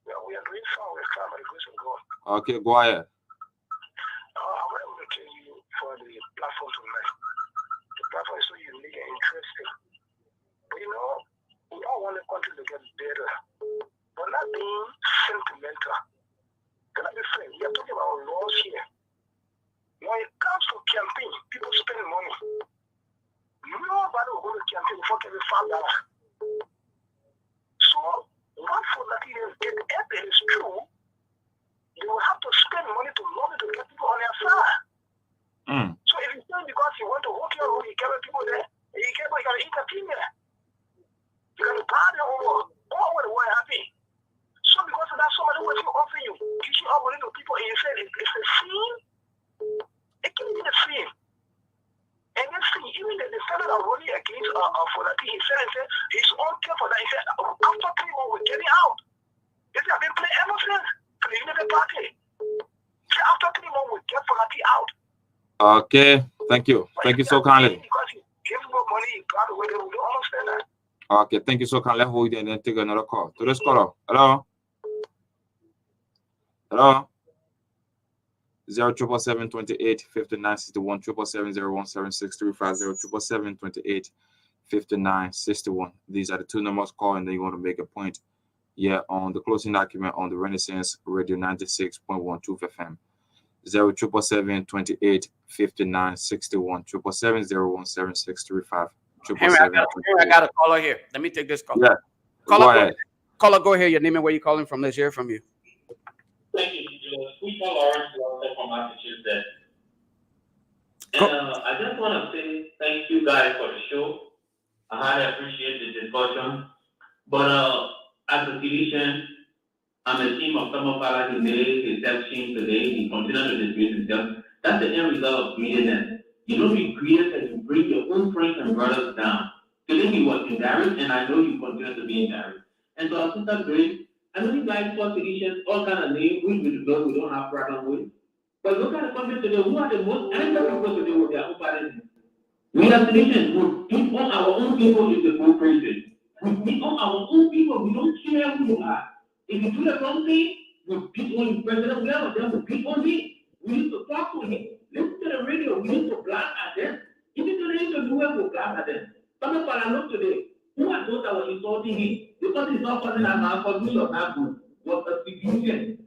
Yeah, we are doing fine. We're trying by the grace of God. Okay, go ahead. I want to thank you for the platform tonight. The platform is so unique and interesting. But you know, we all want the country to get better, but not being sentimental. Can I be frank? We are talking about laws here. When it comes to campaign, people spend money. Nobody will go to campaign before getting $5. So, what for Nigerians get up is true, you will have to spend money to lobby to get people on their side. So if you say because you want to vote your own, you get people there, and you got to entertain there. You got to buy their own, all the way happy. So because of that, somebody will offer you, teach you how to people, and you say it's a sin. It can be a sin. And then see, even the defendant are running against for that thing, he said he's okay for that. He said after 3 months we're getting out. He said I've been playing ever since for the Unity Party. He said after 3 months we'll get for that out. Okay, thank you. Thank you so kindly. Because he gives more money, he got away, we don't understand that. Okay, thank you so kindly. Let's hold it and then take another call. To this caller. Hello? Hello? 077-28-59-61 777-01-7635 077-28-59-61. These are the two numbers call, and then you want to make a point. Yeah, on the closing document on the Renaissance Radio 96.12 FM. 077-28-59-61 777-01-7635 Henry, I got a caller here. Let me take this call. Yeah. Caller, go ahead. Caller, go ahead. Your name and where you calling from. Let's hear from you. Thank you, Speaker Lawrence from Massachusetts. And I just want to say thank you guys for the show. I highly appreciate the discussion. But as a physician, I'm a team of some of our today, deception today, he continues to dispute himself. That's the end result of greediness. You don't be greedy and you bring your own friends and brothers down. Today he was embarrassed, and I know you continue to be embarrassed. And so, Sister Grace, I know you guys call physicians all kind of names, which we don't have problem with. But look at the country today, who are the most angry people today with their own parents? We are physicians who beat on our own people with the full praises. We beat on our own people, we don't care who you are. If you do the wrong thing, we beat on the president, we have them to beat on him. We need to talk to him. Listen to the radio, we need to blast at them. Even to the interview, we blast at them. Some of us look today. Who are those that were insulting him? Because he's not calling an alcohol or alcohol, was a physician.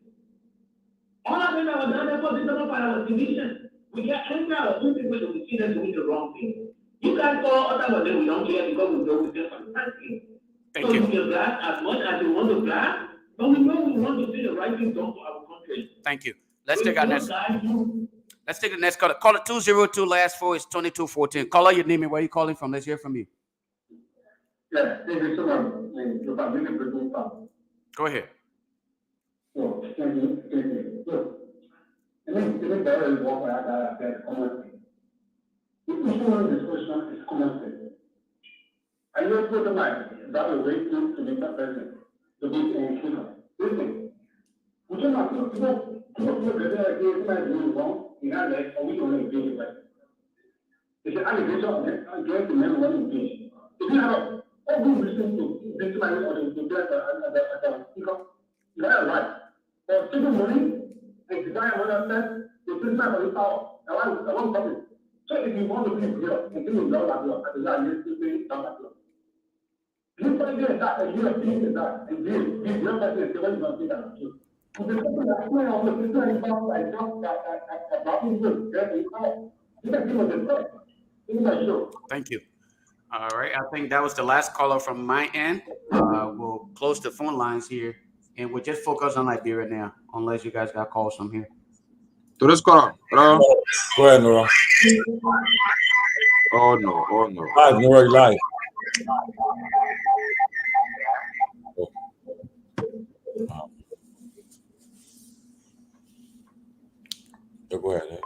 All of them that were done because it's not our physician. We get angry at our own people to see them doing the wrong thing. You guys call other of them, we don't care because we don't with them for the right thing. So you can blast as much as you want to blast, but we know we want to see the right thing done for our country. Thank you. Let's take our next. Let's take the next caller. Caller 202, last 4 is 2214. Caller, your name and where you calling from. Let's hear from you. Yes, Go ahead. discussion is common sense. And you put that will wait to the next person to be in speaker. Listen, we don't have to look at the case like you wrong, in that way, or we don't engage it. It's an allegation against the men one engage. If you have all good reason to victimize or to get as a speaker, you are right. Or taking money and design what I said, the system of the power. I want something. So if you want to be real, and think you know that you are, I need to say that. You find that you are feeling that, and this real person is the one who is that too. Because something that's going on with this one about like that dropping good, you can feel the threat. Thank you. All right, I think that was the last caller from my end. We'll close the phone lines here, and we'll just focus on Liberia now, unless you guys got calls from here. To this caller, hello. Go ahead, Nora. Oh no. Live, Nora, live. Go ahead.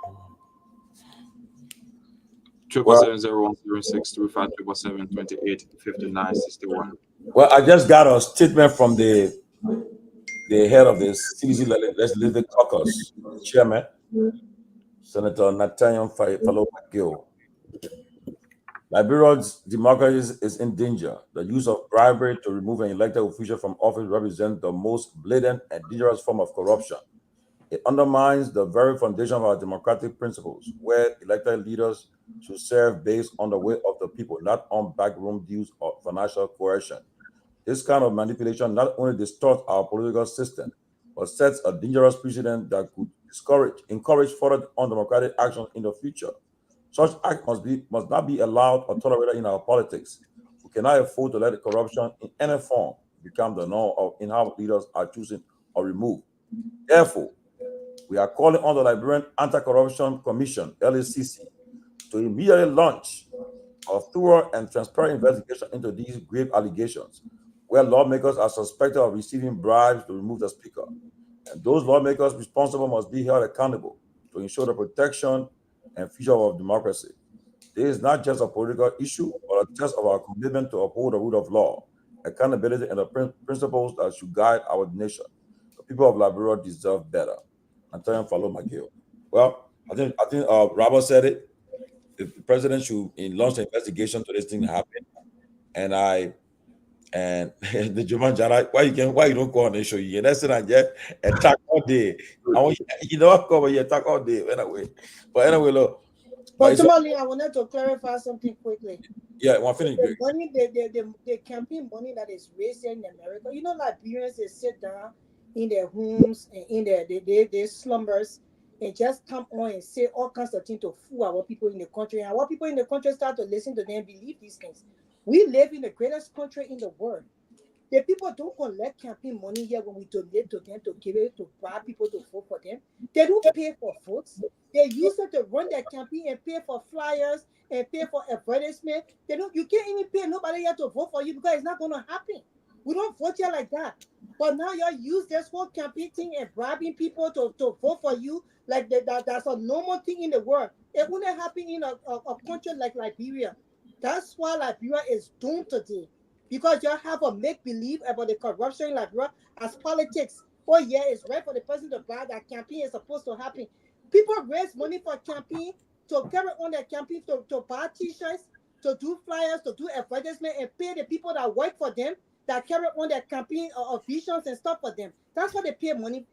770-106-3577-28-59-61. Well, I just got a statement from the head of the CDC Legislative Caucus, Chairman, Senator Nathaniel Fallow McGill. Liberia's democracy is in danger. The use of bribery to remove an elected official from office represents the most blatant and dangerous form of corruption. It undermines the very foundation of our democratic principles, where elected leaders should serve based on the will of the people, not on backroom deals or financial coercion. This kind of manipulation not only distorts our political system, but sets a dangerous precedent that could encourage further undemocratic action in the future. Such act must not be allowed or tolerated in our politics. We cannot afford to let corruption in any form become the norm in how leaders are chosen or removed. Therefore, we are calling on the Liberian Anti-Corruption Commission, LACC, to immediately launch a thorough and transparent investigation into these grave allegations, where lawmakers are suspected of receiving bribes to remove the speaker. And those lawmakers responsible must be held accountable to ensure the protection and future of democracy. This is not just a political issue, but a test of our commitment to uphold the rule of law, accountability, and the principles that should guide our nation. The people of Liberia deserve better. Antonio Fallow McGill. Well, I think Robert said it. The president should launch an investigation to this thing that happened. And the German Jallah, why you don't go on the show? You that's it, I get attack all day. I want you know cover you attack all day anyway. But anyway, look. But Tomalin, I wanted to clarify something quickly. Yeah, one finish. The money, the campaign money that is raised in America, you know, Liberians, they sit down in their homes and in their slumbers and just come on and say all kinds of things to fool our people in the country. And our people in the country start to listen to them and believe these things. We live in the greatest country in the world. The people don't collect campaign money here when we donate to them to give it to bribe people to vote for them. They don't pay for votes. They use it to run their campaign and pay for flyers and pay for advertisement. You can't even pay nobody here to vote for you because it's not going to happen. We don't vote here like that. But now y'all use this whole campaign thing and bribing people to vote for you like that's a normal thing in the world. It wouldn't happen in a country like Liberia. That's why Liberia is doomed today. Because y'all have a make-believe about the corruption in Liberia as politics. Oh yeah, it's right for the president to buy that campaign is supposed to happen. People raise money for campaign to carry on their campaign to buy t-shirts, to do flyers, to do advertisement, and pay the people that work for them, that carry on their campaign or visions and stuff for them. That's what they pay money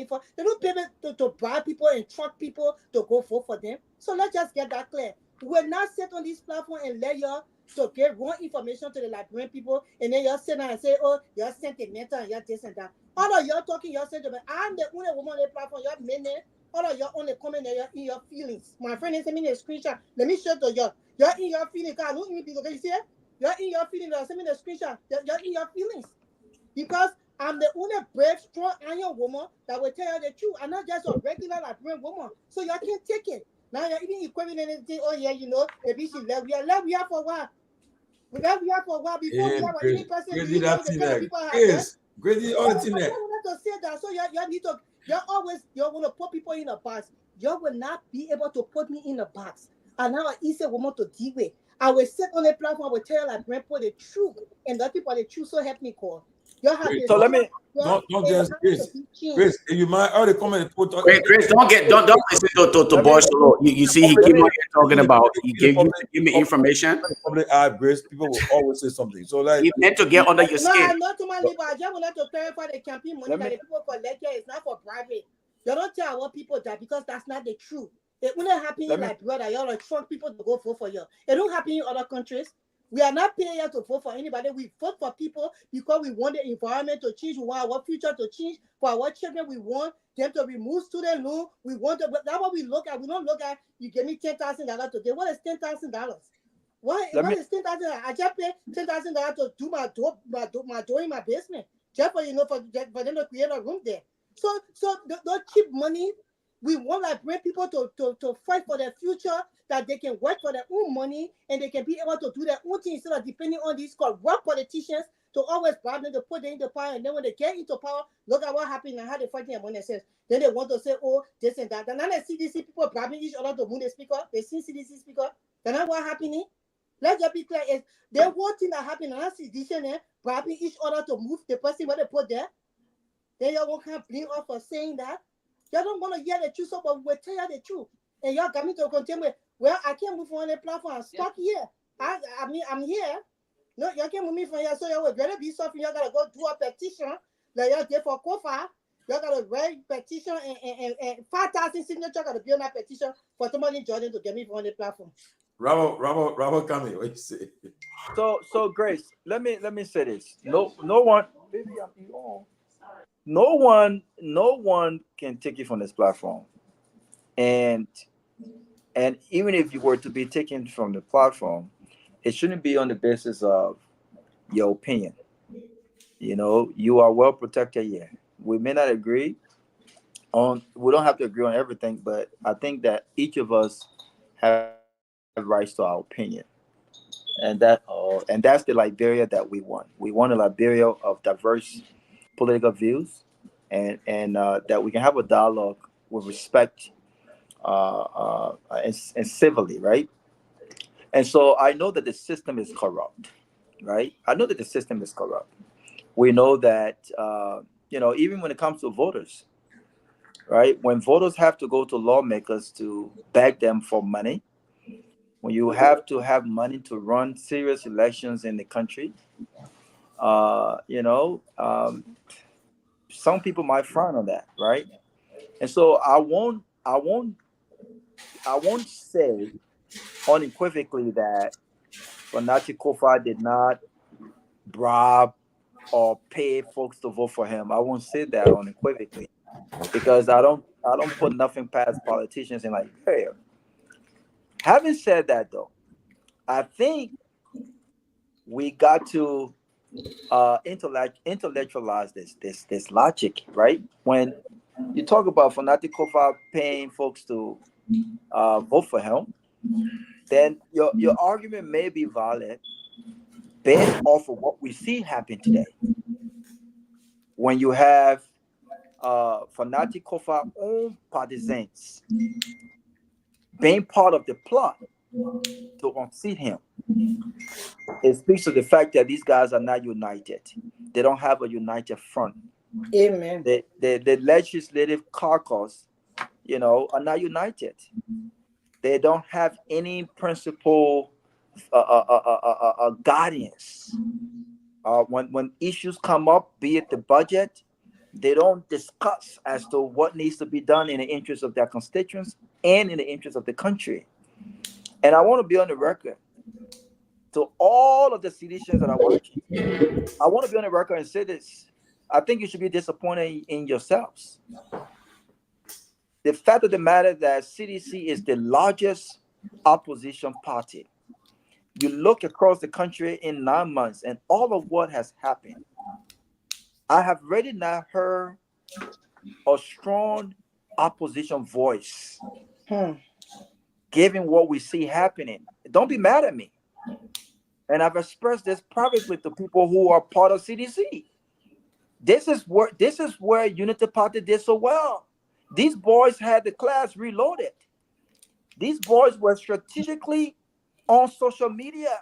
for. They don't pay to buy people and truck people to go vote for them. So let's just get that clear. We'll not sit on this platform and let y'all to get wrong information to the Liberian people, and then y'all sit down and say, oh, you're sentimental and you're this and that. All of y'all talking, y'all sentiment. I'm the only woman on the platform, y'all men, all of y'all only comment in your feelings. My friend is sending me a screenshot. Let me show it to y'all. Y'all in your feelings. I don't even because you see it? You're in your feelings. Send me the screenshot. You're in your feelings. Because I'm the only brave, strong iron woman that will tell you the truth. I'm not just a regular Liberian woman. So y'all can't take it. Now you're even equating anything. Oh yeah, you know, maybe she left. We are for a while. We left here for a while before we have any person. Crazy that thing there. Yes, crazy all the thing there. to say that. So you need to. You want to put people in a box. You will not be able to put me in a box. And now I easy woman to deal with. I will sit on a platform. I will tell you like grandpa the truth, and the people the truth. So help me, call. You have Grace, to. so let me don't get Grace. Grace, if you mind, already comment. Grace, don't listen to boys. You see, he keep on talking about. He give me information. Public eye, Grace. People will always say something. So like, he meant to get under your skin. No, I know to my neighbor. I just want to clarify the campaign money that the people collect here is not for private. You don't tell our people that because that's not the truth. It wouldn't happen in like brother. Y'all like Trump people to go vote for you. It don't happen in other countries. We are not paying you to vote for anybody. We vote for people because we want the environment to change. We want our future to change. For our children, we want them to remove student loan. We want to, that's what we look at. We don't look at, you give me $10,000 today. What is $10,000? What is $10,000? I just pay $10,000 to do my door in my basement. Just for, for them to create a room there. So don't keep money. We want like bring people to fight for their future, that they can work for their own money and they can be able to do their own thing instead of depending on these corrupt politicians to always bribe them to put them into power. And then when they get into power, look at what happened and how they fight their money themselves. Then they want to say, oh, this and that. And now they see these people bribing each other to move the speaker. They see CDC speaker. Then that's what happening. Let's just be clear. Is the whole thing that happened in that situation, bribing each other to move the person where they put there. Then y'all won't come blame us for saying that. Y'all don't want to hear the truth, so but we'll tell you the truth. And y'all got me to continue. Well, I can't move on the platform. I'm stuck here. I mean, I'm here. No, y'all can't move me from here. So y'all would rather be something. Y'all gotta go do a petition like y'all did for Kofa. Y'all gotta write petition and 5,000 signatures gotta be on that petition for Tomalin Jordan to get me from the platform. Bravo, Kami, what you say? So Grace, let me say this. No one, baby, no one can take you from this platform. And even if you were to be taken from the platform, it shouldn't be on the basis of your opinion. You are well protected here. We may not agree we don't have to agree on everything, but I think that each of us have rights to our opinion. And that's the Liberia that we want. We want a Liberia of diverse political views, and that we can have a dialogue with respect and civilly, right? And so I know that the system is corrupt, right? I know that the system is corrupt. We know that even when it comes to voters, right? When voters have to go to lawmakers to beg them for money, when you have to have money to run serious elections in the country, some people might frown on that, right? And so I won't say unequivocally that Fanati Kofa did not bribe or pay folks to vote for him. I won't say that unequivocally because I don't put nothing past politicians in Liberia. Having said that, though, I think we got to intellectualize this logic, right? When you talk about Fanati Kofa paying folks to vote for him, then your argument may be valid based off of what we see happen today. When you have Fanati Kofa's own partisans being part of the plot to unseat him, it speaks to the fact that these guys are not united. They don't have a united front. Amen. The legislative caucus, are not united. They don't have any principal guardians. When issues come up, be it the budget, they don't discuss as to what needs to be done in the interest of their constituents and in the interest of the country. And I want to be on the record to all of the citizens that are watching. I want to be on the record and say this. I think you should be disappointed in yourselves. The fact of the matter that CDC is the largest opposition party. You look across the country in 9 months and all of what has happened. I have really not heard a strong opposition voice given what we see happening. Don't be mad at me. And I've expressed this privately to people who are part of CDC. This is where Unity Party did so well. These boys had the class reloaded. These boys were strategically on social media,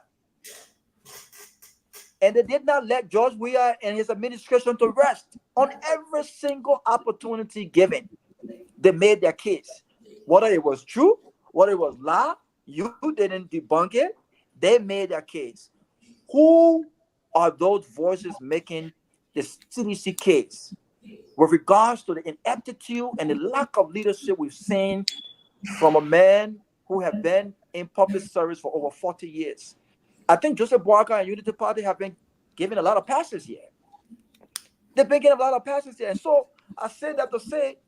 and they did not let George Weah and his administration to rest. On every single opportunity given, they made their case. Whether it was true, whether it was lie, you didn't debunk it. They made their case. Who are those voices making the CDC case with regards to the ineptitude and the lack of leadership we've seen from a man who have been in public service for over 40 years? I think Joseph Boakai and Unity Party have been given a lot of passes here. They've been getting a lot of passes here. And so I say that to say,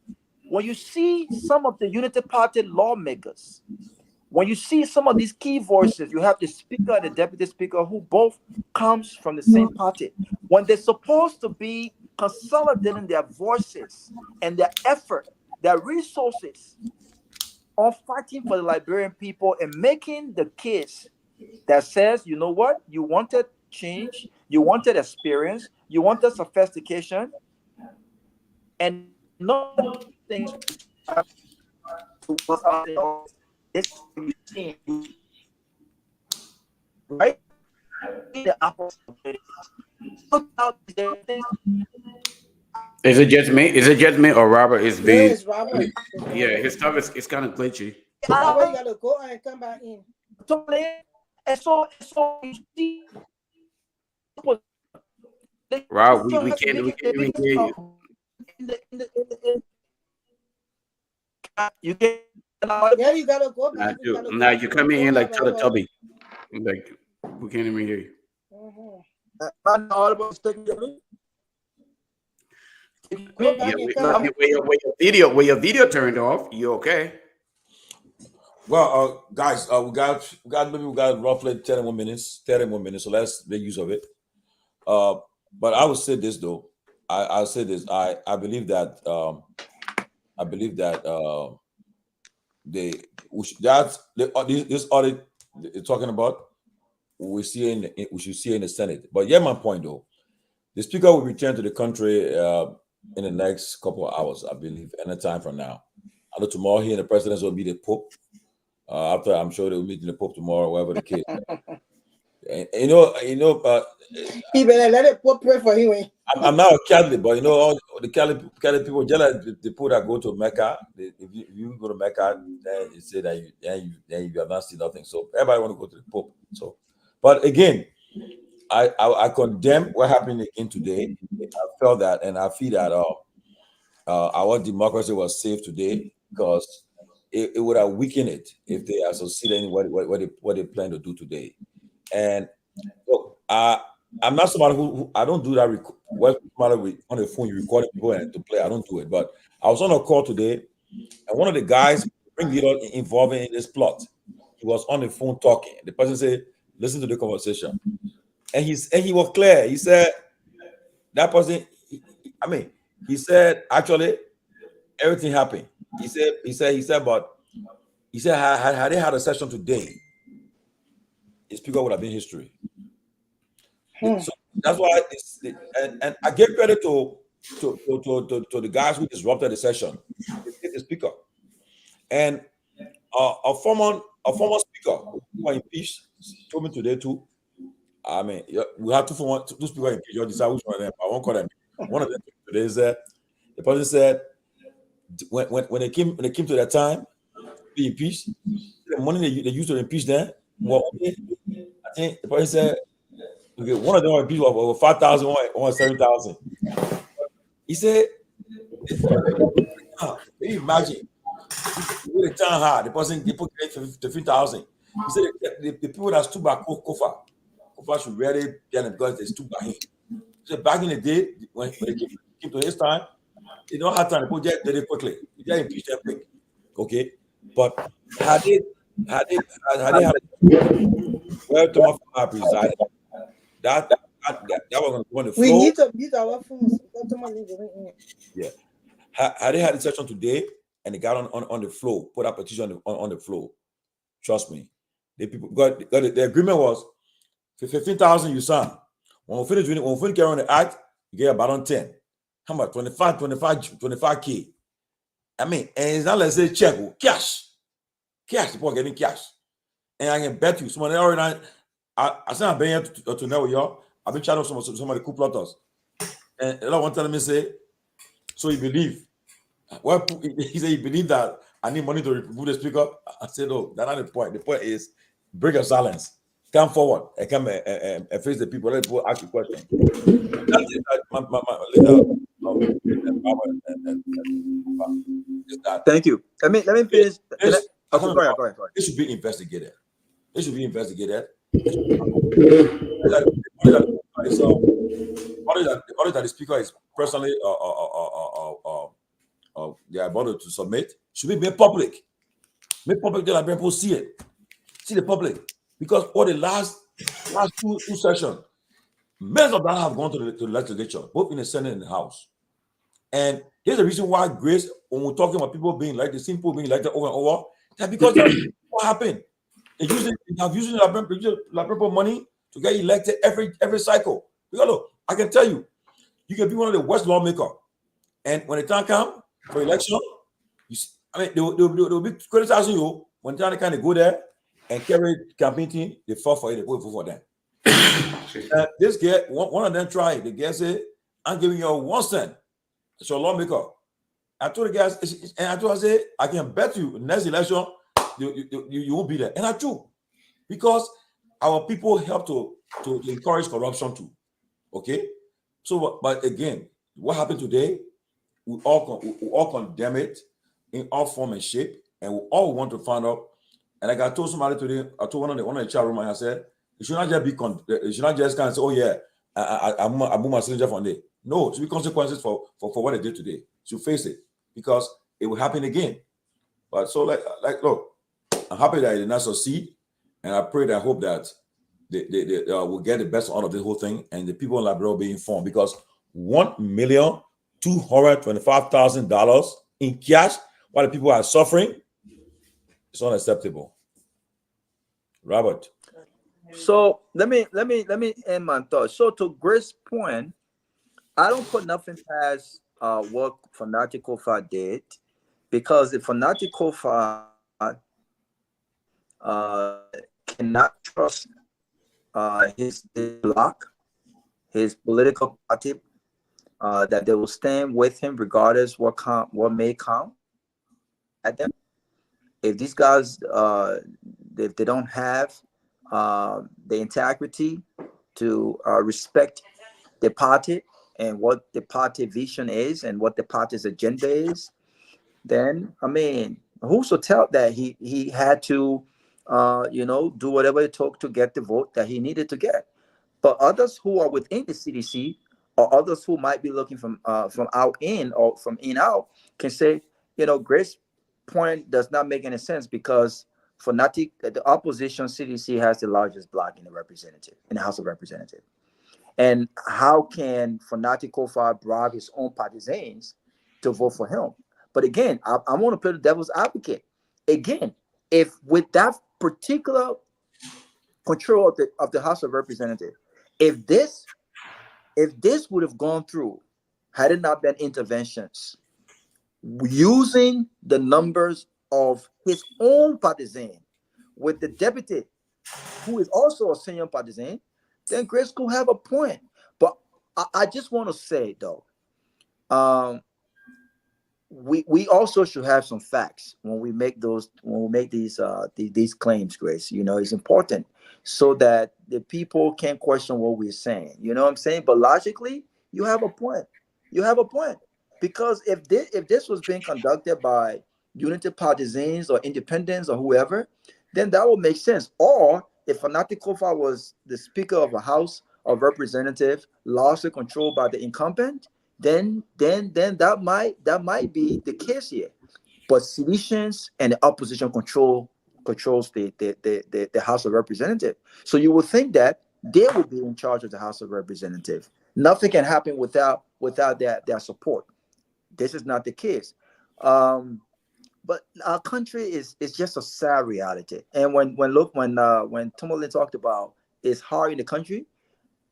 when you see some of the Unity Party lawmakers, when you see some of these key voices, you have the speaker and the deputy speaker who both comes from the same party. When they're supposed to be consolidating their voices and their effort, their resources on fighting for the Liberian people and making the case that says, you know what, you wanted change, you wanted experience, you wanted sophistication, and nothing to what's out there. This is what you see, right? The opposite. Look out there. Is it just me? Is it just me or Robert is No, being? it's Robert. Yeah, his stuff is kind of glitchy. Robert, you gotta go and come back in. And so you see, Rob, we can't even hear you. You get Yeah, you gotta go back. Now you coming in like Teletubby. Like we can't even hear you. Yeah, where your video turned off, you okay? Well, guys, we got roughly 30 more minutes. So let's make use of it. But I will say this though. I'll say this. I believe that this audit they're talking about we should see in the Senate. But yeah, my point though, the speaker will return to the country in the next couple of hours, I believe, any time from now. I know tomorrow he and the president will meet the Pope. After I'm sure they will meet the Pope tomorrow, whatever the case. And, he better let it Pope pray for him. I'm not a Catholic, but all the Catholic people, Jallah, the people that go to Mecca, if you go to Mecca, then you say that you have not seen nothing. So everybody want to go to the Pope. So, but again, I condemn what happened again today. I felt that, and I feel that our democracy was saved today because it would have weakened it if they associated what they plan to do today. And look, I'm not somebody who I don't do that. On the phone, you record people and to play. I don't do it. But I was on a call today, and one of the guys involved in this plot, he was on the phone talking. The person said, "Listen to the conversation," and he was clear. He said that person. He said actually everything happened. He said, but had they had a session today, the speaker would have been history. So that's why and I give credit to the guys who disrupted the session, the speaker, and a former speaker who was impeached told me today too. We have two speakers impeached. You decide which one of them. I won't call them. One of them today is that the person said when they came to that time to be impeached, the money they used to impeach them. Well, I think the person said. Okay, one of them was people over 5,000, one 7,000. He said, can you imagine? With the town hard, the person they put it to 3,000. He said the people that stood by Kofa should really get it because they stood by him. He said back in the day, when they came to his time, they don't have time to put that very quickly. They just impeach them quick. Okay, but had they had well, Thomas presided. That was going to flow. We need to mute our phones. Yeah. Had they had a session today and they got on the floor, put a petition on the floor, trust me, the agreement was for 15,000 you sign. When we finish carrying the act, you get about on 10. How much? 25K. I mean, and it's not like say check, cash. People are getting cash. And I can bet you, somebody already, I said I've been here to know y'all. I've been chatting with somebody who plotters. And a lot one telling me, say, so you believe? Well, he said, you believe that I need money to remove the speaker? I said, no, that's not the point. The point is, break your silence. Come forward and come and face the people. Let people ask you questions. Thank you. Let me finish. Go ahead. It should be investigated. The order that the speaker is personally they are about to submit should be made public. Make public that people see it. See the public. Because for the last two sessions, many of them have gone to the legislature, both in the Senate and the House. And here's the reason why Grace, when we're talking about people being elected, same people being elected over and over, that because what happened? They have using the people money to get elected every cycle. Because look, I can tell you, you can be one of the worst lawmakers. And when the time comes for election, they'll be criticizing you when the time they kind of go there and carry campaign team, they fall for it, they vote for them. This guy, one of them tried. The guy said, I'm giving you 1 cent. It's your lawmaker. I told the guys, and I said, I can bet you next election, you won't be there. And I true. Because our people help to encourage corruption too. Okay? So, but again, what happened today, we all condemn it in all form and shape, and we all want to find out. And like I told somebody today, I told one of the chat room, and I said, it should not just be, it should not just kind of say, oh yeah, I move my signature from there. No, it should be consequences for what they did today. You should face it because it will happen again. But so like look, I'm happy that it did not succeed, and I pray that I hope that they will get the best out of the whole thing, and the people in Liberia will be informed because $1,225,000 in cash while the people are suffering, it's unacceptable. Robert. So let me end my thought. So to Grace's point, I don't put nothing past what Fanatical Kofa did, because the Fanatical Kofa cannot trust his bloc, his political party, that they will stand with him regardless what may come at them. If these guys, if they don't have the integrity to respect the party and what the party vision is and what the party's agenda is, then I mean, who's to tell that he had to do whatever it took to get the vote that he needed to get. But others who are within the CDC or others who might be looking from out in or from in out can say, Grace's point does not make any sense because the opposition CDC has the largest bloc in the House of Representatives. And how can Fanatical Kofa bribe his own partisans to vote for him? But again, I want to play the devil's advocate. Again, if with that particular control of the House of Representatives, if this would have gone through, had it not been interventions, using the numbers of his own partisan with the deputy, who is also a senior partisan, then Grace could have a point. But I just want to say though, we also should have some facts when we make these claims, Grace. It's important so that the people can't question what we're saying. You know what I'm saying? But logically, you have a point. Because if this was being conducted by unity partisans or independents or whoever, then that would make sense. Or if Fanatical Kofa was the Speaker of a House of Representatives, largely controlled by the incumbent, then that might be the case here. But seditions and the opposition controls the House of Representatives. So you would think that they would be in charge of the House of Representatives. Nothing can happen without their support. This is not the case. But our country is just a sad reality. And when Tomalin talked about it's hard in the country,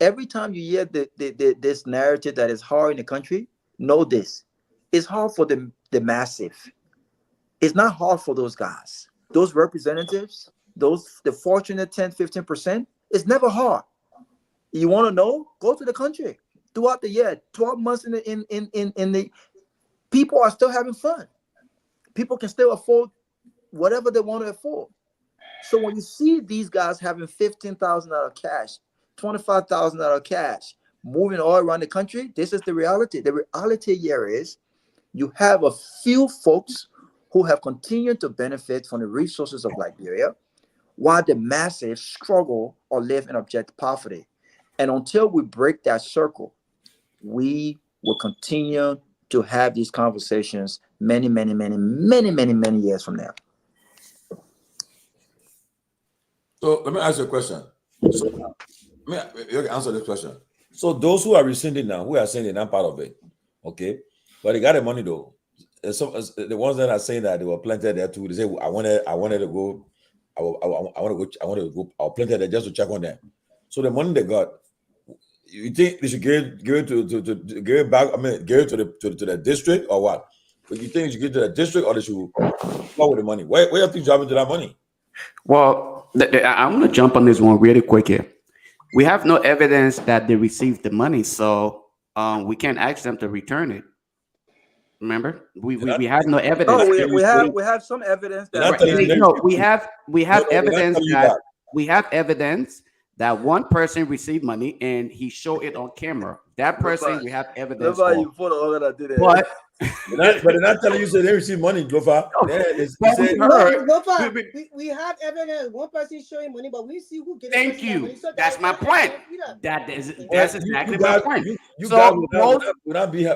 every time you hear this narrative that is hard in the country, know this. It's hard for the massive. It's not hard for those guys. Those representatives, the fortunate 10, 15%, it's never hard. You want to know? Go to the country. Throughout the year, 12 months in the people are still having fun. People can still afford whatever they want to afford. So when you see these guys having $15,000 cash, $25,000 cash, moving all around the country, this is the reality. The reality here is you have a few folks who have continued to benefit from the resources of Liberia, while the masses struggle or live in abject poverty. And until we break that circle, we will continue to have these conversations many years from now. So let me ask you a question. So you can answer this question. So those who are rescinding now, who are saying they're not part of it, okay, but they got the money though. So the ones that are saying that they were planted there too, they say I wanted to go, I was planted there just to check on them. So the money they got, you think they should give it to back? I mean, give it to the district or what? But you think they should give it to the district or they should go with the money? Where you think dropping to that money? Well, I'm going to jump on this one really quick here. We have no evidence that they received the money, so we can't ask them to return it. Remember, we have no evidence. No, we have some evidence that we have evidence that we have evidence that one person received money and he showed it on camera. That person we have evidence. But they're not telling you they received money, Lofa. We have evidence. One person showing money, but we see who gets. Thank you. Money. So that's my point. That's exactly my point. You guys will not be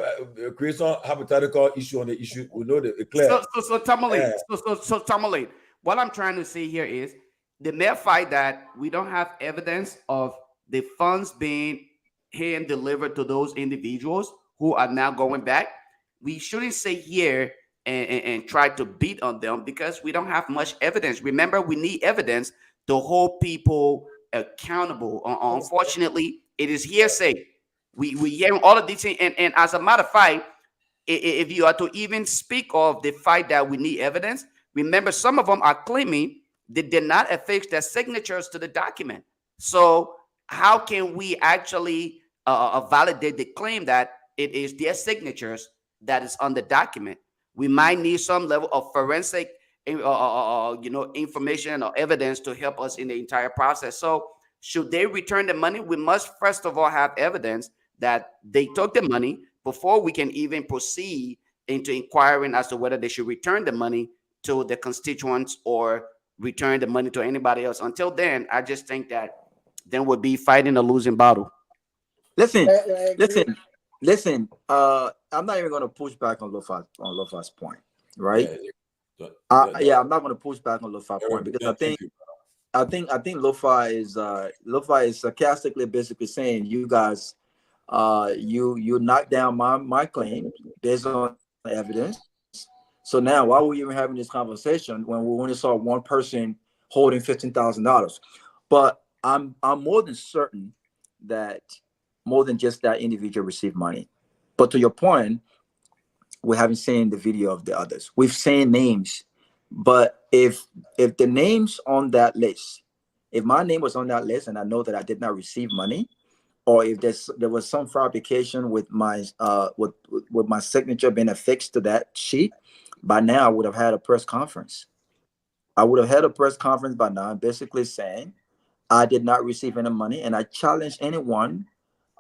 create some hypothetical issue on the issue. We know that it's clear. So Tomalin, what I'm trying to say here is the mere fact that we don't have evidence of the funds being hand delivered to those individuals who are now going back. We shouldn't sit here and try to beat on them because we don't have much evidence. Remember, we need evidence to hold people accountable. Unfortunately, it is hearsay. We hear all of these things. And as a matter of fact, if you are to even speak of the fact that we need evidence, remember, some of them are claiming they did not affix their signatures to the document. So how can we actually validate the claim that it is their signatures that is on the document? We might need some level of forensic, information or evidence to help us in the entire process. So should they return the money, we must first of all have evidence that they took the money before we can even proceed into inquiring as to whether they should return the money to the constituents or return the money to anybody else. Until then, I just think that then we'll be fighting a losing battle. Listen. I'm not even going to push back on Lofa's point, right? I'm not going to push back on Lofa's point because I think Lofa is sarcastically basically saying you guys, you knocked down my claim based on evidence. So now why are we even having this conversation when we only saw one person holding $15,000? But I'm more than certain that more than just that individual received money. But to your point, we haven't seen the video of the others. We've seen names, but if the names on that list, if my name was on that list and I know that I did not receive money, or if there was some fabrication with my with my signature being affixed to that sheet, by now I would have had a press conference. I would have had a press conference by now, basically saying I did not receive any money, and I challenge anyone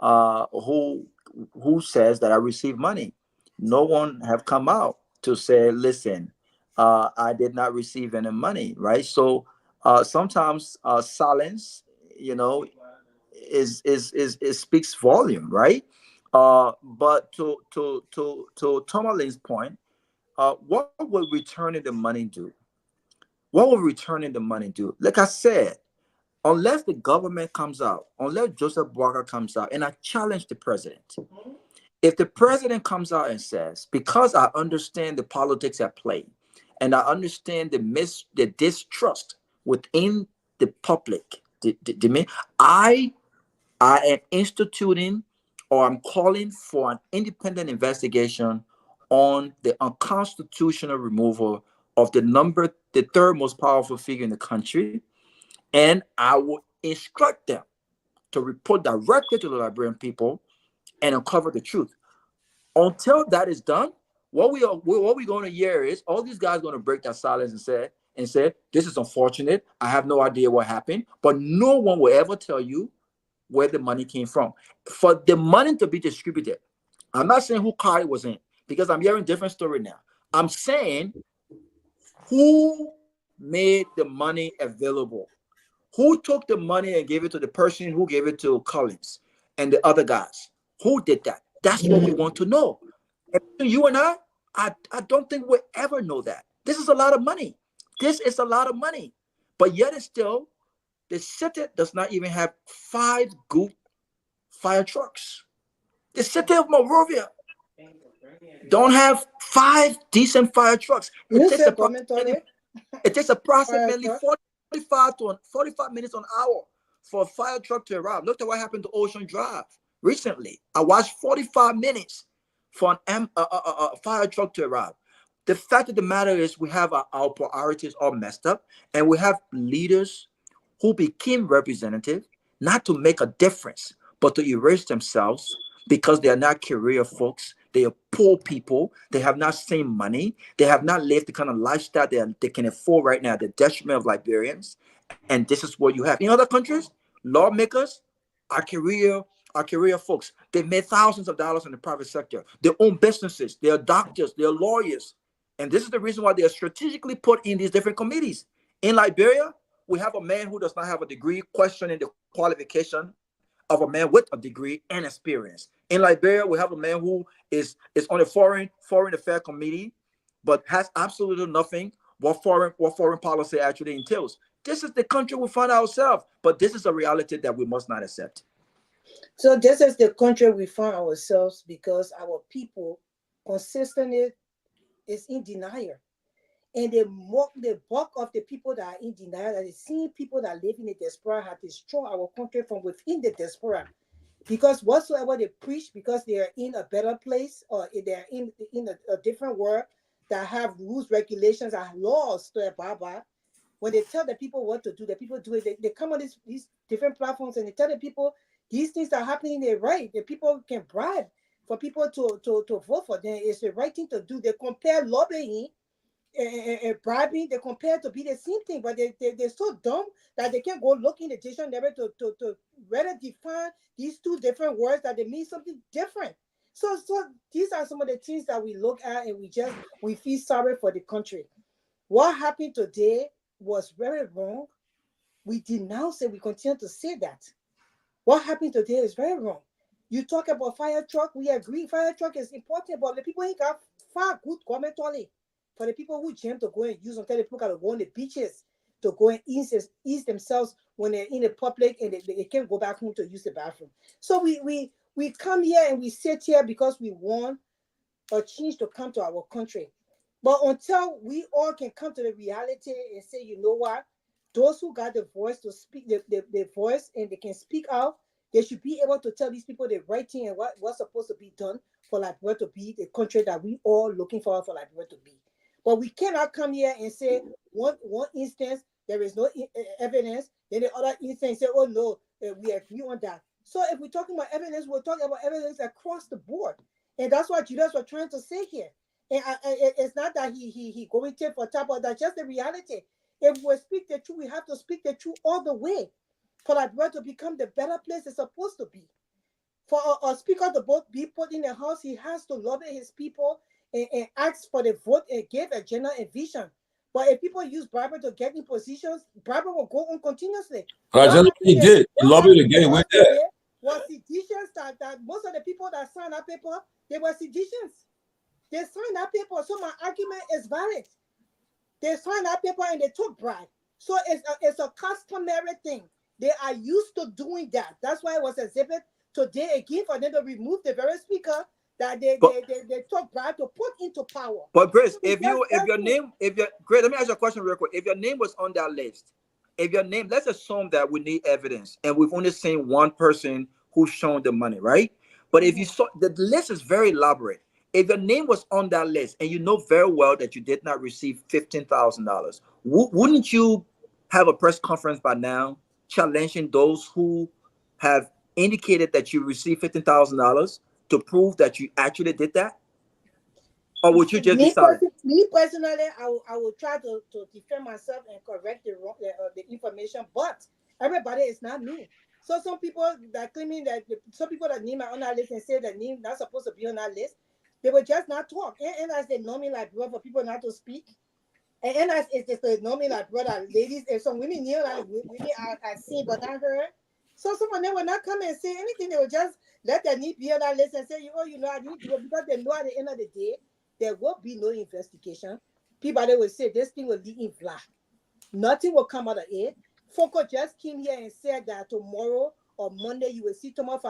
who says that I received money. No one have come out to say, listen, I did not receive any money, right? So sometimes silence, is speaks volume, right? But to Tomalin's point, what will returning the money do? What will returning the money do? Like I said, unless the government comes out, unless Joseph Boakai comes out, and I challenge the president. If the president comes out and says, because I understand the politics at play, and I understand the distrust within the public, I am instituting or I'm calling for an independent investigation on the unconstitutional removal of the third most powerful figure in the country, and I will instruct them to report directly to the Liberian people and uncover the truth. Until that is done, what we're going to hear is all these guys going to break their silence and say, this is unfortunate. I have no idea what happened, but no one will ever tell you where the money came from. For the money to be distributed, I'm not saying who car it was in, because I'm hearing different story now. I'm saying who made the money available. Who took the money and gave it to the person who gave it to Collins and the other guys? Who did that? That's what we want to know. And you and I don't think we'll ever know that. This is a lot of money. This is a lot of money. But yet it's still, the city does not even have 5 good fire trucks. The city of Monrovia don't have 5 decent fire trucks. It takes approximately 45 minutes an hour for a fire truck to arrive. Look at what happened to Ocean Drive recently. I watched 45 minutes for a fire truck to arrive. The fact of the matter is we have our priorities all messed up, and we have leaders who became representative not to make a difference, but to erase themselves because they are not career folks. They are poor people. They have not seen money. They have not lived the kind of lifestyle they can afford right now, the detriment of Liberians. And this is what you have. In other countries, lawmakers are career folks. They made thousands of dollars in the private sector. They own businesses. They are doctors. They are lawyers. And this is the reason why they are strategically put in these different committees. In Liberia, we have a man who does not have a degree questioning the qualification of a man with a degree and experience. In Liberia, we have a man who is on a foreign affairs committee, but has absolutely nothing what foreign policy actually entails. This is the country we find ourselves, but this is a reality that we must not accept. So this is the country we find ourselves because our people consistently is in denial. And the bulk of the people that are in denial, that is seeing people that live in the diaspora have destroyed our country from within the diaspora. Because whatsoever they preach, because they are in a better place or they are in a different world that have rules, regulations, and laws to abide by, when they tell the people what to do, the people do it. They come on these different platforms and they tell the people these things are happening, they're right. The people can bribe for people to vote for them. It's the right thing to do. They compare lobbying and bribing, they compare to be the same thing, but they're so dumb that they can't go look in the dictionary to rather define these 2 different words that they mean something different. So these are some of the things that we look at and we feel sorry for the country. What happened today was very wrong. We denounce it. We continue to say that. What happened today is very wrong. You talk about fire truck. We agree. Fire truck is important, but the people ain't got far good government only. For the people who jam to go and use them, tell the people got to go on the beaches to go and ease themselves when they're in the public and they can't go back home to use the bathroom. So we come here and we sit here because we want a change to come to our country. But until we all can come to the reality and say, you know what, those who got the voice to speak the voice and they can speak out, they should be able to tell these people the right thing and what's supposed to be done for Liberia to be the country that we all looking for Liberia to be. But we cannot come here and say one instance there is no evidence, then the other instance say, oh no, we agree on that. So if we're talking about evidence, we're talking about evidence across the board, and that's what Julius was trying to say here. And it's not that he going tit for tat, but that's just the reality. If we speak the truth, we have to speak the truth all the way for Liberia to become the better place it's supposed to be. For a speaker to be put in the house, he has to lobby his people and ask for the vote and give agenda and vision. But if people use bribery to get in positions, bribery will go on continuously. He did. He lobbied again. Went there. Was seditions that most of the people that signed that paper, they were seditions. They signed that paper, so my argument is valid. They signed that paper and they took bribe. So it's a customary thing. They are used to doing that. That's why it was exhibit today again for them to remove the very speaker that they took bribe to put into power. But Grace, so let me ask you a question real quick. If your name was on that list, let's assume that we need evidence and we've only seen one person who's shown the money, right? But if you saw the list is very elaborate. If your name was on that list and you know very well that you did not receive $15,000, wouldn't you have a press conference by now challenging those who have indicated that you received $15,000 to prove that you actually did that? Or would you just be silent? Me personally, I will try to defend myself and correct the information, but everybody is not me. So some people that claiming that some people that name are on that list and say that name not supposed to be on that list, they will just not talk. And as they know me like bro for people not to speak. And as it's just they know me like brother, ladies, and some women knew like women I see but not heard. So some of them will not come and say anything. They will just let their need be on that list and say, I need to go, because they know at the end of the day there will be no investigation. People they will say this thing will be in black. Nothing will come out of it. Foko just came here and said that tomorrow or Monday you will see Thomas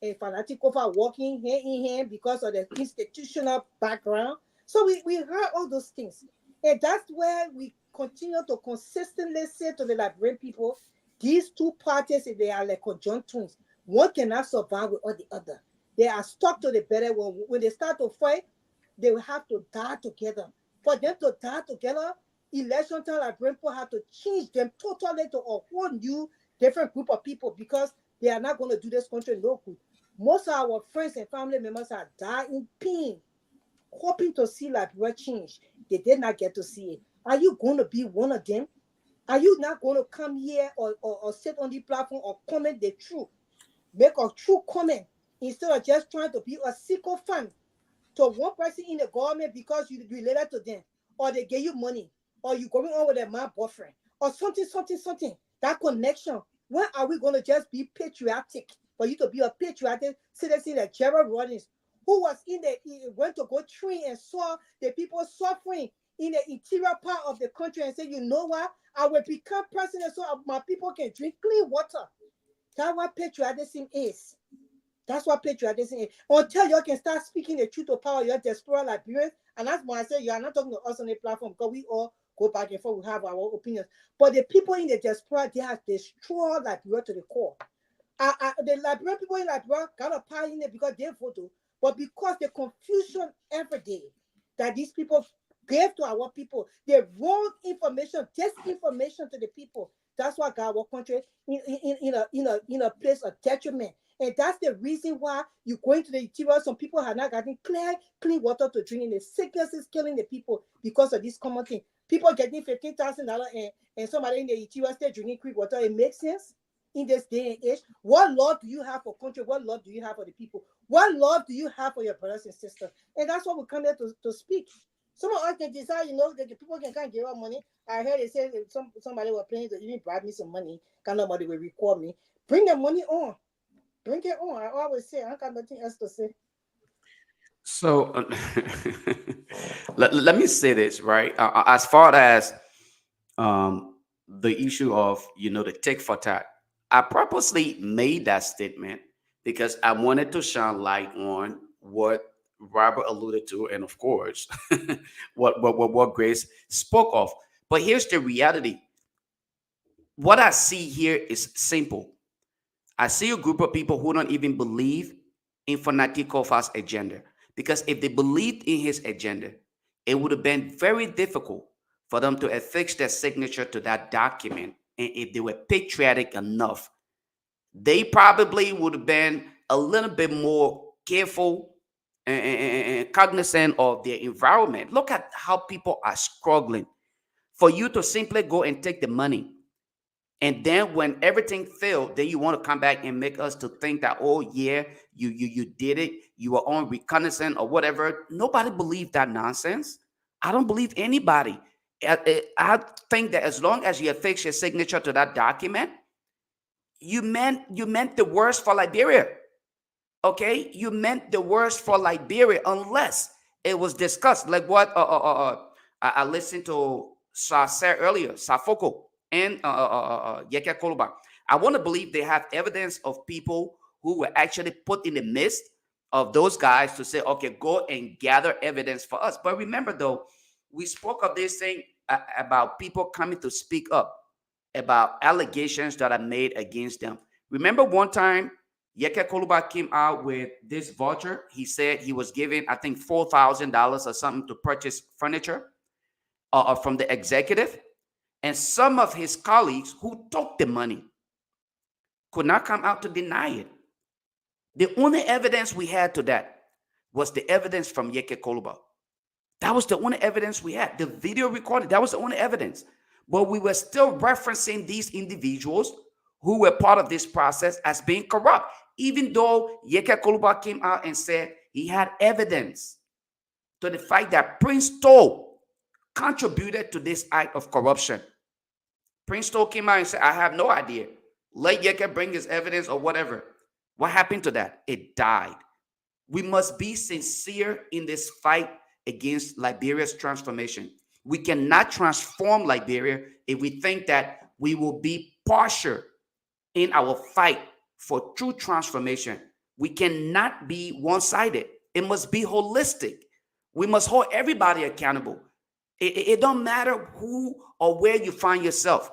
and Fanatico walking hand in hand because of the institutional background. So we heard all those things. And that's where we continue to consistently say to the Liberian people, these two parties, they are like conjoined twins. One cannot survive without the other. They are stuck to the better one. When they start to fight, they will have to die together. For them to die together, election time Liberian people have to change them totally to a whole new different group of people, because they are not going to do this country no good. Most of our friends and family members are dying in pain, hoping to see Liberia change. They did not get to see it. Are you going to be one of them? Are you not going to come here or sit on the platform or comment the truth? Make a true comment instead of just trying to be a sycophant to one person in the government because you related to them, or they gave you money, or you going on with a man boyfriend, or something. That connection. When are we going to just be patriotic? For you to be a patriotic citizen like Gerald Rawlings, who was went to go train and saw the people suffering in the interior part of the country and said, you know what? I will become president so my people can drink clean water. That's what patriotism is. That's what patriotism is. Until you can start speaking the truth of power, you're diaspora Liberians. And that's why I say you are not talking to us on the platform, because we all go back and forth, we have our opinions. But the people in the diaspora, they have destroyed Liberia to the core. The Liberian people in Liberia got a part in it because they voted, but because the confusion every day that these people gave to our people, the wrong information, disinformation to the people. That's what got our country in a place of detriment. And that's the reason why you go into the interior. Some people have not gotten clean water to drink, and the sickness is killing the people because of this common thing. People getting $15,000 and somebody in the interior still drinking clean water. It makes sense in this day and age. What love do you have for country? What love do you have for the people? What love do you have for your brothers and sisters? And that's what we come here to speak. Some of us can decide, that the people can give us money. I heard they said somebody was planning to even bribe me some money. Nobody will record me. Bring the money on. Bring it on. I always say, I got nothing else to say. So let me say this, right? As far as the issue of, the tick for tat, I purposely made that statement because I wanted to shine light on what Robert alluded to, and of course, what Grace spoke of. But here's the reality. What I see here is simple. I see a group of people who don't even believe in Fanatikova's agenda. Because if they believed in his agenda, it would have been very difficult for them to affix their signature to that document. And if they were patriotic enough, they probably would have been a little bit more careful and cognizant of their environment. Look at how people are struggling. For you to simply go and take the money, and then when everything failed, then you want to come back and make us to think that, oh yeah, you did it, you were on reconnaissance or whatever. Nobody believed that nonsense. I don't believe anybody. I think that as long as you affix your signature to that document, you meant the worst for Liberia. Okay, you meant the worst for Liberia, unless it was discussed, like what I listened to Sa said earlier, Safoko and Yeke Koloba. I want to believe they have evidence of people who were actually put in the midst of those guys to say, okay, go and gather evidence for us. But remember, though, we spoke of this thing about people coming to speak up about allegations that are made against them. Remember one time Kehleboe came out with this voucher. He said he was given, I think, $4,000 or something to purchase furniture from the executive. And some of his colleagues who took the money could not come out to deny it. The only evidence we had to that was the evidence from Kehleboe. That was the only evidence we had. The video recording, that was the only evidence. But we were still referencing these individuals who were part of this process as being corrupt, even though Kehleboe came out and said he had evidence to the fact that Prince Toll contributed to this act of corruption. Prince Toll came out and said, I have no idea. Let Yeke bring his evidence or whatever. What happened to that? It died. We must be sincere in this fight against Liberia's transformation. We cannot transform Liberia if we think that we will be partial in our fight for true transformation. We cannot be one-sided. It must be holistic. We must hold everybody accountable. It don't matter who or where you find yourself.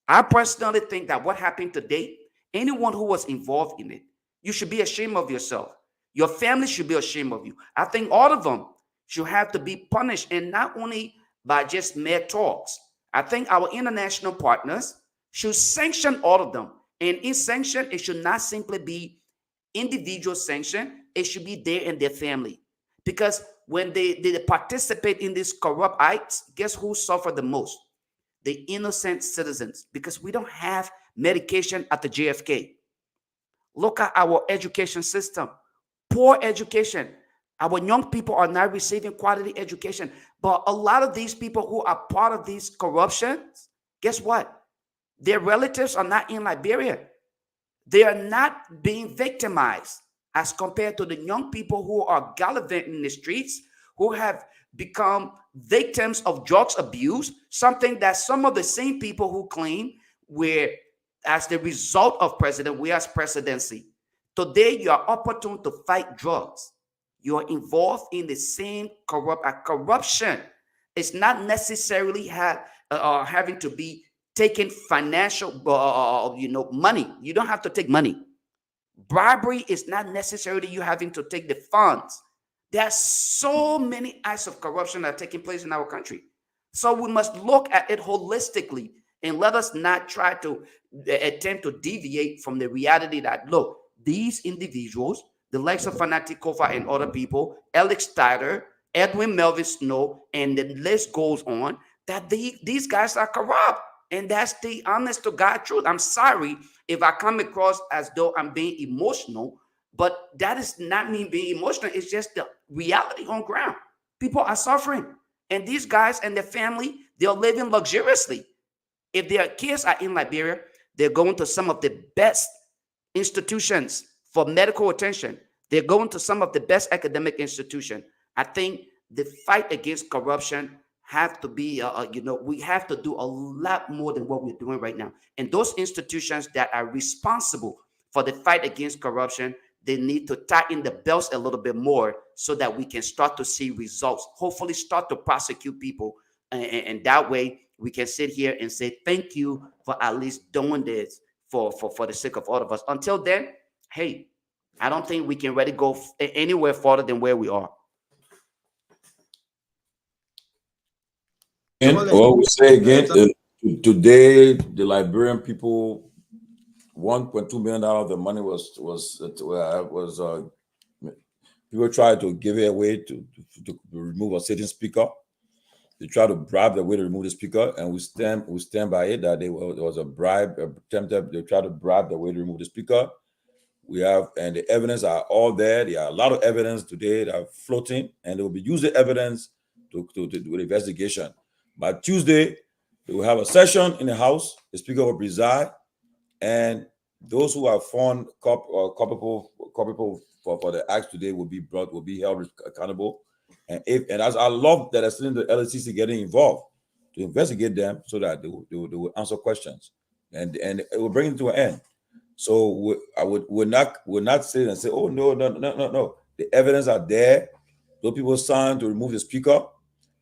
I personally think that what happened today, anyone who was involved in it, you should be ashamed of yourself. Your family should be ashamed of you. I think all of them should have to be punished, and not only by just mere talks. I think our international partners should sanction all of them. And in sanction, it should not simply be individual sanction. It should be they and their family. Because when they participate in these corrupt acts, guess who suffer the most? The innocent citizens, because we don't have medication at the JFK. Look at our education system. Poor education. Our young people are not receiving quality education. But a lot of these people who are part of these corruptions, guess what? Their relatives are not in Liberia. They are not being victimized as compared to the young people who are gallivanting in the streets, who have become victims of drugs abuse, something that some of the same people who claim were as the result of President Weah's presidency. Today, you are opportune to fight drugs. You are involved in the same corruption. It's not necessarily having to be taking financial, money. You don't have to take money. Bribery is not necessarily you having to take the funds. There are so many acts of corruption that are taking place in our country. So we must look at it holistically and let us not try to attempt to deviate from the reality that, look, these individuals, the likes of Fanatic Kofa and other people, Alex Steiner, Edwin Melvin Snow, and the list goes on, that these guys are corrupt. And that's the honest to God truth. I'm sorry if I come across as though I'm being emotional, but that is not me being emotional. It's just the reality on ground. People are suffering. And these guys and their family, they're living luxuriously. If their kids are in Liberia, they're going to some of the best institutions for medical attention. They're going to some of the best academic institutions. I think the fight against corruption have to be, we have to do a lot more than what we're doing right now. And those institutions that are responsible for the fight against corruption, they need to tighten the belts a little bit more so that we can start to see results, hopefully start to prosecute people. And that way we can sit here and say, thank you for at least doing this for the sake of all of us. Until then, hey, I don't think we can really go anywhere further than where we are. And what we say again, today the Liberian people, $1.2 million of the money was people tried to give it away to remove a sitting speaker. They tried to bribe the way to remove the speaker, and we stand by it that there was a bribe attempted. They tried to bribe the way to remove the speaker. We have, and the evidence are all there. There are a lot of evidence today that are floating, and they will be using evidence to do the investigation. By Tuesday, they will have a session in the House. The Speaker will preside, and those who are found culpable for the acts today will be held accountable. And as I love that, I seen the LCC getting involved to investigate them so that they will answer questions, and it will bring it to an end. So we're not say and say, oh no. The evidence are there. Those people signed to remove the speaker.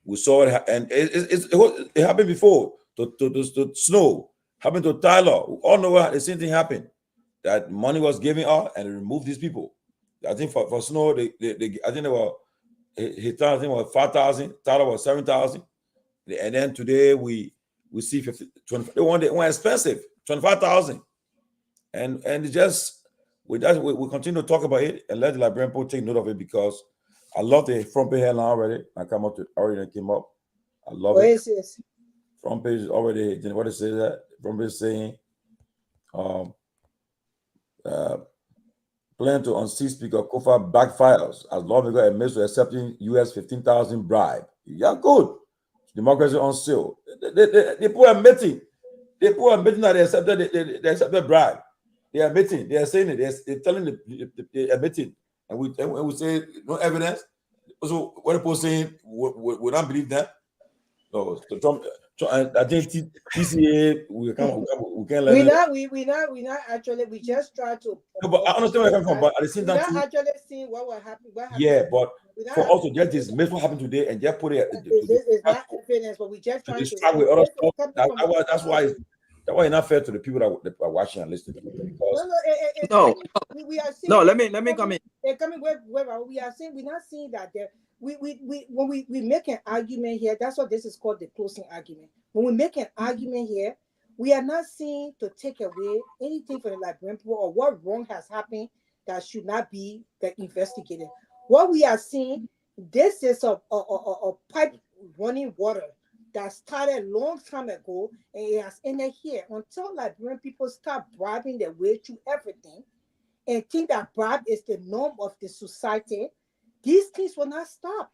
We saw it, and it happened before. To Snow, happened to Tyler. We all know the same thing happened. that money was given out and they removed these people. I think for Snow, I think they were he thought I think was 5,000, thought it was 7,000, and then today we see 20. They want expensive 25,000, and it just we continue to talk about it and let the Liberian people take note of it, because I love the front page headline already. I come up to already came up. I love What it. is this? Front page is already. What it says that front page saying, plan to unseat Speaker Kofa backfires as lawmaker admits to accepting US 15,000 bribe. Yeah, good. Democracy on sale. The people are admitting. The people are admitting that they accepted bribe. They are admitting. They are saying it. They're telling they're admitting. And we say no evidence. So what the people saying, we don't believe that. No, I think TCA we can't let we not actually, we just try to. No, but I understand where you're coming from, but at the same time, we're not actually seeing what will happen. Yeah, but for us to just dismiss what happened today and just put it, it's not evidence, but we just trying to distract with other stuff. That's why it's not fair to the people that are watching and listening. Because we are seeing. No, let me come in. Where we are saying, we're not seeing that there. When we make an argument here, that's what this is called, the closing argument. When we make an argument here, we are not seeing to take away anything from the Liberian people or what wrong has happened that should not be investigated. What we are seeing, this is a pipe running water that started a long time ago, and it has ended here. Until Liberian people start bribing their way through everything and think that bribe is the norm of the society, these things will not stop.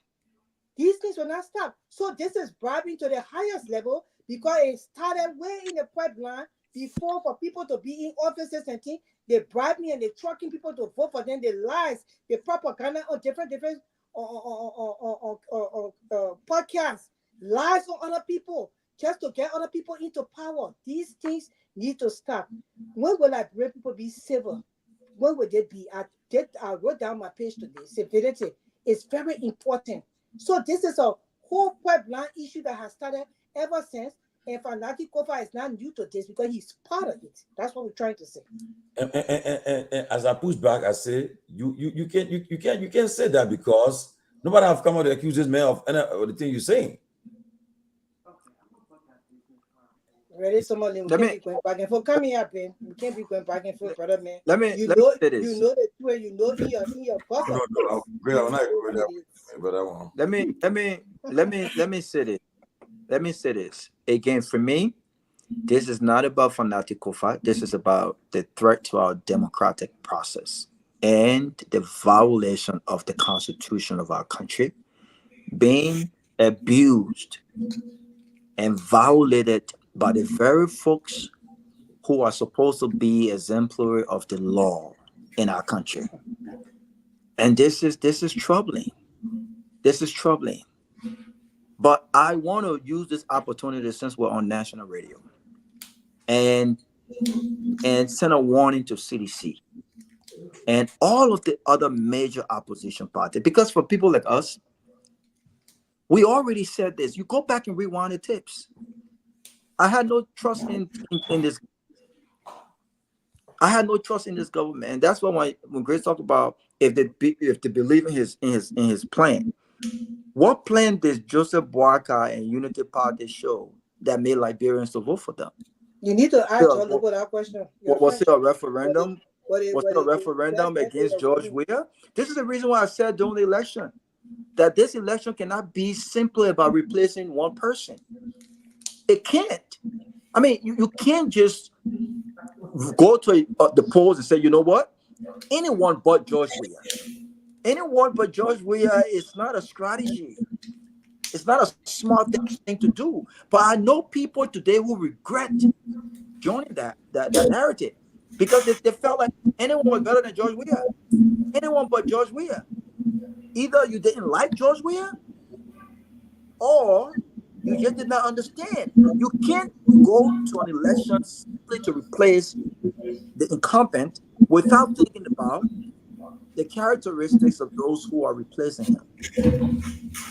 These things will not stop. So this is bribing to the highest level, because it started way in the pipeline before, for people to be in offices and things. They bribe me and they're trucking people to vote for them. They lies, the propaganda on different podcasts, lies on other people just to get other people into power. These things need to stop. When will Liberian people be civil? When will they be? I wrote down my page today. Civility is very important. So this is a whole pipeline issue that has started ever since. And Fanati Kofa is not new to this because he's part of it. That's what we're trying to say. And as I push back, I say you can't say that, because nobody have come out to accuse this man of any of the thing you're saying. Ready, Tomalin? We can't be going back and forth. Come here, Ben. We can't be going back and forth, brother, man. Let me say this. You know the two, and you know in your buffer. Let me say this. Let me say this again. For me, this is not about Fanati Kofa. This is about the threat to our democratic process and the violation of the Constitution of our country being abused and violated by the very folks who are supposed to be exemplary of the law in our country. And this is troubling. This is troubling. But I want to use this opportunity, since we're on national radio, and send a warning to CDC and all of the other major opposition parties. Because for people like us, we already said this. You go back and rewind the tapes. I had no trust in this. I had no trust in this government, and that's why when Grace talked about if they believe in his plan, what plan did Joseph Boakai and Unity Party show that made Liberians to vote for them? You need to ask Jallah that question. Was it a referendum? Was it a referendum against George Weah? This is the reason why I said during the election that this election cannot be simply about replacing one person. It can't. I mean, you can't just go to the polls and say, you know what? Anyone but George Weah. Anyone but George Weah is not a strategy. It's not a smart thing to do. But I know people today who regret joining that narrative because they felt like anyone was better than George Weah. Anyone but George Weah. Either you didn't like George Weah or you just did not understand. You can't go to an election simply to replace the incumbent without thinking about the characteristics of those who are replacing him.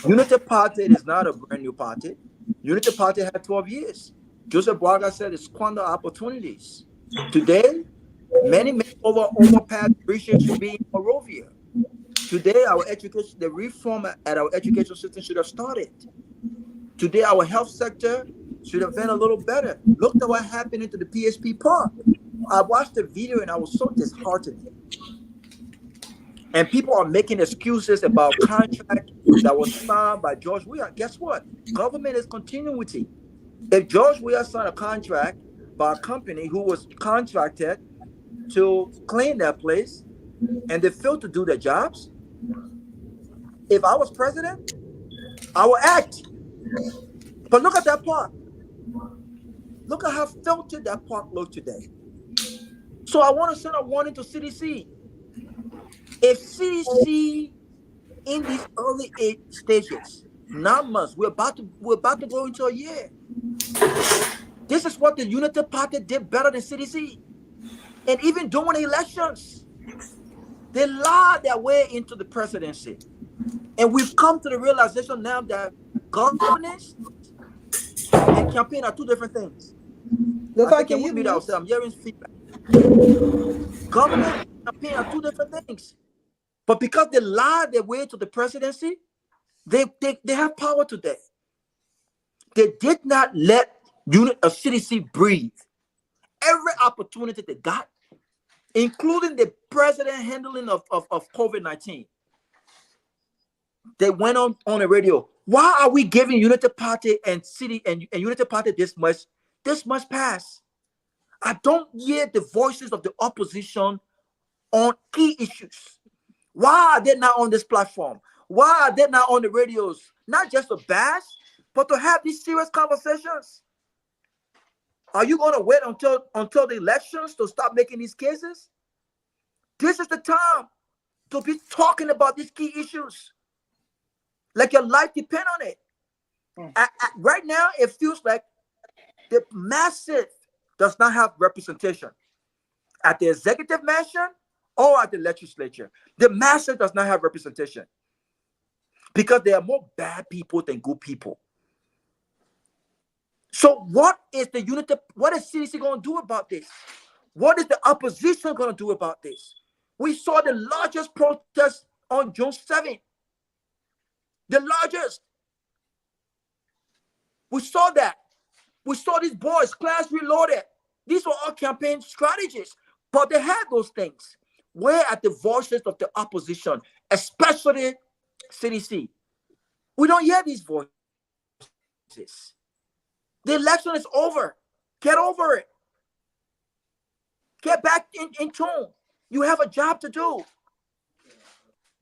Unity Party is not a brand new party. Unity Party had 12 years. Joseph Boakai said it's squander opportunities. Today, Many overpass bridges should be in Monrovia. Today, our education, the reform at our education system should have started. Today, our health sector should have been a little better. Look at what happened into the PSP Park. I watched the video and I was so disheartened. And people are making excuses about contract that was signed by George Weah. Guess what? Government is continuity. If George Weah signed a contract by a company who was contracted to clean that place and they failed to do their jobs, if I was president, I would act. But look at that park. Look at how filthy that park looks today. So I want to send a warning to CDC. If CDC in these early stages, 9 months, we're about to go into a year. This is what the Unity Party did better than CDC. And even during elections, they lied their way into the presidency. And we've come to the realization now that governance and campaign are two different things. Lofa, can you mute? I'm hearing feedback. Government and campaign are two different things. But because they lied their way to the presidency, they have power today. They did not let CDC breathe. Every opportunity they got, including the president handling of COVID-19. They went on the radio. Why are we giving Unity Party and City and Unity Party this much pass? I don't hear the voices of the opposition on key issues. Why are they not on this platform? Why are they not on the radios? Not just to bash, but to have these serious conversations. Are you going to wait until the elections to start making these cases? This is the time to be talking about these key issues. Like your life depends on it. Right now, it feels like the massive does not have representation at the executive mansion or at the legislature. The massive does not have representation because there are more bad people than good people. So what is CDC going to do about this? What is the opposition going to do about this? We saw the largest protest on June 7th. The largest. We saw that. We saw these boys, class reloaded. These were all campaign strategies, but they had those things. Where are the voices of the opposition, especially CDC? We don't hear these voices. The election is over. Get over it. Get back in tune. You have a job to do.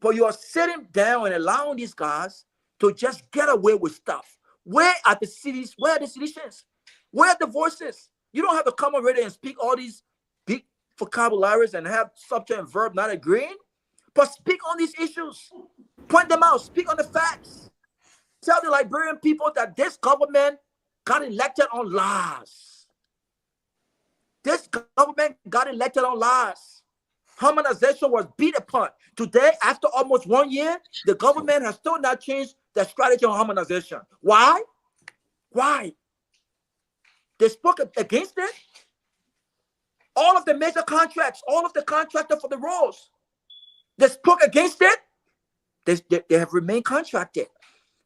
But you are sitting down and allowing these guys to just get away with stuff. Where are the cities? Where are the citizens? Where are the voices? You don't have to come already and speak all these big vocabularies and have subject and verb not agreeing. But speak on these issues. Point them out. Speak on the facts. Tell the Liberian people that this government got elected on lies. This government got elected on lies. Harmonization was beat upon. Today, after almost 1 year, the government has still not changed their strategy on harmonization. Why? Why? They spoke against it. All of the major contracts, all of the contractors for the roads, they spoke against it. They have remained contracted.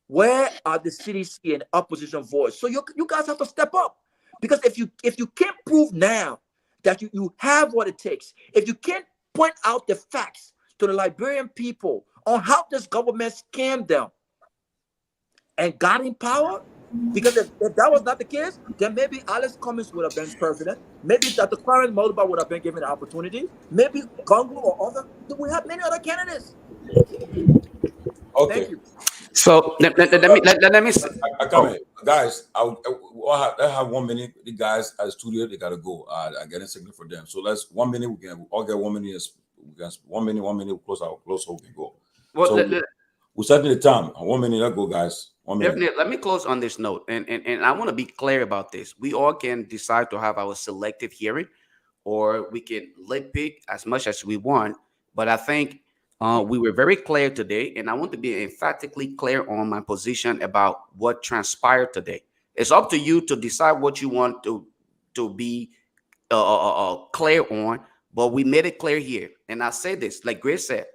Where are the CDC and opposition voice? So you guys have to step up. Because if you can't prove now that you have what it takes, if you can't point out the facts to the Liberian people on how this government scammed them and got in power, because if that was not the case, then maybe Alex Cummings would have been president. Maybe Dr. Clarence Mulba would have been given the opportunity. Maybe Gongloe or other. We have many other candidates. Okay. Thank you. So let me. I come in. Guys, I have 1 minute. The guys at the studio, they gotta go. I get a signal for them. So let's 1 minute. We can all get 1 minute. We can 1 minute. 1 minute. Close so we can go. Well, so we're setting the time. 1 minute. Let's go, guys. 1 minute. Definitely. Let me close on this note, and I want to be clear about this. We all can decide to have our selective hearing, or we can nitpick as much as we want. But I think we were very clear today, and I want to be emphatically clear on my position about what transpired today. It's up to you to decide what you want to be clear on, But we made it clear here, and I say this, like Grace said,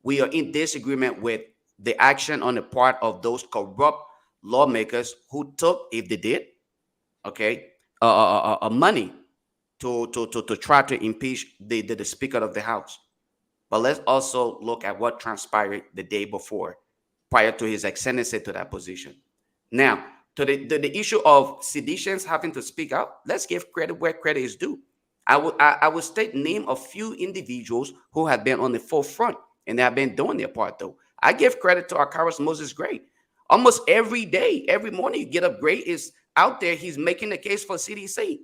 we are in disagreement with the action on the part of those corrupt lawmakers who took, if they did, okay, money to try to impeach the Speaker of the House. But let's also look at what transpired the day before, prior to his ascendancy to that position. Now, to the issue of seditions having to speak out, let's give credit where credit is due. I would state name a few individuals who have been on the forefront and they have been doing their part, though. I give credit to Akaras Moses Gray. Almost every day, every morning you get up, Gray is out there. He's making the case for CDC.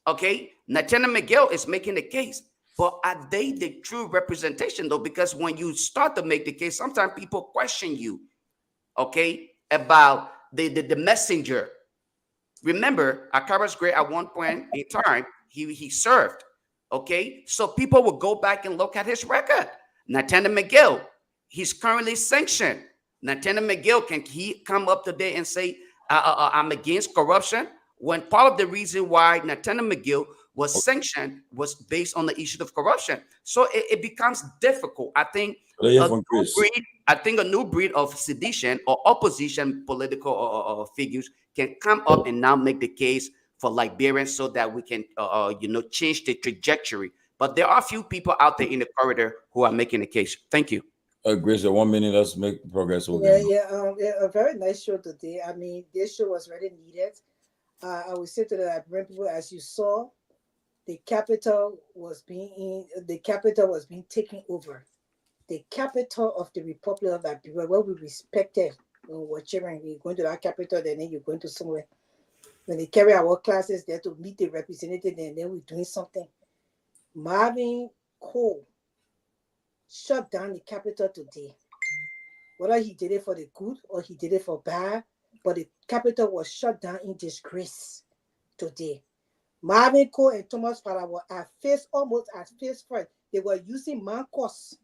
Okay, Nathaniel Miguel is making the case. But are they the true representation, though? Because when you start to make the case, sometimes people question you, okay, about the messenger. Remember, Akaras Gray at one point in time, he served, okay? So people will go back and look at his record. Nathaniel Miguel, he's currently sanctioned. Nathaniel Miguel, can he come up today and say, I'm against corruption? When part of the reason why Nathaniel Miguel was sanctioned was based on the issue of corruption. So it becomes difficult. I think a new breed of sedition or opposition political figures can come up and now make the case for Liberians so that we can, change the trajectory. But there are a few people out there in the corridor who are making the case. Thank you. Grace, 1 minute. Let's make progress. A very nice show today. I mean, this show was really needed. I would say to the Liberian people, as you saw, the capital was being taken over. The capital of the Republic of Liberia, where we respected we're children, we're going to that capital, then you're going to somewhere. When they carry our classes there to meet the representative, and then we're doing something. Marvin Cole shut down the capital today. Whether he did it for the good or he did it for bad, but the capital was shut down in disgrace today. Marvin Cole and Thomas Farah were almost at face first. They were using Mancos.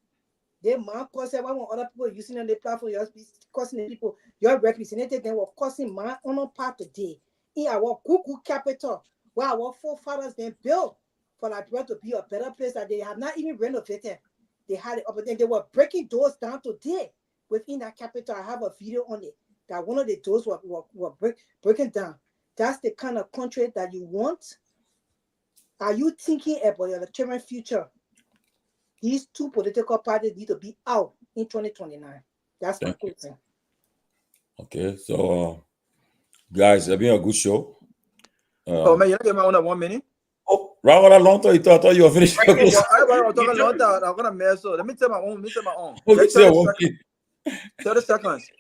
They Mancos, when other people using on the platform, you're causing the people, your representative, they were causing my own part today. In our Google capital, where our forefathers then built for Liberia to be a better place that they have not even renovated. They had it up, and they were breaking doors down today within that capital. I have a video on it that one of the doors were breaking down. That's the kind of country that you want. Are you thinking about your children's future? These two political parties need to be out in 2029. That's my question. Okay, so guys, it's been a good show. Man, you give me only 1 minute. Oh, rather long time. I thought you were finished. I'm talking long time. I'm gonna mess up. Let me tell my own. Okay, 30 seconds.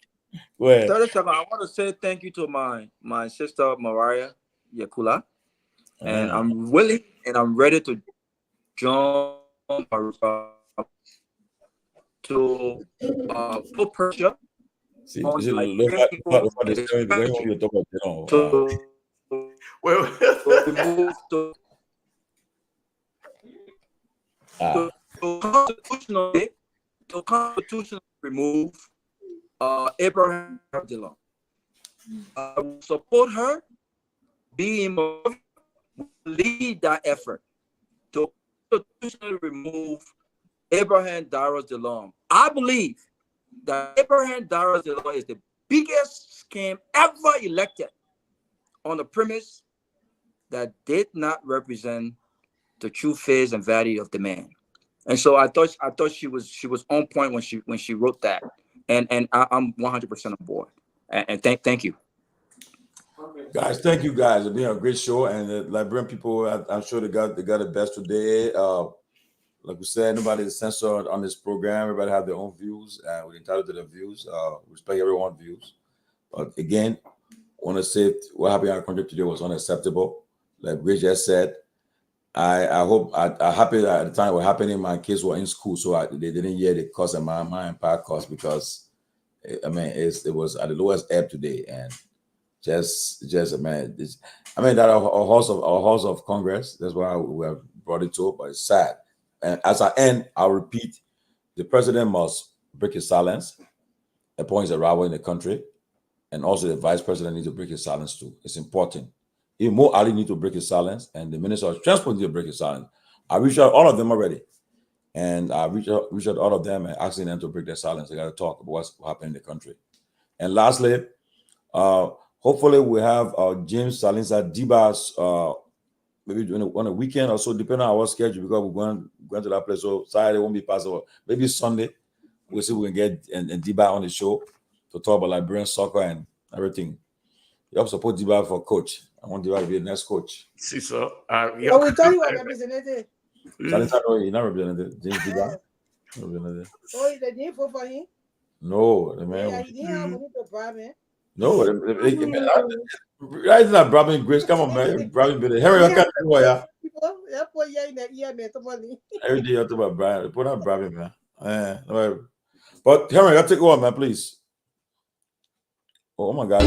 Go ahead. 30 seconds. I want to say thank you to my sister Mariah Yakula, and I'm willing and I'm ready to join to put pressure. See, on to remove to constitutionally remove Abraham Jallah. I will support her, lead that effort to constitutionally remove Abraham Darrah's Jallah. I believe that Abraham Darrah's Jallah is the biggest scam ever elected on the premise that did not represent the true face and value of the man. And so I thought she was on point when she wrote that. And I'm 100% on board. And thank you. Guys, thank you guys. It's been a great show, and the Liberian people, I'm sure they got the best today. Like we said, nobody is censored on this program. Everybody have their own views, and we're entitled to their views. Respect everyone's views. But again, I want to say what happened in our country today was unacceptable. Like Grace just said, I happy that at the time what happening, my kids were in school, so they didn't hear the cost of my entire cost, because it was at the lowest ebb today, and just that our house of Congress. That's why we have brought it to, but it's sad. And as I end, I'll repeat: the president must break his silence upon his arrival in the country, and also the vice president needs to break his silence too. It's important. Even more, Ali needs to break his silence, and the minister of transport needs to break his silence. I reached out all of them already. And I reached out all of them and asking them to break their silence. They got to talk about what's happening in the country. And lastly, hopefully we have James Salinsa Dibas maybe on a weekend or so, depending on our schedule, because we're going to that place. So Saturday won't be possible. Maybe Sunday, we'll see if we can get and Diba on the show to talk about Liberian soccer and everything. You have to support Diba for coach. I want Diba to be the next coach. See, so we tell you what representative. Salinsa, no, he's not representative. James Diba. Representative. Oh, they didn't vote for him? No, the man. Yeah, he didn't have money to bribe him. No, right now, Brabin Grace. Come on, man. Brabin Billy. Harry, I can't do it. Every day you talk about Brian. Put on Brabin, man. But Harry, I take over, man, please. Oh my God.